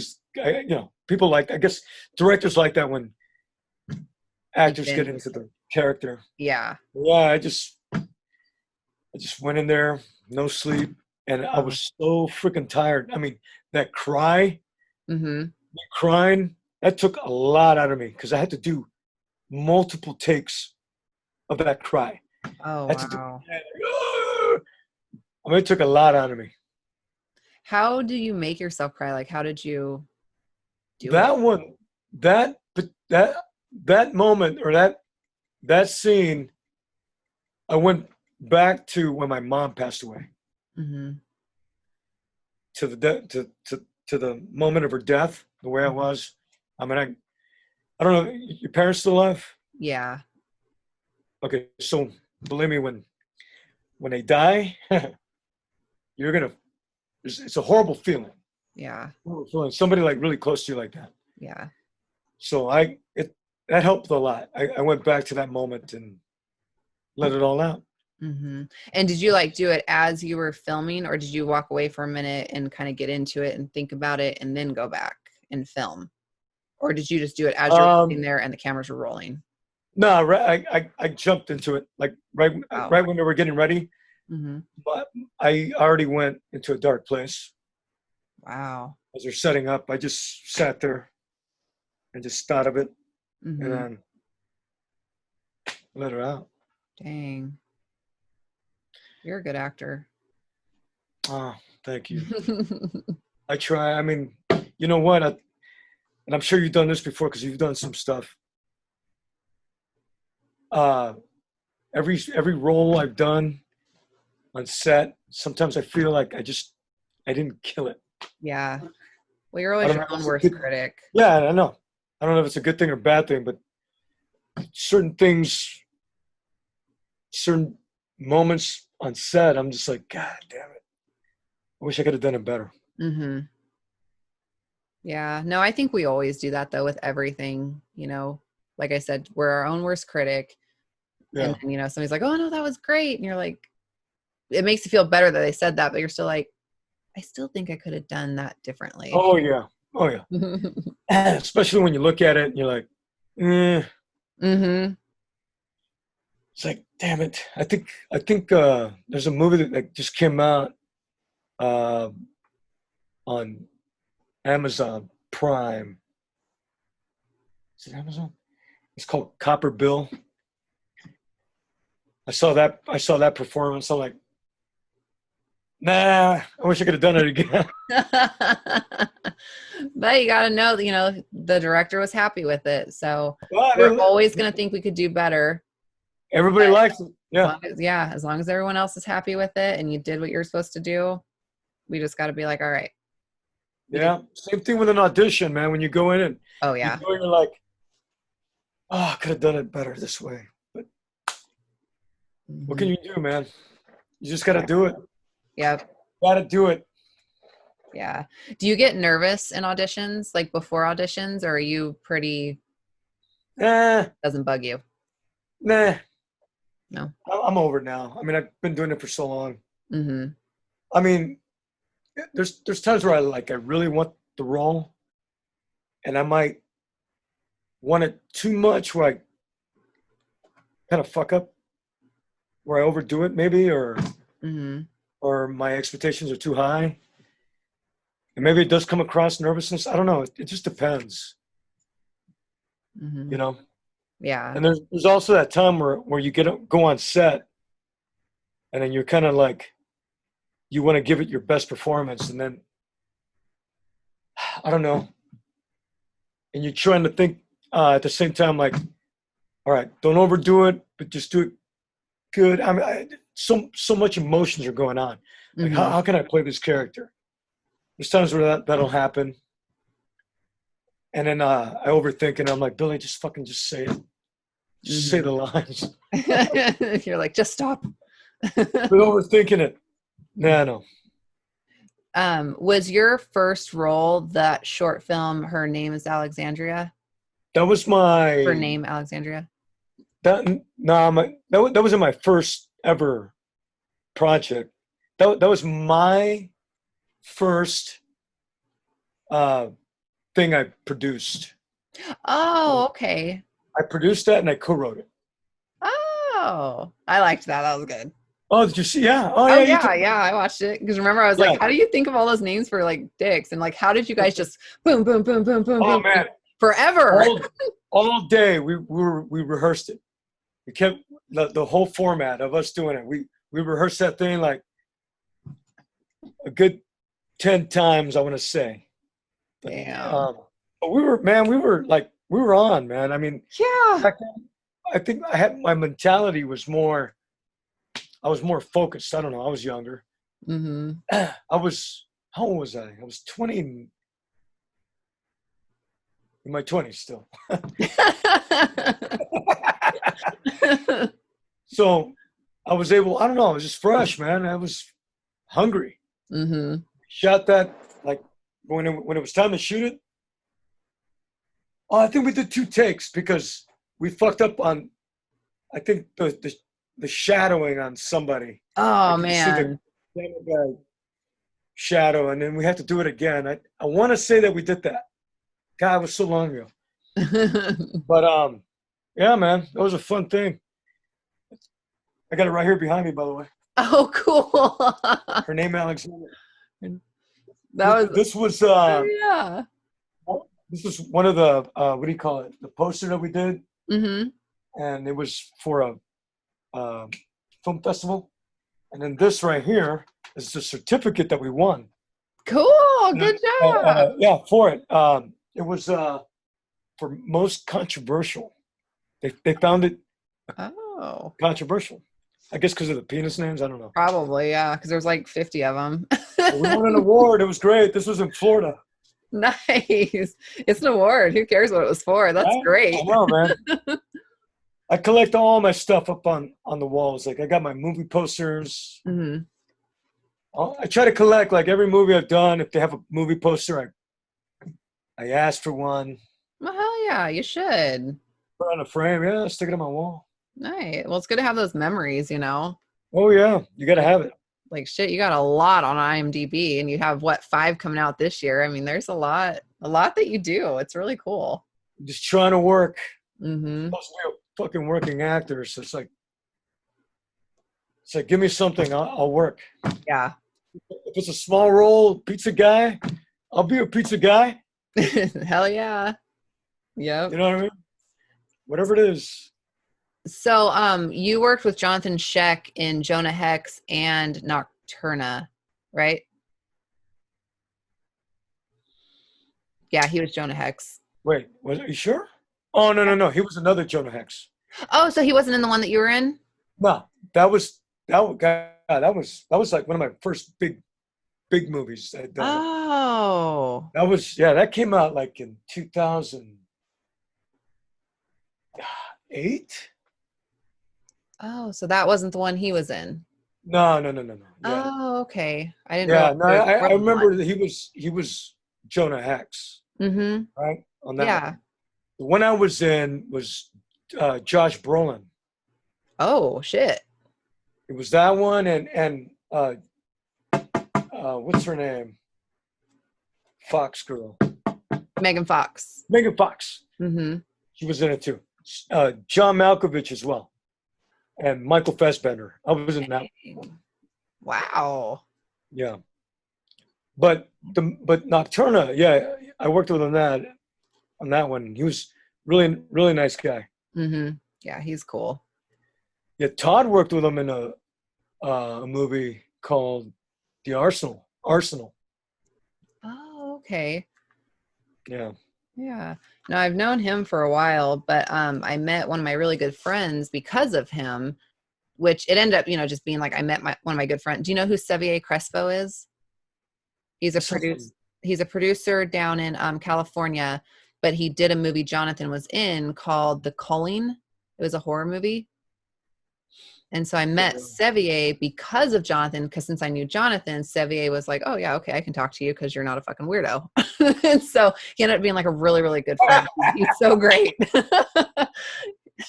People like, I guess directors like that when actors get into the character. Yeah. Yeah, I just went in there, no sleep, and I was so freaking tired. I mean, that Mm-hmm. crying, that took a lot out of me because I had to do multiple takes of that cry. Oh, I had to do, wow. I mean, it took a lot out of me. How do you make yourself cry? Like, how did you do That it? one, that moment or that scene, I went back to when my mom passed away, Mm-hmm. to the moment of her death, the way I was. I mean, I don't know. Your parents still alive? Yeah. Okay, so believe me, when they die, you're gonna. It's a horrible feeling. Yeah. Horrible feeling. Somebody like really close to you like that. Yeah. So that helped a lot. I went back to that moment and let it all out. Mm-hmm. And did you like do it as you were filming, or did you walk away for a minute and kind of get into it and think about it and then go back and film? Or did you just do it as you were sitting there and the cameras were rolling? No, I jumped into it like right when they were getting ready. Mm-hmm. But I already went into a dark place. Wow. As they're setting up, I just sat there and just thought of it, Mm-hmm. and then let it out. Dang. You're a good actor. Oh, thank you. I try. I mean, you know what? And I'm sure you've done this before because you've done some stuff. Every role I've done on set, sometimes I feel like I didn't kill it. Yeah. Well, you're always your own worst critic. Yeah, I know. I don't know if it's a good thing or bad thing, but certain things, certain moments on set, I'm just like, God damn it. I wish I could have done it better. Mm-hmm. Yeah. No, I think we always do that though with everything, like I said, we're our own worst critic. Yeah. And then, somebody's like, oh no, that was great. And you're like, it makes you feel better that they said that, but you're still like, I still think I could have done that differently. Oh yeah. Oh yeah. Especially when you look at it and you're like, Mm-hmm. It's like, damn it. I think there's a movie that just came out on Amazon Prime. Is it Amazon? It's called Copper Bill. I saw that performance. I'm like, nah, I wish I could have done it again. But you got to know, the director was happy with it. So Well, we're always going to think we could do better. everybody But likes it. Yeah. As long as everyone else is happy with it and you did what you're supposed to do, we just got to be like, all right. Yeah. Same thing with an audition, man. When you go in and Oh, yeah. you're like, oh, I could have done it better this way. But what can you do, man? You just got to do it. Yep. Got to do it. Yeah. Do you get nervous in auditions, like before auditions, or are you pretty, doesn't bug you? Nah. No. I'm over it now. I mean, I've been doing it for so long. Mm-hmm. I mean, there's times where I really want the role, and I might want it too much, where I kind of fuck up, where I overdo it maybe, or my expectations are too high, and maybe it does come across nervousness. I don't know. It just depends, Mm-hmm. Yeah. And there's also that time where you go on set, and then you're kind of like, you want to give it your best performance, and then I don't know, and you're trying to think at the same time, like, all right, don't overdo it, but just do it good. I mean, so much emotions are going on. Like, how can I play this character? There's times where that'll happen, and then I overthink, and I'm like, Billy, just say it. Just say the lines. You're like, just stop. But overthinking it. No. Was your first role that short film, Her Name is Alexandria? That was Her Name, Alexandria? That wasn't my first ever project. That was my first thing I produced. Oh, okay. I produced that and I co-wrote it. Oh, I liked that. That was good. Oh, did you see? Yeah. Oh, yeah. Yeah. I watched it. Because remember, I was like, how do you think of all those names for like dicks? And like, how did you guys just boom, boom, boom, boom, boom, oh, boom, man. Forever. All day we rehearsed it. We kept the whole format of us doing it. We rehearsed that thing like a good 10 times, I want to say. Damn. But we were on, man. I mean, yeah. I think my mentality was more. I was more focused. I don't know. I was younger. Mm-hmm. How old was I? I was 20. In my 20s still. So I was able. I don't know. I was just fresh, man. I was hungry. Mm-hmm. Shot that like when it was time to shoot it. Oh, I think we did 2 takes because we fucked up on. I think the shadowing on somebody. Oh, man. The shadow, and then we had to do it again. I want to say that we did that. God, it was so long ago. But yeah, man, that was a fun thing. I got it right here behind me, by the way. Oh, cool. Her name, Alexander. This was yeah. This was one of the what do you call it? The poster that we did. Mm-hmm. And it was for a film festival. And then this right here is the certificate that we won. Cool. Good job. Yeah, for it. It was for most controversial. They found it controversial. I guess because of the penis names. I don't know. Probably, yeah, because there's like 50 of them. We won an award. It was great. This was in Florida. Nice. It's an award. Who cares what it was for? That's great. I know, man. I collect all my stuff up on the walls. Like I got my movie posters. Mm-hmm. I try to collect like every movie I've done. If they have a movie poster, I ask for one. Well, hell yeah, you should. Put on a frame. Yeah, stick it on my wall. Nice. Well, it's good to have those memories, you know? Oh, yeah. You got to have it. Like, shit, you got a lot on IMDb, and you have, 5 coming out this year? I mean, there's a lot that you do. It's really cool. I'm just trying to work. Mm-hmm. I'm supposed to be a fucking working actor, so it's like, give me something, I'll work. Yeah. If it's a small role, pizza guy, I'll be a pizza guy. Hell yeah. Yep. You know what I mean? Whatever it is. So, you worked with Jonathan Sheck in Jonah Hex and Nocturna, right? Yeah, he was Jonah Hex. Wait, was you sure? Oh no. He was another Jonah Hex. Oh, so he wasn't in the one that you were in? No, that was like one of my first big movies. Oh. That came out like in 2008. Oh, so that wasn't the one he was in. No. Yeah, Oh, okay. I didn't yeah. realize No, there was I more than remember one. that he was Jonah Hex, Mm-hmm. right? On that Yeah. one. The one I was in was Josh Brolin. Oh, shit. It was that one and what's her name? Fox girl, Megan Fox. Megan Fox. Mm-hmm. She was in it too. John Malkovich as well, and Michael Fassbender. I was in that. Wow. Yeah, but Nocturna. Yeah, I worked with him on that one. He was really nice guy. Mm-hmm. Yeah, he's cool. Yeah, Todd worked with him in a movie called The Arsenal. Arsenal. Oh, okay. Yeah. Yeah. No, I've known him for a while, but I met one of my really good friends because of him, which it ended up, just being like I met one of my good friends. Do you know who Sevier Crespo is? He's a Something. producer down in California, but he did a movie Jonathan was in called The Culling. It was a horror movie. And so I met Sevier because of Jonathan, because since I knew Jonathan, Sevier was like, oh, yeah, okay, I can talk to you because you're not a fucking weirdo. And so he ended up being like a really, really good friend. He's so great.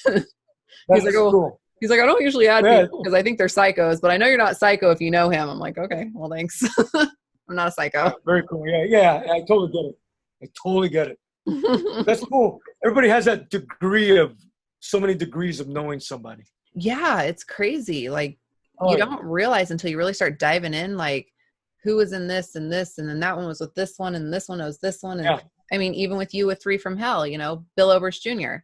He's like, oh, cool. he's like, I don't usually add Yeah. people because I think they're psychos, but I know you're not psycho if you know him. I'm like, okay, well, thanks. I'm not a psycho. Very cool. Yeah. I totally get it. That's cool. Everybody has that so many degrees of knowing somebody. Yeah, it's crazy. Like, Oh, you yeah. don't realize until you really start diving in, like, who was in this, and then that one was with this one, and this one was this one. And Yeah. I mean, even with you with Three from Hell, Bill Oberst Jr.,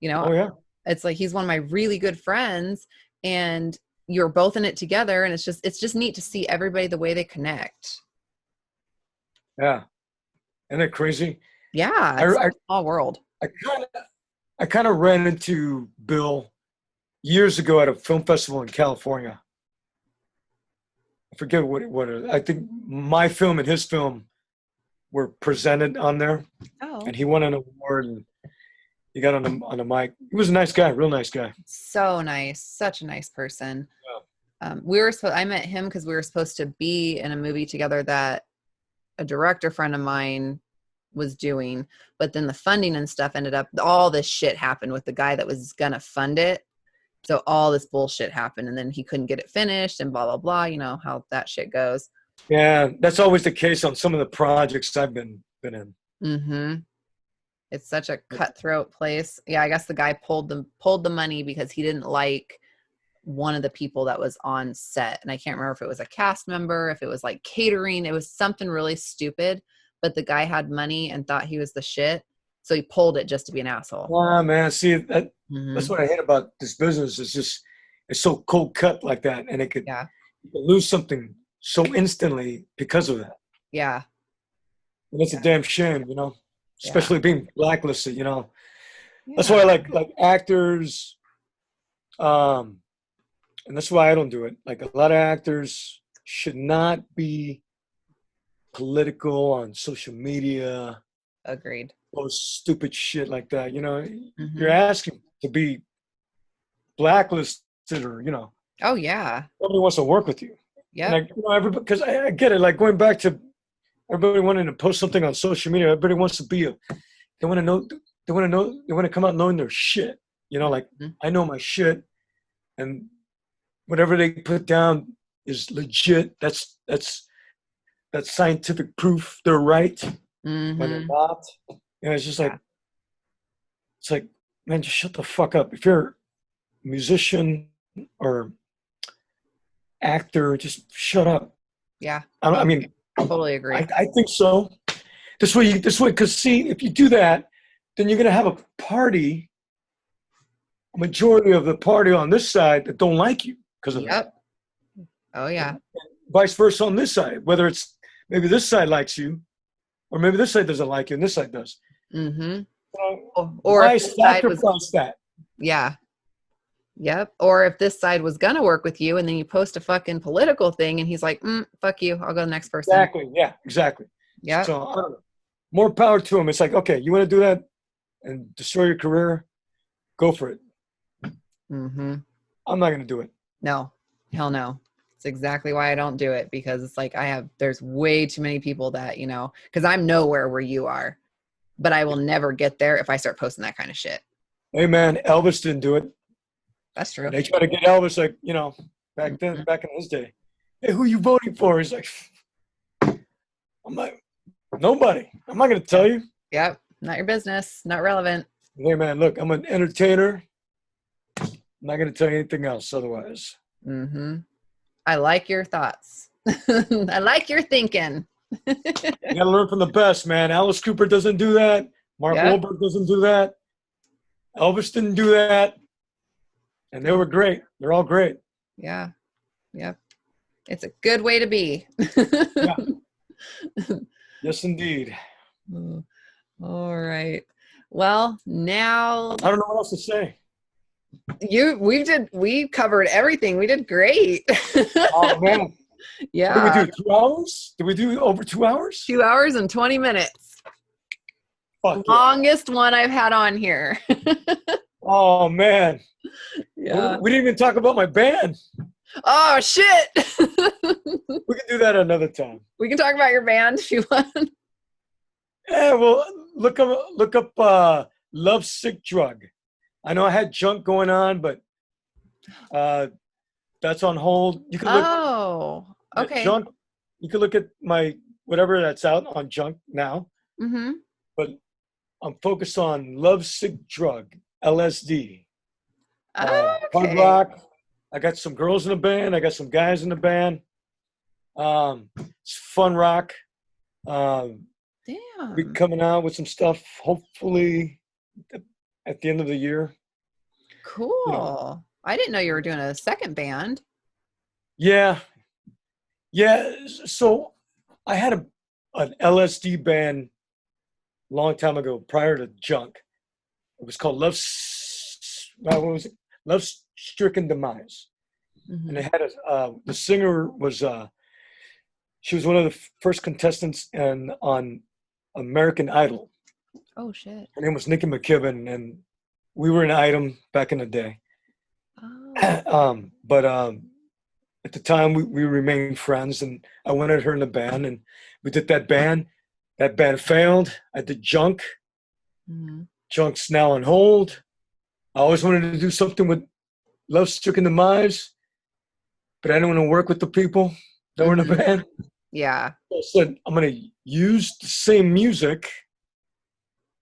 Oh yeah. it's like he's one of my really good friends, and you're both in it together, and it's just neat to see everybody the way they connect. Yeah. Isn't that crazy? Yeah, it's a small world. I kind of ran into Bill years ago at a film festival in California. I forget what I think my film and his film were presented on there, Oh, and he won an award and he got on the mic. He was a nice guy, real nice guy. so nice, such a nice person. Yeah. I met him because we were supposed to be in a movie together that a director friend of mine was doing, but then the funding and stuff ended up, all this shit happened with the guy that was gonna fund it. So all this bullshit happened, and then he couldn't get it finished and blah, blah, blah. You know how that shit goes. Yeah, that's always the case on some of the projects I've been in. Mm-hmm. It's such a cutthroat place. Yeah, I guess the guy pulled the money because he didn't like one of the people that was on set. And I can't remember if it was a cast member, if it was like catering. It was something really stupid, but the guy had money and thought he was the shit. So he pulled it just to be an asshole. Wow, man. See, that's Mm-hmm. what I hate about this business. It's so cold cut like that. And you could lose something so instantly because of that. Yeah. And it's a damn shame, especially being blacklisted, Yeah. That's why I like actors, and that's why I don't do it. Like, a lot of actors should not be political on social media. Agreed. Or stupid shit like that. Mm-hmm. You're asking to be blacklisted, or Oh yeah. nobody wants to work with you. Yeah. Everybody, because I get it. Like, going back to everybody wanting to post something on social media. Everybody wants to be they want to know. They want to know. They want to come out knowing their shit. Like, I know my shit, and whatever they put down is legit. That's scientific proof they're right. Mm-hmm. When they're not. It's just like, it's like, man, just shut the fuck up. If you're a musician or actor, just shut up. Yeah. I mean, Totally agree. I think so. This way, because see, if you do that, then you're gonna have a party, a majority of the party on this side that don't like you because of that. Yep. Oh yeah. Vice versa on this side, whether it's maybe this side likes you, or maybe this side doesn't like you, and this side does. Mm-hmm. So Or why if this side was, sacrifice that? yeah. Yep. Or if this side was gonna work with you, and then you post a fucking political thing, and he's like, "Fuck you, I'll go to the next person." Exactly. Yeah. Exactly. Yep. So I don't know. More power to him. It's like, okay, you want to do that and destroy your career? Go for it. Mm-hmm. I'm not gonna do it. No, hell no. It's exactly why I don't do it, because it's like there's way too many people that, because I'm nowhere where you are, but I will never get there if I start posting that kind of shit. Hey man, Elvis didn't do it. That's true. They try to get Elvis like, back then, back in his day. Hey, who you voting for? He's like, I'm like, nobody. I'm not gonna tell you. Yep. Not your business. Not relevant. Hey man, look, I'm an entertainer. I'm not gonna tell you anything else otherwise. Mm-hmm. I like your thoughts. I like your thinking. You gotta learn from the best, man. Alice Cooper doesn't do that. Mark Wahlberg doesn't do that. Elvis didn't do that. And they were great. They're all great. Yeah. Yep. It's a good way to be. Yeah. Yes, indeed. All right. Well, now I don't know what else to say. we covered everything. We did great. Oh man. Yeah. What did we do? 2 hours? Did we do over 2 hours? 2 hours and 20 minutes. Fuck Longest one I've had on here. Oh man. Yeah. We didn't even talk about my band. Oh shit. We can do that another time. We can talk about your band if you want. Yeah, well, look up Love Sick Drug. I know I had junk going on, but that's on hold. You can look at okay. junk. You can look at my whatever that's out on junk now. Mm-hmm. But I'm focused on Love Sick Drug, LSD. Hard rock. I got some girls in the band. I got some guys in the band. It's fun rock. Damn. Be coming out with some stuff hopefully at the end of the year. Cool. I didn't know you were doing a second band. Yeah. So I had an LSD band a long time ago prior to Junk. It was called what was it? Love Stricken Demise. Mm-hmm. And it had the singer was she was one of the first contestants on American Idol. Oh shit. Her name was Nikki McKibben, and we were an item back in the day. Oh. But at the time we remained friends, and I wanted her in the band, and we did that band. That band failed. I did Junk. Mm-hmm. Junk's now on hold. I always wanted to do something with Love Stricken Demise, but I didn't want to work with the people that were in the band. Yeah. So I said, I'm going to use the same music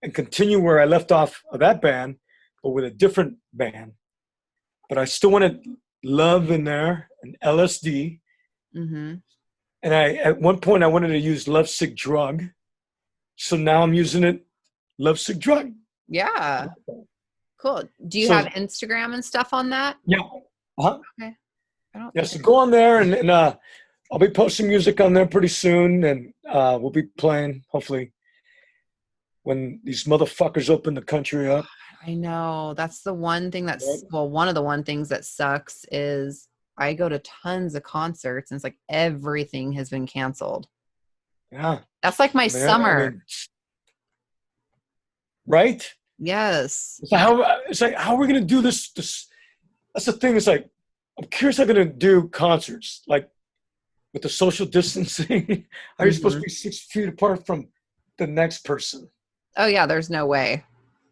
and continue where I left off of that band, but with a different band. But I still wanted love in there and LSD. Mm-hmm. And at one point I wanted to use Love Sick Drug. So now I'm using it, Love Sick Drug. Yeah. Cool. Do you have Instagram and stuff on that? Yeah. Uh-huh. Okay. So go on there and I'll be posting music on there pretty soon, and we'll be playing hopefully when these motherfuckers open the country up. I know. That's the one thing one of the one things that sucks is I go to tons of concerts and it's like everything has been canceled. Yeah. That's like my summer. Right? Yes. It's like how are we gonna do this? That's the thing. It's like I'm curious how they're gonna do concerts, like with the social distancing. How are you supposed to be 6 feet apart from the next person? Oh yeah, there's no way.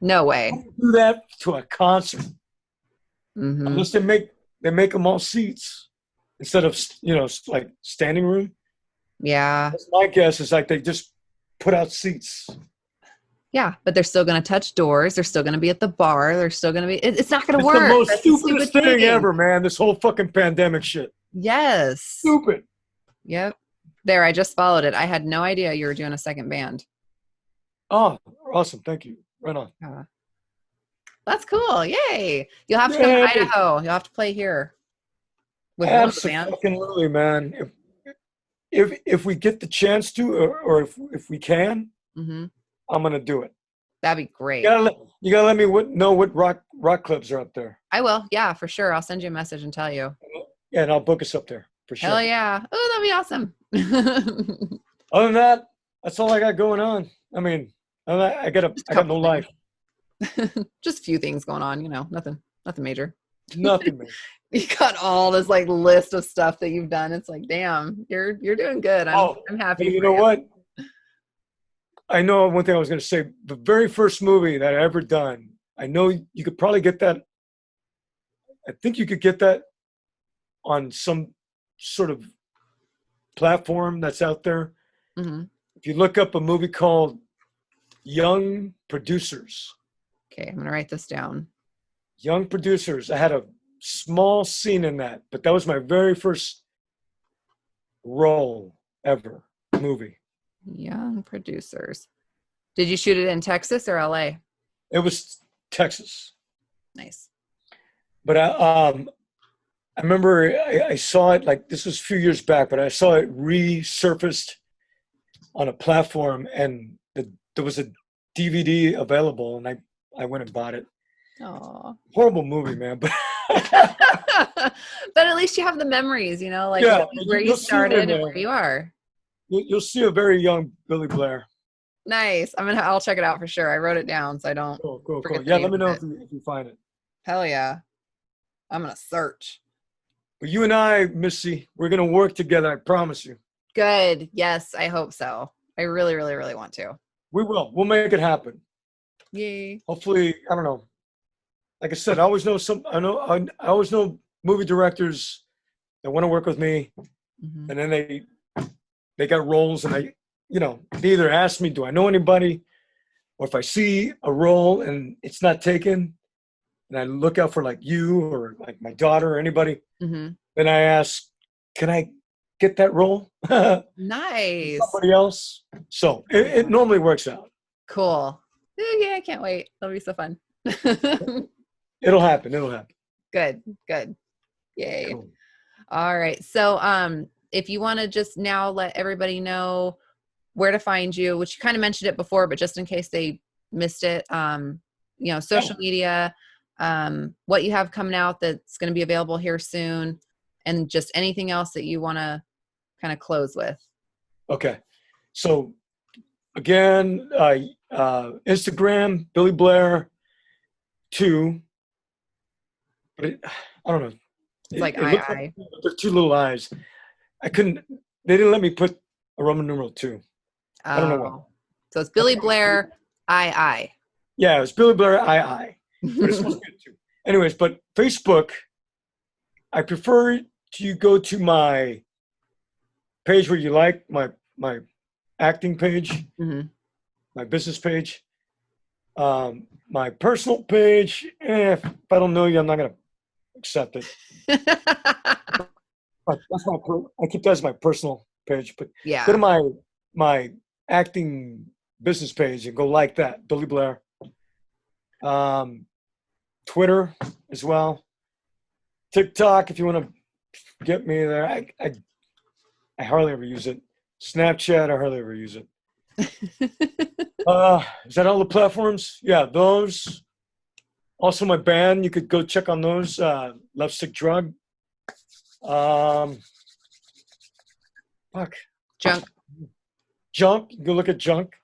No way. Do that to a concert. Mm-hmm. Unless they make them all seats instead of like standing room. Yeah. That's my guess is like they just put out seats. Yeah, but they're still going to touch doors. They're still going to be at the bar. They're still going to be. It's not going to work. It's the most That's stupidest thing ever, man. This whole fucking pandemic shit. Yes. Stupid. Yep. There, I just followed it. I had no idea you were doing a second band. Oh, awesome. Thank you. Right on. That's cool. Yay. You'll have to come to Yay. Idaho. You'll have to play here with one of the bands. Absolutely, man. If we get the chance to, or if we can, Mm-hmm. I'm gonna do it. That'd be great. You gotta let me know what rock clubs are up there. I will. Yeah, for sure. I'll send you a message and tell you. Yeah, and I'll book us up there for sure. Hell yeah. Oh, that'd be awesome. Other than that, that's all I got going on. I mean, I got no life. Just a few things going on, nothing major. Nothing, man. You got all this like list of stuff that you've done. It's like, damn, you're doing good. I'm happy. You know what? I know one thing I was going to say. The very first movie that I ever done, I know you could probably get that. I think you could get that on some sort of platform that's out there. Mm-hmm. If you look up a movie called Young Producers. Okay, I'm going to write this down. Young Producers. I had a small scene in that, but that was my very first role ever movie. Young Producers. Did you shoot it in Texas or LA? It was Texas. Nice. But I remember I saw it, like, this was a few years back, but I saw it resurfaced on a platform, and there was a DVD available, and I went and bought it. Aww. Horrible movie, man. But but at least you have the memories, like where you started and where you are. You'll see a very young Billy Blair. Nice. I'll check it out for sure. I wrote it down so I don't. Cool. Yeah, let me know if you find it. Hell yeah. I'm gonna search. But you and I, Missy, we're gonna work together. I promise you. Good. Yes, I hope so. I really, really, really want to. We will. We'll make it happen. Yay. Hopefully, I don't know. Like I said, I always know movie directors that want to work with me, Mm-hmm. and then they got roles, and they either ask me, do I know anybody, or if I see a role and it's not taken, and I look out for like you or like my daughter or anybody, Mm-hmm. then I ask, can I get that role? Nice. Somebody else. So it normally works out. Cool. Yeah, I can't wait. That'll be so fun. It'll happen. Good. Yay. Cool. All right. So if you want to just now let everybody know where to find you, which you kind of mentioned it before, but just in case they missed it, social media, what you have coming out that's going to be available here soon, and just anything else that you want to kind of close with. Okay. So again, Instagram, Billy Blair 2. But I don't know. It's like like there's two little eyes. They didn't let me put a Roman numeral 2. I don't know why. So it's Billy Blair I. Yeah, it was Billy Blair I. But it's supposed to be 2. Anyways, but Facebook, I prefer you go to my page where you like my acting page, Mm-hmm. my business page. My personal page, if I don't know you, I'm not gonna accept it. But I keep that as my personal page. But Yeah. go to my acting business page and go like that, Billy Blair. Twitter as well. TikTok, if you want to get me there. I hardly ever use it. Snapchat, I hardly ever use it. Is that all the platforms? Yeah, those. Also my band, you could go check on those. Love Sick Drug. Junk. Go look at Junk.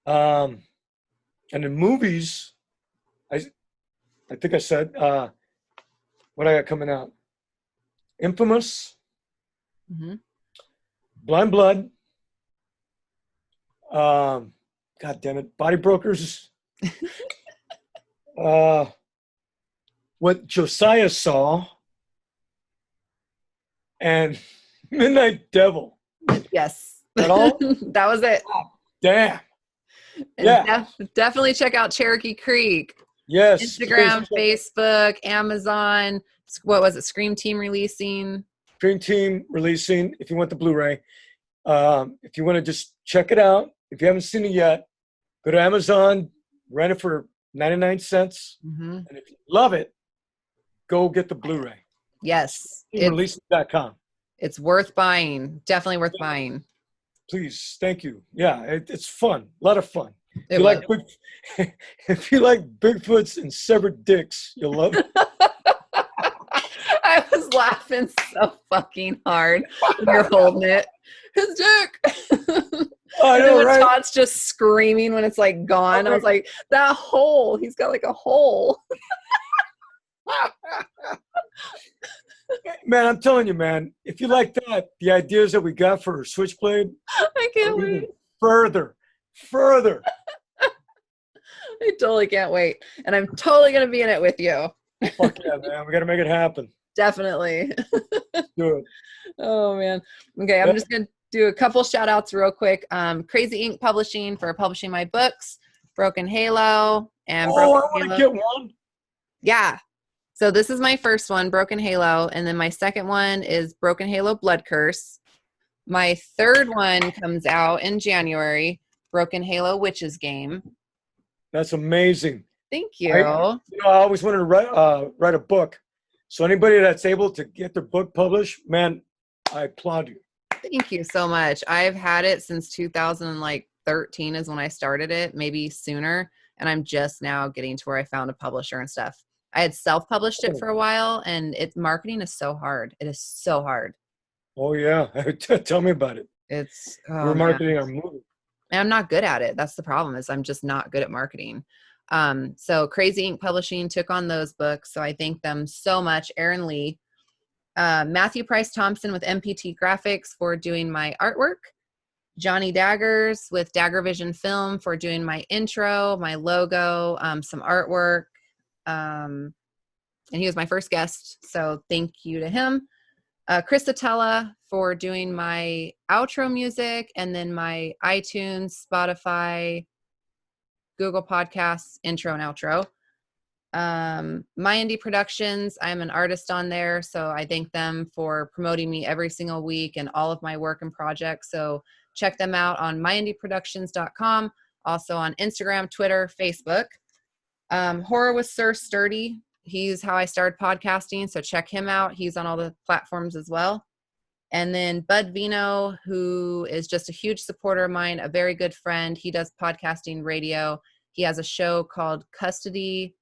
And in movies, I think I said what I got coming out. Infamous. Mm-hmm. Blind Blood. God damn it. Body Brokers. What Josiah Saw. And Midnight Devil. Yes. That all? That was it. Damn. And Yeah. Definitely check out Cherokee Creek. Yes. Instagram, Facebook, Amazon. What was it? Scream Team releasing. Dream Team releasing, if you want the Blu-ray. If you want to just check it out, if you haven't seen it yet, go to Amazon, rent it for 99 cents. Mm-hmm. And if you love it, go get the Blu-ray. Yes. Release.com. It's worth buying. Definitely worth buying. Please, thank you. Yeah, it's fun. A lot of fun. It If you like Bigfoots and severed dicks, you'll love it. I was laughing so fucking hard when you're holding it. His dick. I And then know, when right? Todd's just screaming when it's like gone, I was like, that hole. He's got like a hole. Man, I'm telling you, man, if you like that, the ideas that we got for Switchblade, I can't wait. further. I totally can't wait. And I'm totally going to be in it with you. Fuck yeah, man. We got to make it happen. Definitely. Do it. Oh, man. Okay, I'm just going to do a couple shout outs real quick. Crazy Ink Publishing for publishing my books, Broken Halo, and I Broken want to Halo. get one. Yeah. So this is my first one, Broken Halo, and then my second one is Broken Halo Blood Curse. My third one comes out in January, Broken Halo Witches Game. That's amazing. Thank you. I always wanted to write a book. So anybody that's able to get their book published, man, I applaud you. Thank you so much. I've had it since 2013 is when I started it, maybe sooner, and I'm just now getting to where I found a publisher and stuff. I had self-published it for a while, and marketing is so hard. It is so hard. Oh, yeah. Tell me about it. We're marketing our movie. And I'm not good at it. That's the problem, is I'm just not good at marketing. So Crazy Ink Publishing took on those books. So I thank them so much. Aaron Lee, Matthew Price Thompson with MPT Graphics for doing my artwork. Johnny Daggers with Dagger Vision Film for doing my intro, my logo, some artwork. And he was my first guest. So thank you to him. Chris Atella for doing my outro music, and then my iTunes, Spotify, Google Podcasts, intro and outro. My Indie Productions, I'm an artist on there, so I thank them for promoting me every single week and all of my work and projects. So check them out on myindieproductions.com, also on Instagram, Twitter, Facebook. Horror with Sir Sturdy. He's how I started podcasting, so check him out. He's on all the platforms as well. And then Bud Vino, who is just a huge supporter of mine, a very good friend. He does podcasting radio. He has a show called Custody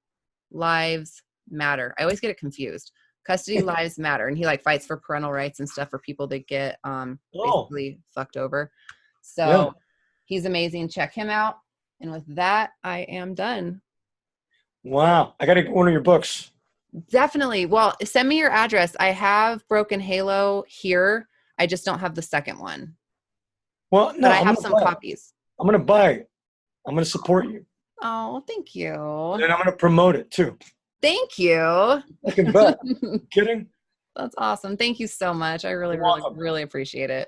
Lives Matter. I always get it confused. Custody Lives Matter. And he fights for parental rights and stuff for people that get basically fucked over. So he's amazing. Check him out. And with that, I am done. Wow. I got to get one of your books. Definitely. Well, send me your address. I have Broken Halo here. I just don't have the second one. Well, no, but I have some copies. I'm going to buy it. I'm going to support you. Oh, thank you. And I'm going to promote it too. Thank you. I can bet. Kidding? That's awesome. Thank you so much. I really, really appreciate it.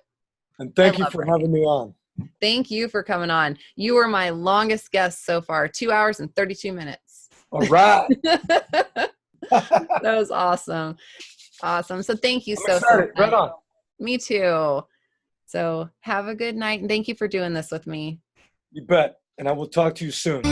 And thank you for having me on. Thank you for coming on. You were my longest guest so far, 2 hours and 32 minutes. All right. That was awesome. Awesome. So thank you so much. Right on. Me too. So have a good night. And thank you for doing this with me. You bet. And I will talk to you soon.